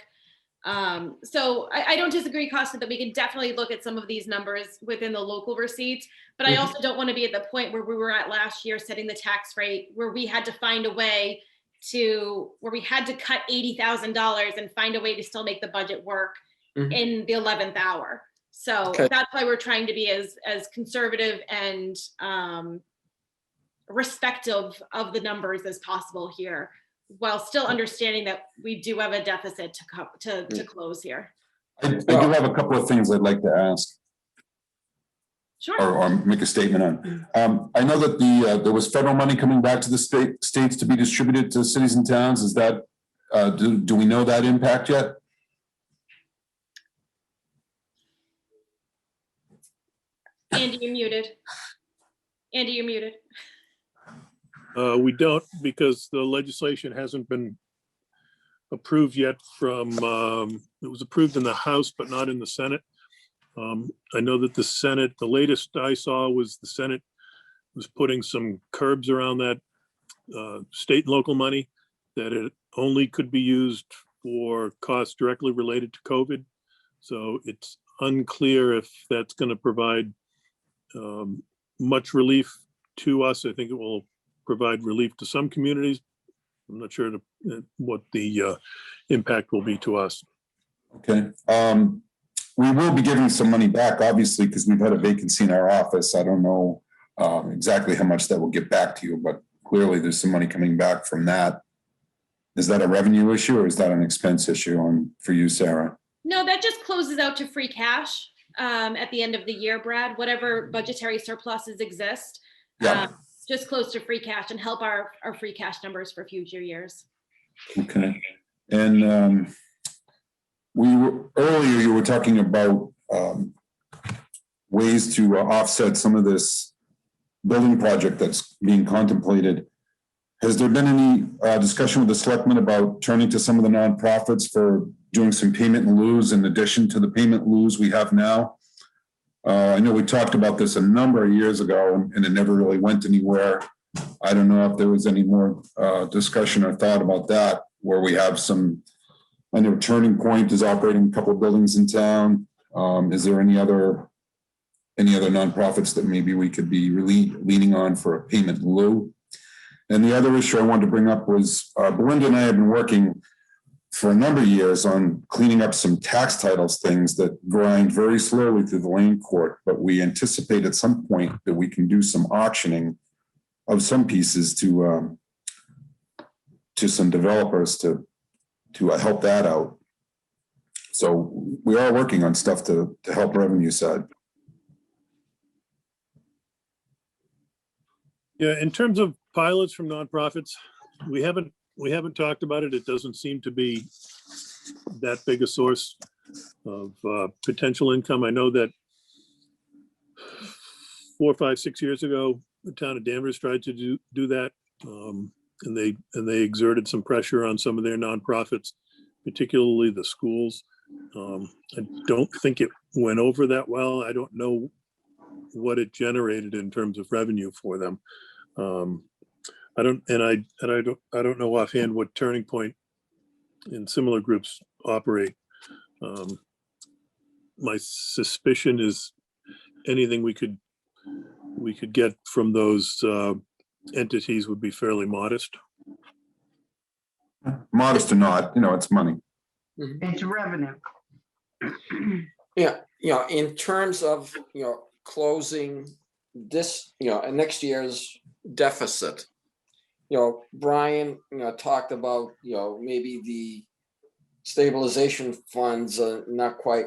So I don't disagree, Costa, that we can definitely look at some of these numbers within the local receipts, but I also don't want to be at the point where we were at last year setting the tax rate, where we had to find a way where we had to cut $80,000 and find a way to still make the budget work in the 11th hour. So that's why we're trying to be as conservative and respective of the numbers as possible here, while still understanding that we do have a deficit to close here. I do have a couple of things I'd like to ask. Sure. Or make a statement on. I know that there was federal money coming back to the states to be distributed to cities and towns. Is that do we know that impact yet? Andy, you're muted. Andy, you're muted. We don't, because the legislation hasn't been approved yet it was approved in the House, but not in the Senate. I know that the Senate, the latest I saw was the Senate was putting some curbs around that state and local money, that it only could be used for costs directly related to COVID. So it's unclear if that's going to provide much relief to us. I think it will provide relief to some communities. I'm not sure what the impact will be to us. Okay. We will be giving some money back, obviously, because we've had a vacancy in our office. I don't know exactly how much that will get back to you, but clearly there's some money coming back from that. Is that a revenue issue or is that an expense issue for you, Sarah? No, that just closes out to free cash at the end of the year, Brad. Whatever budgetary surpluses exist, just close to free cash and help our free cash numbers for future years. Okay. And earlier you were talking about ways to offset some of this building project that's being contemplated. Has there been any discussion with the selectmen about turning to some of the nonprofits for doing some payment in lieu in addition to the payment in lieu we have now? I know we talked about this a number of years ago and it never really went anywhere. I don't know if there was any more discussion or thought about that, where we have some. I know Turning Point is operating a couple of buildings in town. Is there any other nonprofits that maybe we could be really leaning on for a payment in lieu? And the other issue I wanted to bring up was Belinda and I have been working for a number of years on cleaning up some tax titles things that grind very slowly through the land court, but we anticipate at some point that we can do some auctioning of some pieces to some developers to help that out. So we are working on stuff to help revenue side. Yeah, in terms of pilots from nonprofits, we haven't talked about it. It doesn't seem to be that big a source of potential income. I know that 4, 5, 6 years ago, the town of Danvers tried to do that. And they exerted some pressure on some of their nonprofits, particularly the schools. I don't think it went over that well. I don't know what it generated in terms of revenue for them. I don't know offhand what Turning Point and similar groups operate. My suspicion is anything we could get from those entities would be fairly modest. Modest or not, it's money. It's revenue. Yeah, in terms of, closing this, next year's deficit, Brian, talked about, maybe the stabilization funds are not quite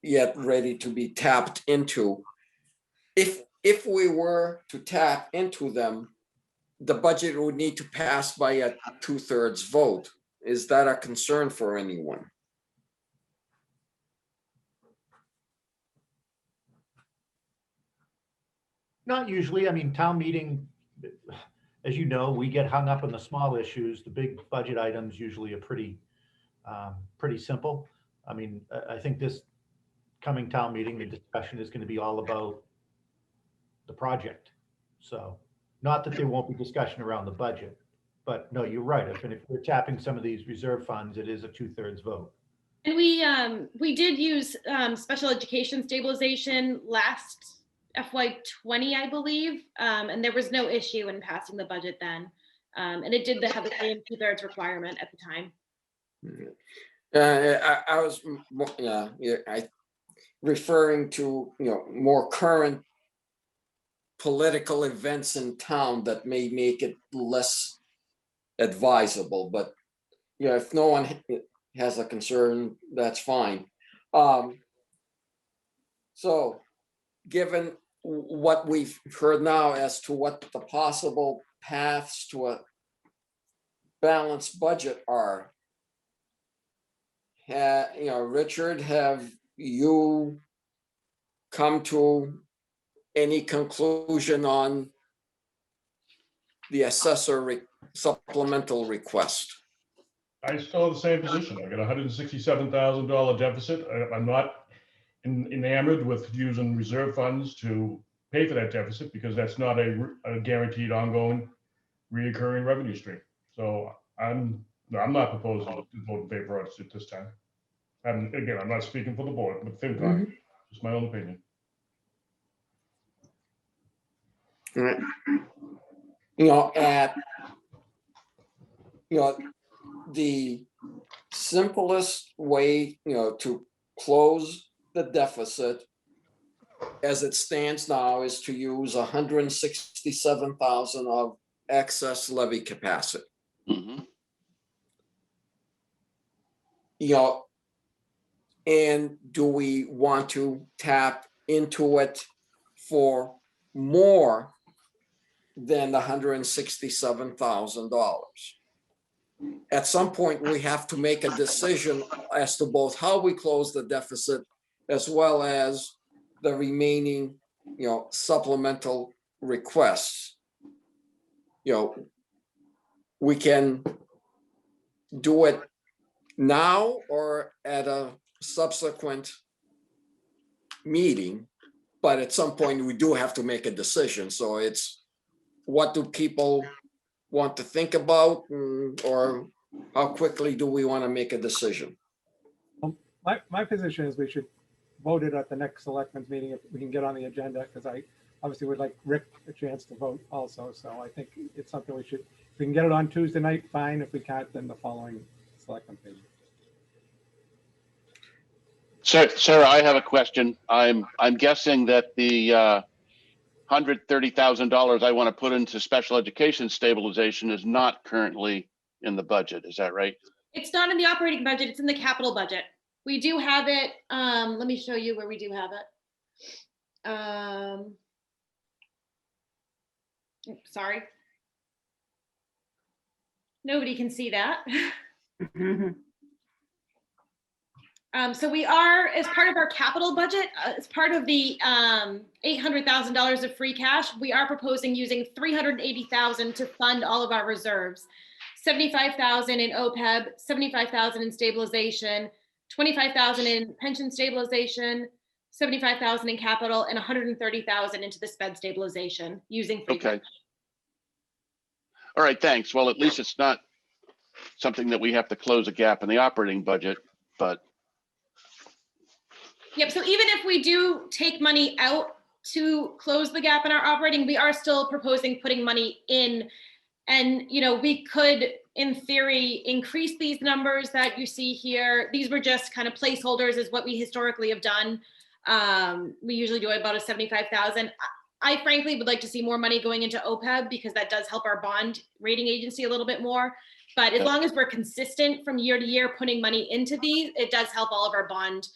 yet ready to be tapped into. If we were to tap into them, the budget would need to pass by a 2/3 vote. Is that a concern for anyone? Not usually. I mean, town meeting, as you know, we get hung up on the small issues. The big budget items usually are pretty simple. I mean, I think this coming town meeting, the discussion is going to be all about the project. So not that there won't be discussion around the budget, but no, you're right. If we're tapping some of these reserve funds, it is a 2/3 vote. And we did use special education stabilization last FY20, I believe, and there was no issue in passing the budget then. And it did have the same 2/3 requirement at the time. I was, referring to, more current political events in town that may make it less advisable, but if no one has a concern, that's fine. So given what we've heard now as to what the possible paths to a balanced budget are, Richard, have you come to any conclusion on the assessor supplemental request? I still have the same position. I got $167,000 deficit. I'm not enamored with using reserve funds to pay for that deficit because that's not a guaranteed ongoing reoccurring revenue stream. So I'm not proposing to vote in favor of it this time. And again, I'm not speaking for the board, but FinCom, just my own opinion. The simplest way, to close the deficit as it stands now is to use 167,000 of excess levy capacity. And do we want to tap into it for more than the $167,000? At some point, we have to make a decision as to both how we close the deficit as well as the remaining, supplemental requests. We can do it now or at a subsequent meeting, but at some point we do have to make a decision. So it's, what do people want to think about, or how quickly do we want to make a decision? My position is we should vote it at the next selectmen's meeting if we can get on the agenda, because I obviously would like Rick a chance to vote also. So I think it's something we should, if we can get it on Tuesday night, fine. If we can't, then the following selectmen's meeting. Sarah, I have a question. I'm guessing that the $130,000 I want to put into special education stabilization is not currently in the budget. Is that right? It's not in the operating budget, it's in the capital budget. We do have it, let me show you where we do have it. Oops, sorry. Nobody can see that. So we are, as part of our capital budget, as part of the $800,000 of free cash, we are proposing using $380,000 to fund all of our reserves. $75,000 in OPEB, $75,000 in stabilization, $25,000 in pension stabilization, 75,000 in capital, and 130,000 into the sped stabilization using free Okay. cash. All right, thanks. Well, at least it's not something that we have to close a gap in the operating budget, but Yep, so even if we do take money out to close the gap in our operating, we are still proposing putting money in. And, you know, we could, in theory, increase these numbers that you see here. These were just kind of placeholders, is what we historically have done. We usually do about a 75,000. I frankly would like to see more money going into OPEB because that does help our bond rating agency a little bit more. But as long as we're consistent from year to year putting money into these, it does help all of our bond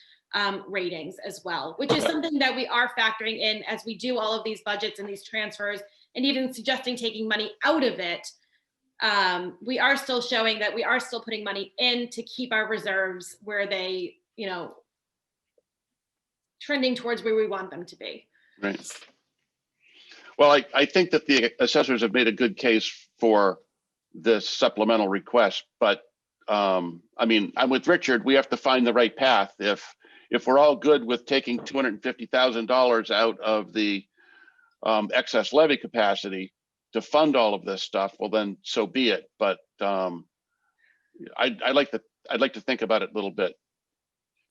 ratings as well, which is something that we are factoring in as we do all of these budgets and these transfers, and even suggesting taking money out of it. We are still showing that we are still putting money in to keep our reserves where they, you know, trending towards where we want them to be. right. Well, I think that the assessors have made a good case for this supplemental request, but I mean, I'm with Richard. We have to find the right path. If we're all good with taking $250,000 out of the excess levy capacity to fund all of this stuff, well, then so be it. But I'd like to think about it a little bit.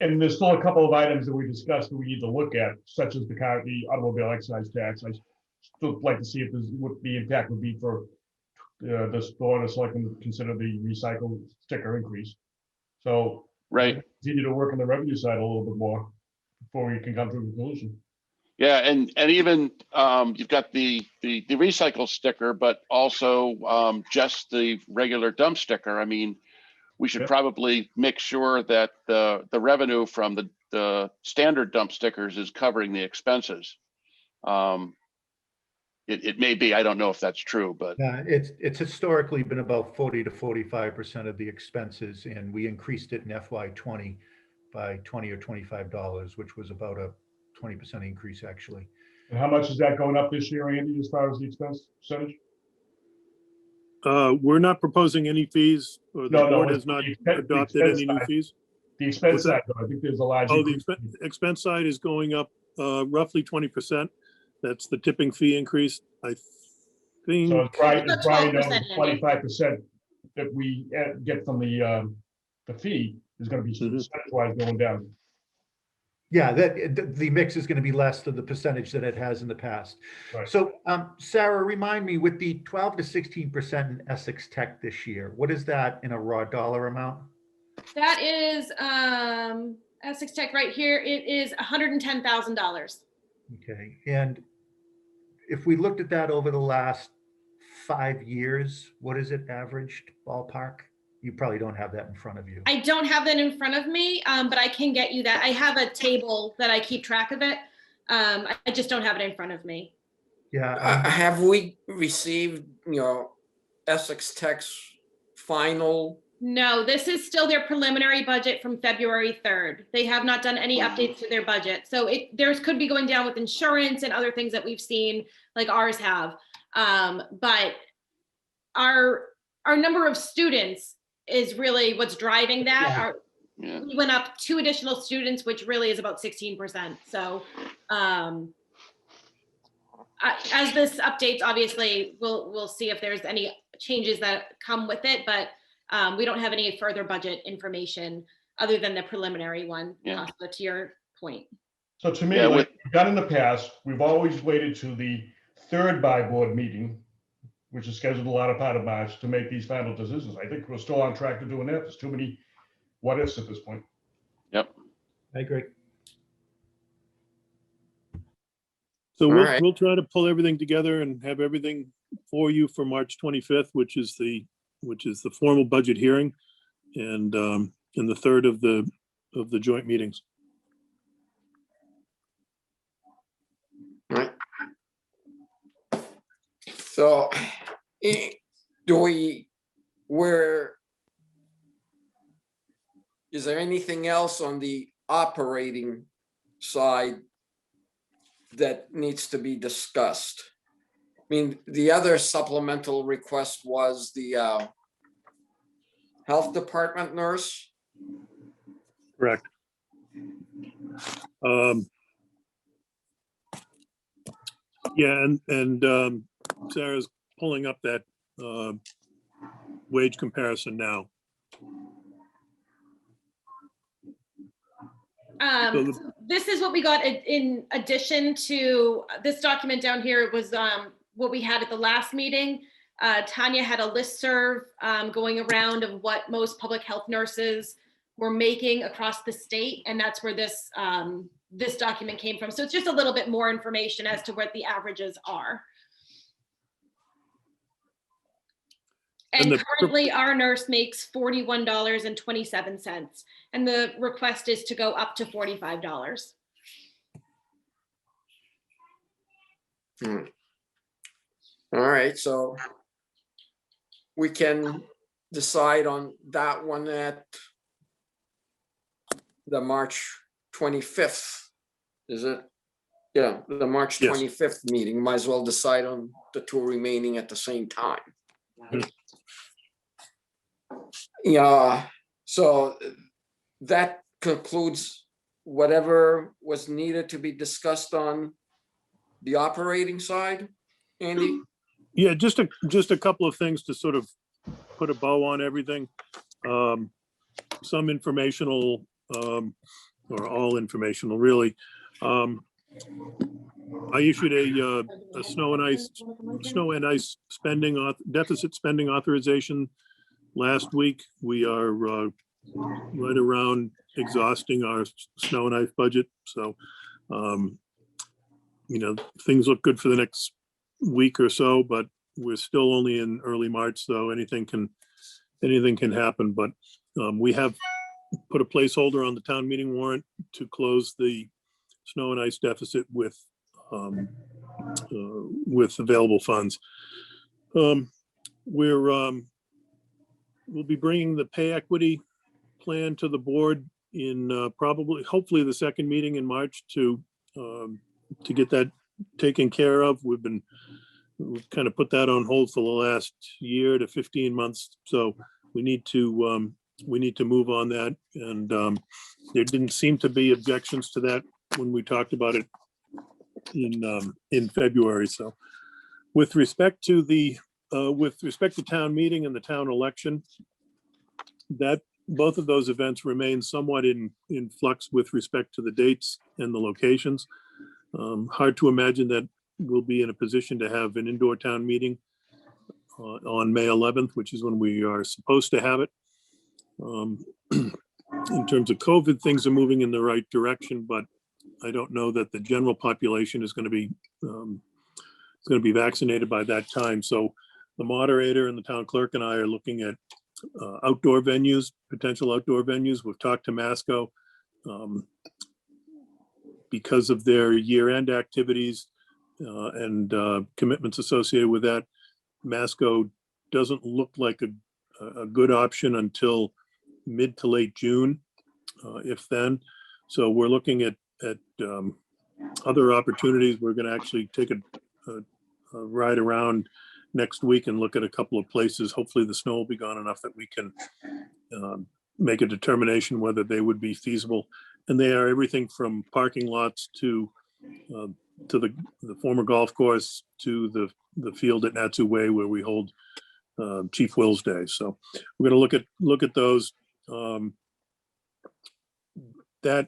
And there's still a couple of items that we discussed that we need to look at, such as the automobile excise tax. I still like to see if there's what the impact would be for this board of selectmen to consider the recycle sticker increase. So right, continue to work on the revenue side a little bit more before we can come to a conclusion. Yeah, and even you've got the recycle sticker, but also just the regular dump sticker. I mean, we should probably make sure that the revenue from the standard dump stickers is covering the expenses. It may be, I don't know if that's true, but it's historically been about 40 to 45% of the expenses, and we increased it in FY20 by $20 or $25, which was about a 20% increase actually. And how much is that going up this year, Andy, as far as the expense percentage? We're not proposing any fees, or the board has not adopted any new fees. The expense side, though, I think there's a large. Oh, the expense side is going up roughly 20%. That's the tipping fee increase, I think. So it's Brian knows 25% that we get from the fee is going to be percentage-wise going down. Yeah, the mix is going to be less than the percentage that it has in the past. Right. So, Sarah, remind me, with the 12 to 16% in Essex Tech this year, what is that in a raw dollar amount? That is Essex Tech right here. It is $110,000. Okay, and if we looked at that over the last 5 years, what is it averaged ballpark? You probably don't have that in front of you. I don't have that in front of me, but I can get you that. I have a table that I keep track of it. I just don't have it in front of me. Yeah. Have we received, you know, Essex Tech's final? No, this is still their preliminary budget from February 3rd. They have not done any updates to their budget. So theirs could be going down with insurance and other things that we've seen, like ours have. But our number of students is really what's driving that. Yeah. We went up 2 additional students, which really is about 16%. So as this updates, obviously, we'll see if there's any changes that come with it, but we don't have any further budget information other than the preliminary one, to your point. So to me, like we've done in the past, we've always waited to the 3rd by-board meeting, which is scheduled the latter part of March, to make these final decisions. I think we're still on track to doing that. There's too many what ifs at this point. Yep. I agree. So we'll try to pull everything together and have everything for you for March 25th, which is the formal budget hearing, and the 3rd of the joint meetings. Right. So, is there anything else on the operating side that needs to be discussed? I mean, the other supplemental request was the health department nurse. Correct. Yeah, and Sarah's pulling up that wage comparison now. This is what we got in addition to this document down here. It was what we had at the last meeting. Tanya had a listserv going around of what most public health nurses were making across the state, and that's where this this document came from. So it's just a little bit more information as to what the averages are. And currently our nurse makes $41.27, and the request is to go up to $45. All right, so we can decide on that one at the March 25th, is it? Yeah, the March 25th meeting. Might as well decide on the two remaining at the same time. Yeah, so that concludes whatever was needed to be discussed on the operating side, Andy? Yeah, just a couple of things to sort of put a bow on everything. Some informational, or all informational, really. I issued a snow and ice spending deficit spending authorization last week. We are right around exhausting our snow and ice budget. So, you know, things look good for the next week or so, but we're still only in early March, so anything can happen. But we have put a placeholder on the town meeting warrant to close the snow and ice deficit with available funds. We'll be bringing the pay equity plan to the board in hopefully the second meeting in March to get that taken care of. We've kind of put that on hold for the last year to 15 months. So we need to move on that. And there didn't seem to be objections to that when we talked about it in February. So with respect to town meeting and the town election, that both of those events remain somewhat in flux with respect to the dates and the locations. Hard to imagine that we'll be in a position to have an indoor town meeting on May 11th, which is when we are supposed to have it. In terms of COVID, things are moving in the right direction, but I don't know that the general population is going to be vaccinated by that time. So the moderator and the town clerk and I are looking at outdoor venues, potential outdoor venues. We've talked to Masco because of their year-end activities and commitments associated with that. Masco doesn't look like a good option until mid to late June, if then. So we're looking at other opportunities. We're going to actually take a ride around next week and look at a couple of places. Hopefully the snow will be gone enough that we can make a determination whether they would be feasible. And they are everything from parking lots to the former golf course to the field at Natsu Way where we hold Chief Will's Day. So we're going to look at those. That,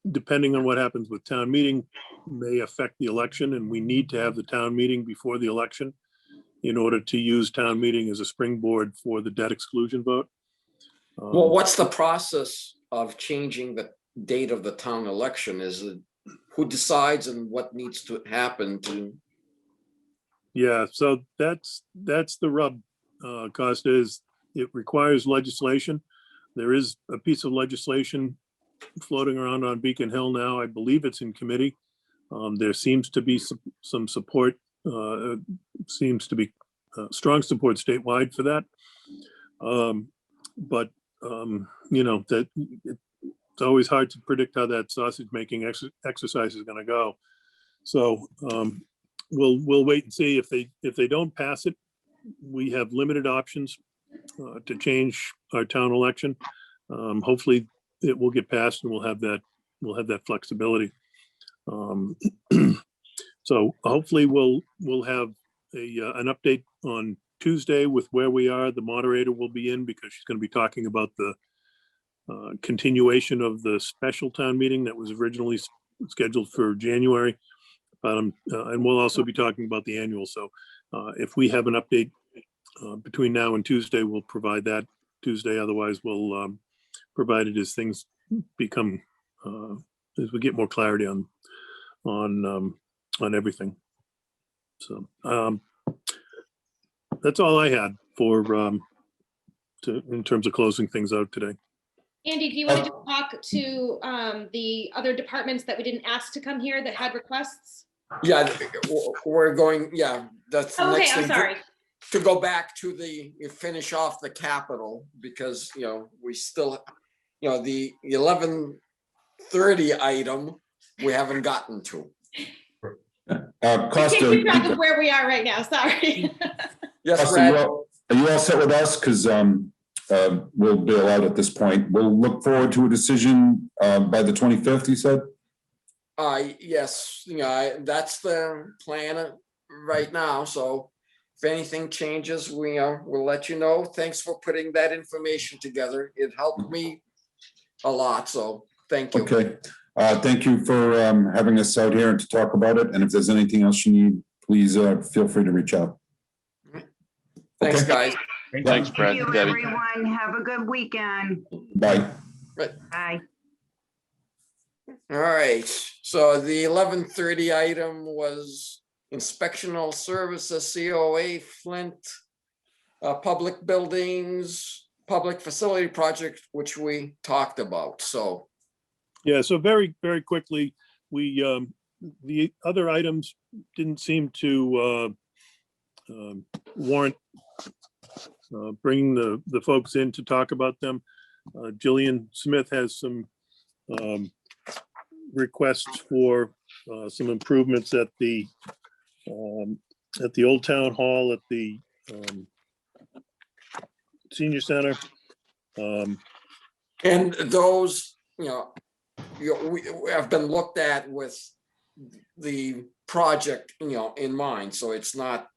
depending on what happens with town meeting, may affect the election, and we need to have the town meeting before the election in order to use town meeting as a springboard for the debt exclusion vote. Well, what's the process of changing the date of the town election? Is it who decides and what needs to happen to? Yeah, so that's the rub, Costa, is it requires legislation. There is a piece of legislation floating around on Beacon Hill now. I believe it's in committee. There seems to be some support, seems to be strong support statewide for that. But you know, that it's always hard to predict how that sausage making exercise is going to go. So we'll wait and see. If they don't pass it, we have limited options to change our town election. Hopefully it will get passed and we'll have that flexibility. So hopefully we'll have an update on Tuesday with where we are. The moderator will be in because she's going to be talking about the continuation of the special town meeting that was originally scheduled for January. And we'll also be talking about the annual. So if we have an update between now and Tuesday, we'll provide that Tuesday. Otherwise, we'll provide it as things become, as we get more clarity on everything. So that's all I had for in terms of closing things out today. Andy, do you want to talk to the other departments that we didn't ask to come here that had requests? Yeah, we're going, yeah, that's the Okay, next I'm thing. sorry. To go back to finish off the capital, because, we still, the 11:30 item, we haven't gotten to. I can't keep track of where we are right now, sorry. Yes, Costa, Brad. are you all set with us? Because we'll bail out at this point. We'll look forward to a decision by the 25th, you said? Yes, that's the plan right now. So if anything changes, we'll let you know. Thanks for putting that information together. It helped me a lot. So thank you. Okay. Thank you for having us out here and to talk about it. And if there's anything else you need, please feel free to reach out. Thanks, Okay. guys. Thanks, Brad. Thank you, Debbie. everyone. Have a good weekend. Bye. Bye. All right, so the 11:30 item was inspectional services, COA, Flint, public buildings, public facility project, which we talked about, so. Yeah, so very, very quickly, we, the other items didn't seem to warrant bringing the folks in to talk about them. Jillian Smith has some requests for some improvements at the Old Town Hall, at the Senior Center. And those, we have been looked at with the project, in mind, so it's not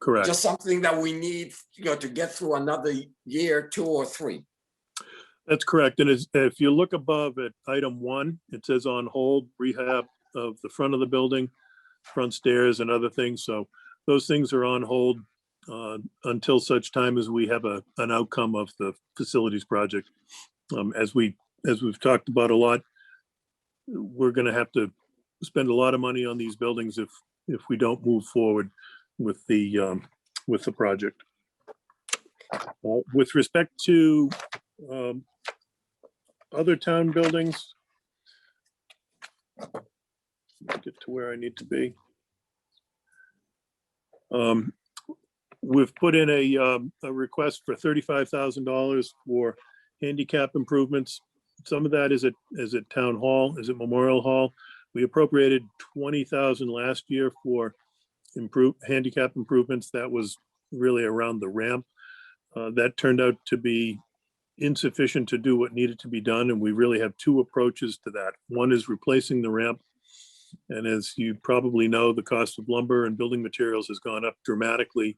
Correct. just something that we need, to get through another year, 2 or 3. That's correct. And if you look above at item 1, it says on hold rehab of the front of the building, front stairs and other things. So those things are on hold until such time as we have an outcome of the facilities project. As we've talked about a lot, we're going to have to spend a lot of money on these buildings if we don't move forward with the project. With respect to other town buildings, get to where I need to be. We've put in a request for $35,000 for handicap improvements. Some of that is at Town Hall, is at Memorial Hall. We appropriated $20,000 last year for handicap improvements. That was really around the ramp. That turned out to be insufficient to do what needed to be done, and we really have 2 approaches to that. One is replacing the ramp, and as you probably know, the cost of lumber and building materials has gone up dramatically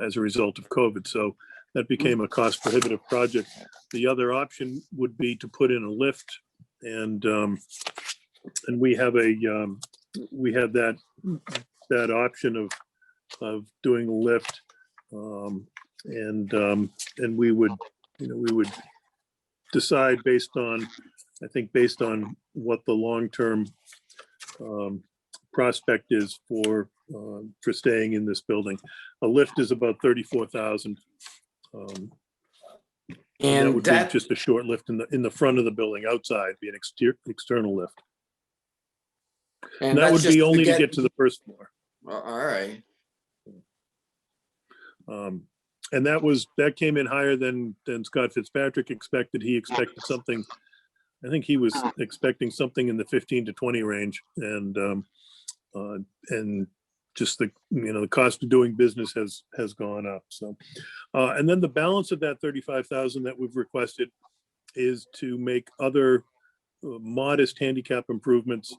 as a result of COVID. So that became a cost prohibitive project. The other option would be to put in a lift, and we have that option of doing a lift, and we would decide based on what the long-term prospect is for staying in this building. A lift is about $34,000. And that would be just a short lift in the front of the building. Outside be an external lift. And that would be only to get to the first floor. All right. And that came in higher than Scott Fitzpatrick expected. He expected something, I think he was expecting something in the 15 to 20 range, and just the cost of doing business has gone up. So, and then the balance of that $35,000 that we've requested is to make other modest handicap improvements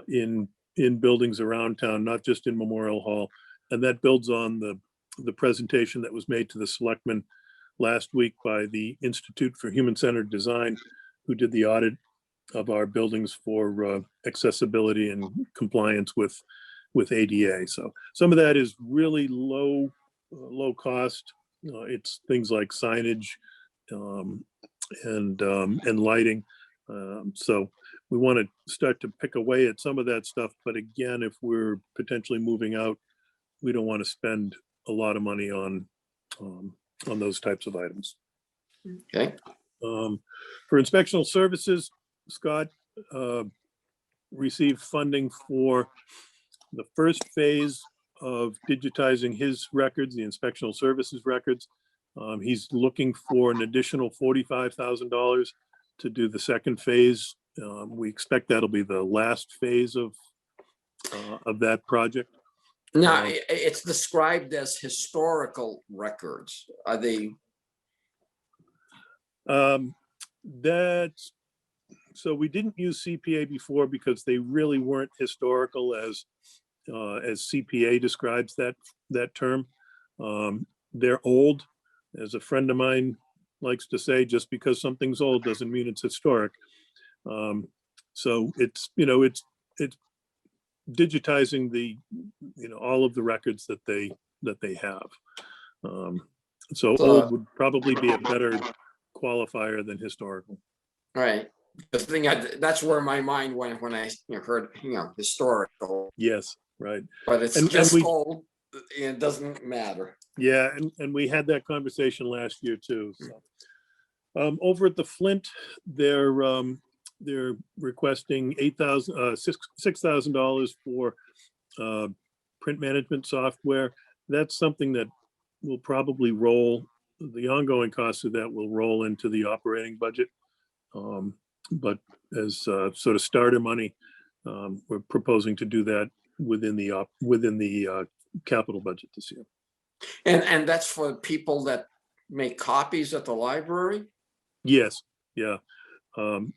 in in buildings around town, not just in Memorial Hall. And that builds on the presentation that was made to the selectmen last week by the Institute for Human-Centered Design, who did the audit of our buildings for accessibility and compliance with ADA. So some of that is really low cost. It's things like signage and lighting. So we want to start to pick away at some of that stuff. But again, if we're potentially moving out, we don't want to spend a lot of money on those types of items. Okay. For inspectional services, Scott received funding for the first phase of digitizing his records, the inspectional services records. He's looking for an additional $45,000 to do the second phase. We expect that'll be the last phase of that project. Now, it's described as historical records. Are they? That's, so we didn't use CPA before because they really weren't historical as CPA describes that term. They're old. As a friend of mine likes to say, just because something's old doesn't mean it's historic. So it's, it's digitizing the, all of the records that they have. So old would probably be a better qualifier than historical. Right. The thing that's where my mind went when I heard historical. Yes, right. But it's just old. It doesn't matter. Yeah, and we had that conversation last year too. So over at the Flint, they're requesting $6,000 for print management software. That's something that will probably roll. The ongoing costs of that will roll into the operating budget. But as sort of starter money, we're proposing to do that within the capital budget this year. And that's for people that make copies at the library? Yes, yeah.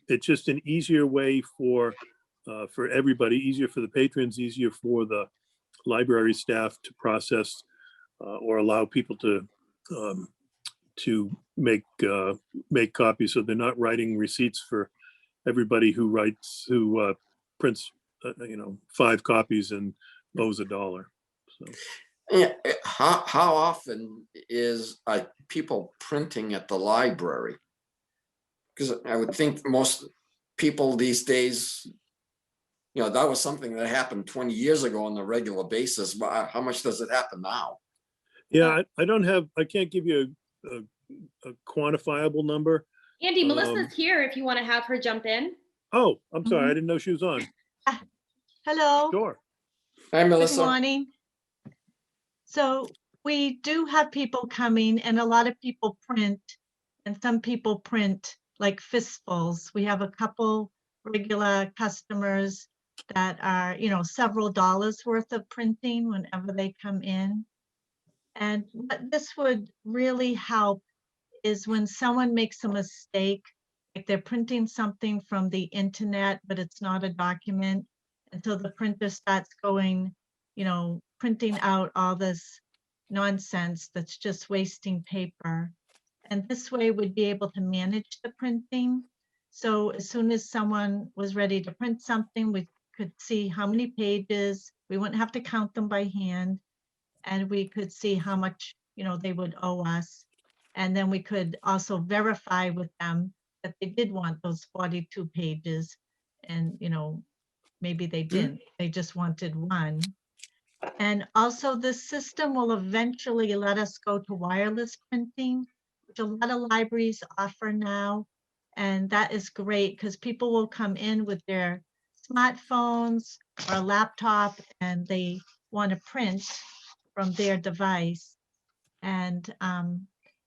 It's just an easier way for everybody, easier for the patrons, easier for the library staff to process or allow people to make copies, so they're not writing receipts for everybody who prints 5 copies and owes $1. So. Yeah. How often is people printing at the library? Because I would think most people these days, that was something that happened 20 years ago on a regular basis. But how much does it happen now? Yeah, I can't give you a quantifiable number. Andy, Melissa's here if you want to have her jump in. Oh, I'm sorry. I didn't know she was on. Hello. Sure. Hi, Melissa. Good morning. So we do have people coming, and a lot of people print, and some people print like fistfuls. We have a couple regular customers that are, several dollars worth of printing whenever they come in. And what this would really help is when someone makes a mistake, like they're printing something from the internet, but it's not a document. Until the printer starts going, printing out all this nonsense that's just wasting paper. And this way we'd be able to manage the printing. So as soon as someone was ready to print something, we could see how many pages. We wouldn't have to count them by hand. And we could see how much, they would owe us. And then we could also verify with them that they did want those 42 pages. And, maybe they didn't, they just wanted one. And also the system will eventually let us go to wireless printing, which a lot of libraries offer now. And that is great because people will come in with their smartphones or a laptop and they want to print from their device. And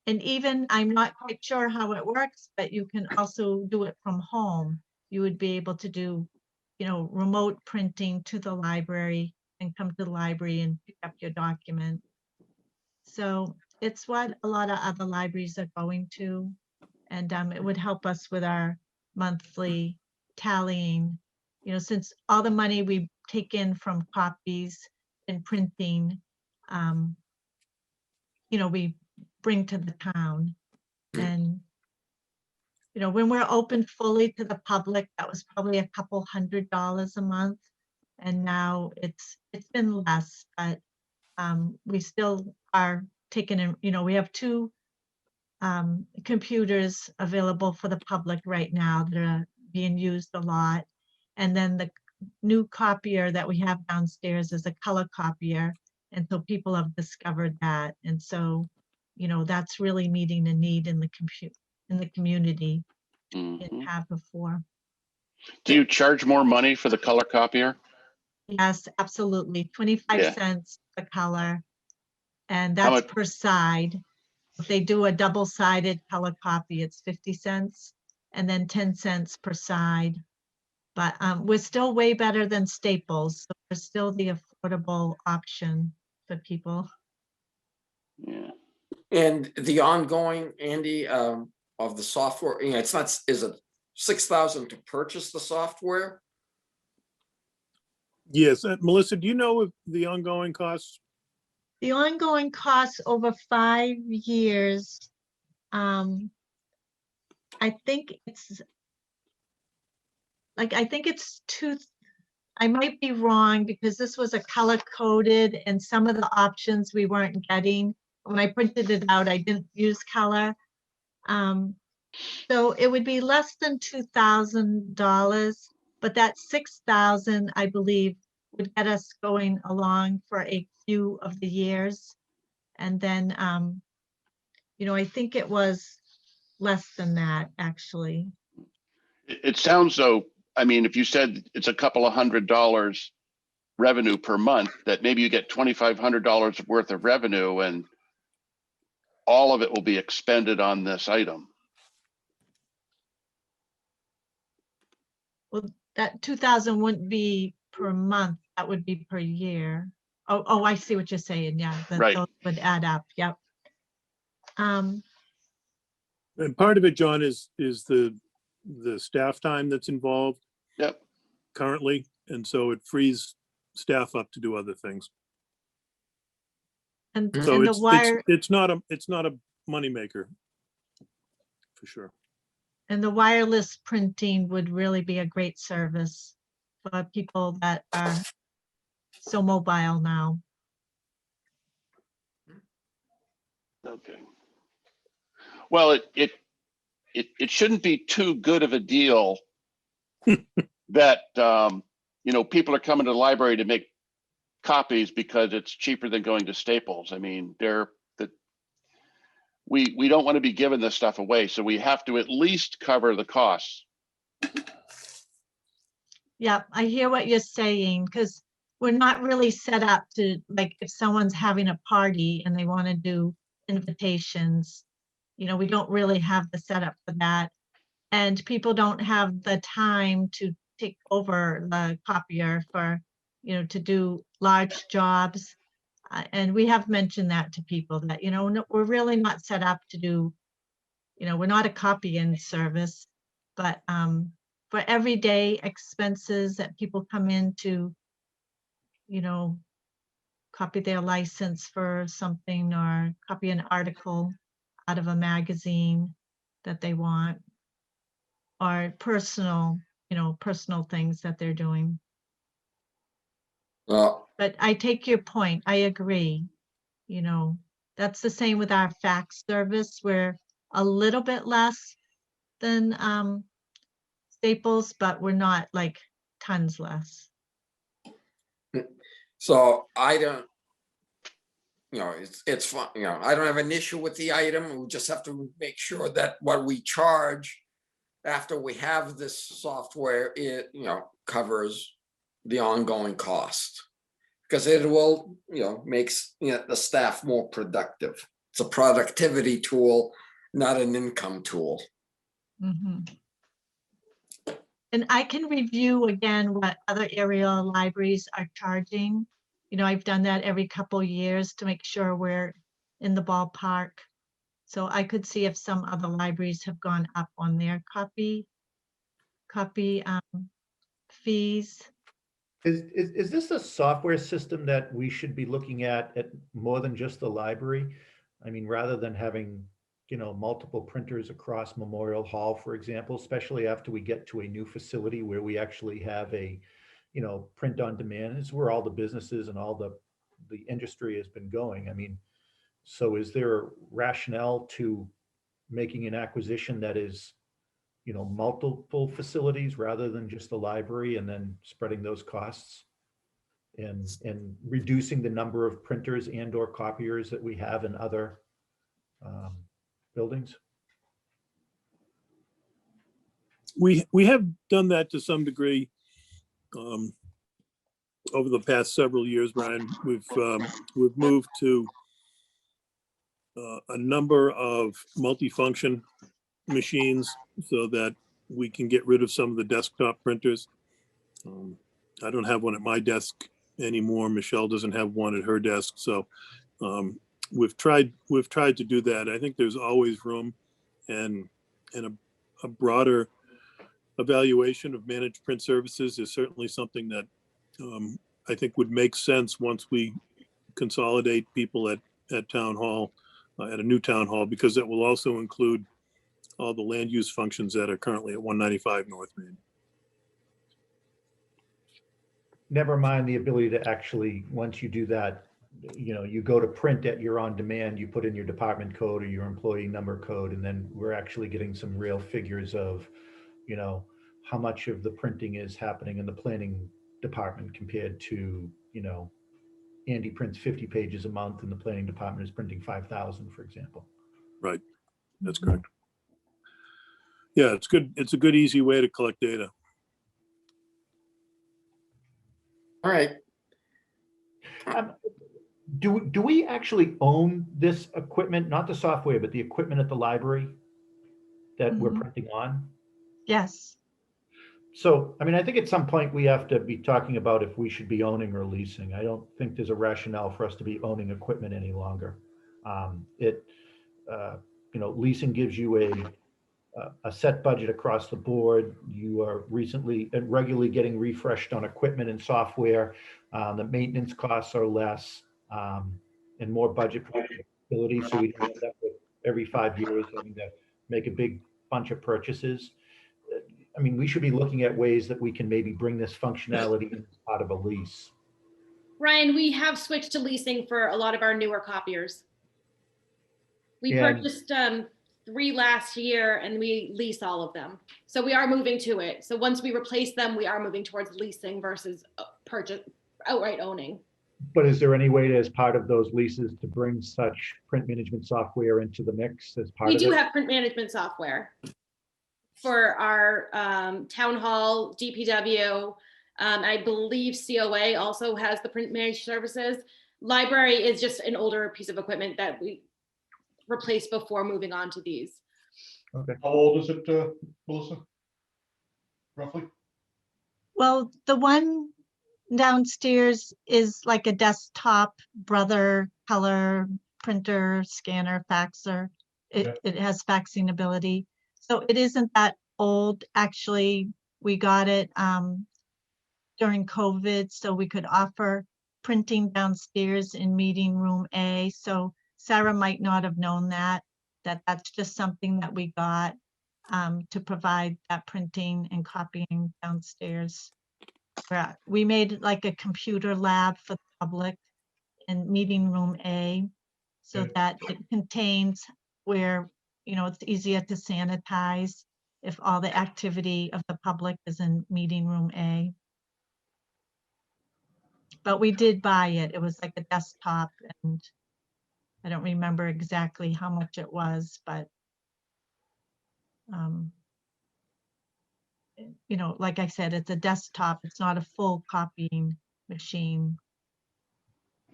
even I'm not quite sure how it works, but you can also do it from home. You would be able to do, remote printing to the library and come to the library and pick up your document. So it's what a lot of other libraries are going to, and it would help us with our monthly tallying. Since all the money we take in from copies and printing, we bring to the town. And, when we're open fully to the public, that was probably a couple $100 a month. And now it's been less, but we still are taking in, we have 2 computers available for the public right now that are being used a lot. And then the new copier that we have downstairs is a color copier. And so people have discovered that. And so, that's really meeting a need in the community. Didn't have before. Do you charge more money for the color copier? Yes, absolutely. 25 Yeah. cents a color. And How that's much- per side. If they do a double-sided color copy, it's 50 cents and then 10 cents per side. But we're still way better than Staples. So we're still the affordable option for people. Yeah. And the ongoing, Andy, of the software, it's not, is it 6,000 to purchase the software? Yes, Melissa, do you know of the ongoing costs? The ongoing costs over 5 years, I think it's two. I might be wrong because this was a color coded and some of the options we weren't getting. When I printed it out, I didn't use color. So it would be less than $2,000, but that 6,000, I believe, would get us going along for a few of the years. And then, I think it was less than that, actually. It sounds though, I mean, if you said it's a couple of $100 revenue per month, that maybe you get $2,500 worth of revenue and all of it will be expended on this item. Well, that 2,000 wouldn't be per month, that would be per year. Oh, I see what you're saying, yeah. Right. Those would add up, yep. And part of it, John, is the staff time that's involved. Yep. Currently, and so it frees staff up to do other things. And, So and the wire it's not a moneymaker for sure. and the wireless printing would really be a great service for people that are so mobile now. Okay. Well, it shouldn't be too good of a deal that people are coming to the library to make copies because it's cheaper than going to Staples. I mean, we don't want to be giving this stuff away, so we have to at least cover the costs. Yeah, I hear what you're saying, because we're not really set up to, like, if someone's having a party and they want to do invitations, we don't really have the setup for that. And people don't have the time to take over the copier for, to do large jobs. And we have mentioned that to people that, we're really not set up to do, we're not a copying service, but for everyday expenses that people come in to, copy their license for something or copy an article out of a magazine that they want, or personal things that they're doing. But I take your point. I agree. That's the same with our fax service. We're a little bit less than Staples, but we're not like tons less. So I don't, it's fun, I don't have an issue with the item. We just have to make sure that what we charge after we have this software, it, covers the ongoing cost. Because it will, makes the staff more productive. It's a productivity tool, not an income tool. Mm-hmm. And I can review again what other area libraries are charging. I've done that every couple years to make sure we're in the ballpark. So I could see if some other libraries have gone up on their copy fees. Is this a software system that we should be looking at more than just the library? I mean, rather than having, multiple printers across Memorial Hall, for example, especially after we get to a new facility where we actually have a, print on demand. It's where all the businesses and all the industry has been going. I mean, so is there a rationale to making an acquisition that is, multiple facilities rather than just the library, and then spreading those costs and reducing the number of printers and or copiers that we have in other buildings? We have done that to some degree over the past several years, Brian. We've moved to a number of multifunction machines so that we can get rid of some of the desktop printers. I don't have one at my desk anymore. Michelle doesn't have one at her desk. So we've tried to do that. I think there's always room, and a broader evaluation of managed print services is certainly something that I think would make sense once we consolidate people at town hall, at a new town hall, because that will also include all the land use functions that are currently at 195 North Main. Never mind the ability to actually, once you do that, you go to print at your on demand, you put in your department code or your employee number code, and then we're actually getting some real figures of, how much of the printing is happening in the planning department compared to, Andy prints 50 pages a month and the planning department is printing 5,000, for example. Right, that's correct. Yeah, it's good. It's a good, easy way to collect data. All right. Do we actually own this equipment, not the software, but the equipment at the library that we're printing on? Yes. So, I mean, I think at some point we have to be talking about if we should be owning or leasing. I don't think there's a rationale for us to be owning equipment any longer. Leasing gives you a set budget across the board. You are recently and regularly getting refreshed on equipment and software. The maintenance costs are less and more budget flexibility. So we don't end up with every 5 years having to make a big bunch of purchases. I mean, we should be looking at ways that we can maybe bring this functionality in as part of a lease. Ryan, we have switched to leasing for a lot of our newer copiers. We purchased 3 last year and we lease all of them. So we are moving to it. So once we replace them, we are moving towards leasing versus outright owning. But is there any way to, as part of those leases, to bring such print management software into the mix as part of it? We do have print management software for our town hall, DPW. I believe COA also has the print managed services. Library is just an older piece of equipment that we replaced before moving on to these. Okay. How old is it, Melissa? Roughly? Well, the one downstairs is like a desktop Brother color printer, scanner, faxer. It has faxing ability. So it isn't that old. Actually, we got it during COVID, so we could offer printing downstairs in meeting room A. So Sarah might not have known that's just something that we got to provide that printing and copying downstairs. We made like a computer lab for the public in meeting room A, so that it contains where, it's easier to sanitize if all the activity of the public is in meeting room A. But we did buy it. It was like a desktop, and I don't remember exactly how much it was, but like I said, it's a desktop. It's not a full copying machine.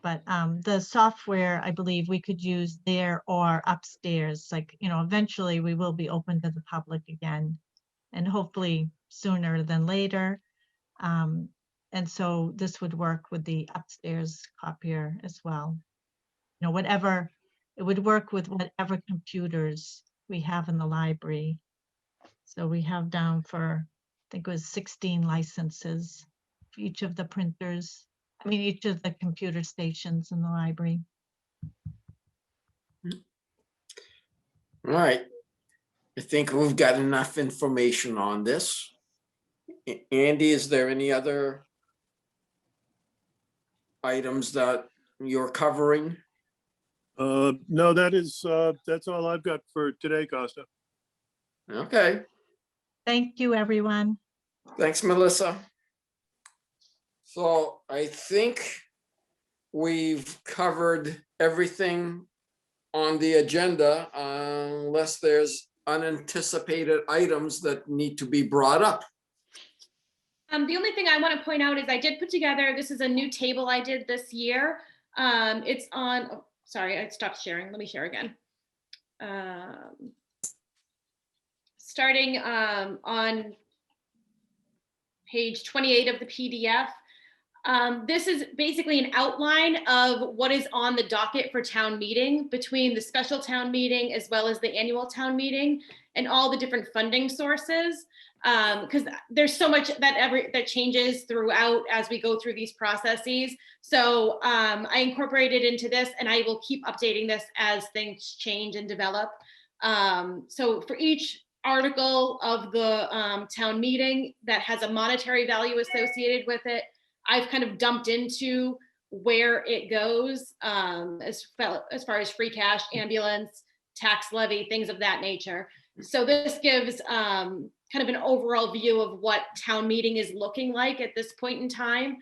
But the software, I believe we could use there or upstairs. Like, eventually we will be open to the public again, and hopefully sooner than later. And so this would work with the upstairs copier as well. Whatever, it would work with whatever computers we have in the library. So we have down for, I think it was 16 licenses each of the printers. I mean, each of the computer stations in the library. All right. I think we've got enough information on this. Andy, is there any other items that you're covering? No, that's all I've got for today, Costa. Okay, Thank you, everyone. thanks, Melissa. So I think we've covered everything on the agenda, unless there's unanticipated items that need to be brought up. The only thing I want to point out is I did put together, this is a new table I did this year. It's on, oh, sorry, I stopped sharing. Let me share again. Starting on page 28 of the PDF. This is basically an outline of what is on the docket for town meeting between the special town meeting as well as the annual town meeting and all the different funding sources. Because there's so much that changes throughout as we go through these processes. So I incorporated into this, and I will keep updating this as things change and develop. So for each article of the town meeting that has a monetary value associated with it, I've kind of dumped into where it goes as far as free cash, ambulance, tax levy, things of that nature. So this gives kind of an overall view of what town meeting is looking like at this point in time.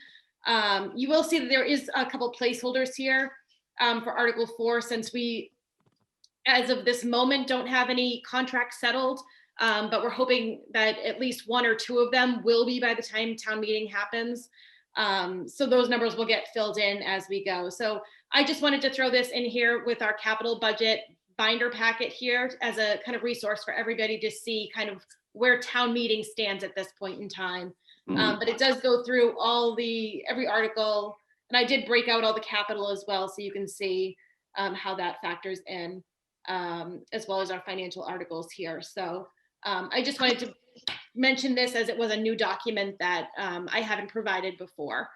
You will see that there is a couple placeholders here for Article 4, since we, as of this moment, don't have any contracts settled, but we're hoping that at least one or two of them will be by the time town meeting happens. So those numbers will get filled in as we go. So I just wanted to throw this in here with our capital budget binder packet here as a kind of resource for everybody to see kind of where town meeting stands at this point in time. But it does go through every article, and I did break out all the capital as well, so you can see how that factors in, as well as our financial articles here. So I just wanted to mention this as it was a new document that I haven't provided before.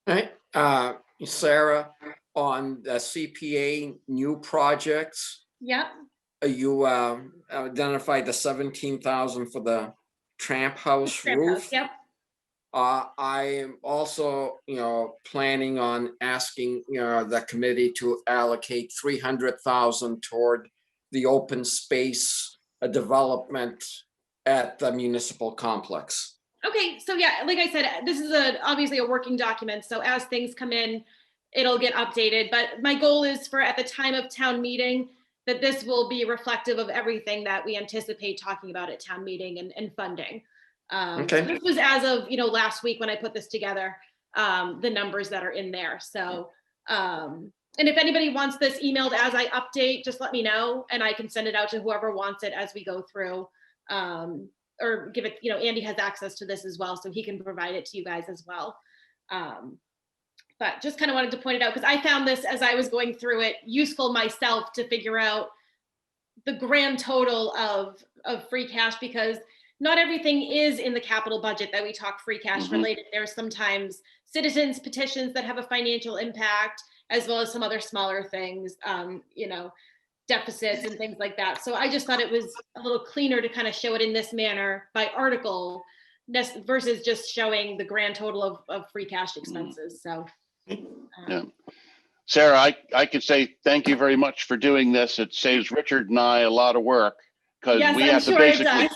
All right, Sarah, on the CPA new projects, Yep. you identified the 17,000 for the tramp house roof. Yep. I am also, planning on asking, the committee to allocate 300,000 toward the open space development at the municipal complex. Okay, so yeah, like I said, this is obviously a working document. So as things come in, it'll get updated. But my goal is for at the time of town meeting, that this will be reflective of everything that we anticipate talking about at town meeting and funding. Okay. So this was as of last week when I put this together, the numbers that are in there. So and if anybody wants this emailed as I update, just let me know and I can send it out to whoever wants it as we go through. Or give it, Andy has access to this as well, so he can provide it to you guys as well. But just kind of wanted to point it out because I found this as I was going through it useful myself to figure out the grand total of free cash, because not everything is in the capital budget that we talk free cash related. There's sometimes citizens petitions that have a financial impact, as well as some other smaller things, deficits and things like that. So I just thought it was a little cleaner to kind of show it in this manner by article versus just showing the grand total of free cash expenses. So yeah. Sarah, I could say thank you very much for doing this. It saves Richard and I a lot of work because yes, we I'm have sure to basically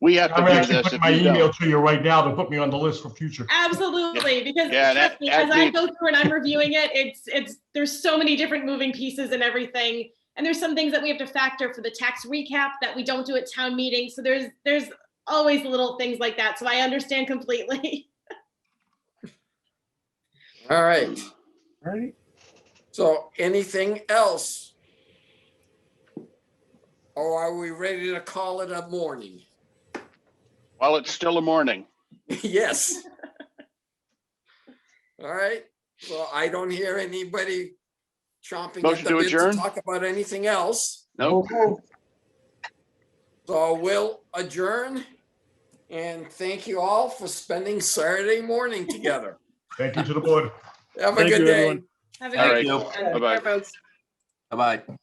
we have to I'm do actually this. putting If my you email don't. to you right now to put me on the list for future. Absolutely, because Yeah, trust me, as I go through and I'm reviewing it, it's there's so many different moving pieces and everything, and there's some things that we have to factor for the tax recap that we don't do at town meeting. So there's always little things like that. So I understand completely. All right. All right. So anything else? Or are we ready to call it a morning? Well, it's still a morning. Yes. All right. So I don't hear anybody chomping Motion at the to bit to adjourn? talk about anything else. Nope. So we'll adjourn. And thank you all for spending Saturday morning together. Thank you to the board. Have a Thank good you, day. everyone. Have a All good right. you. Bye-bye. Bye-bye.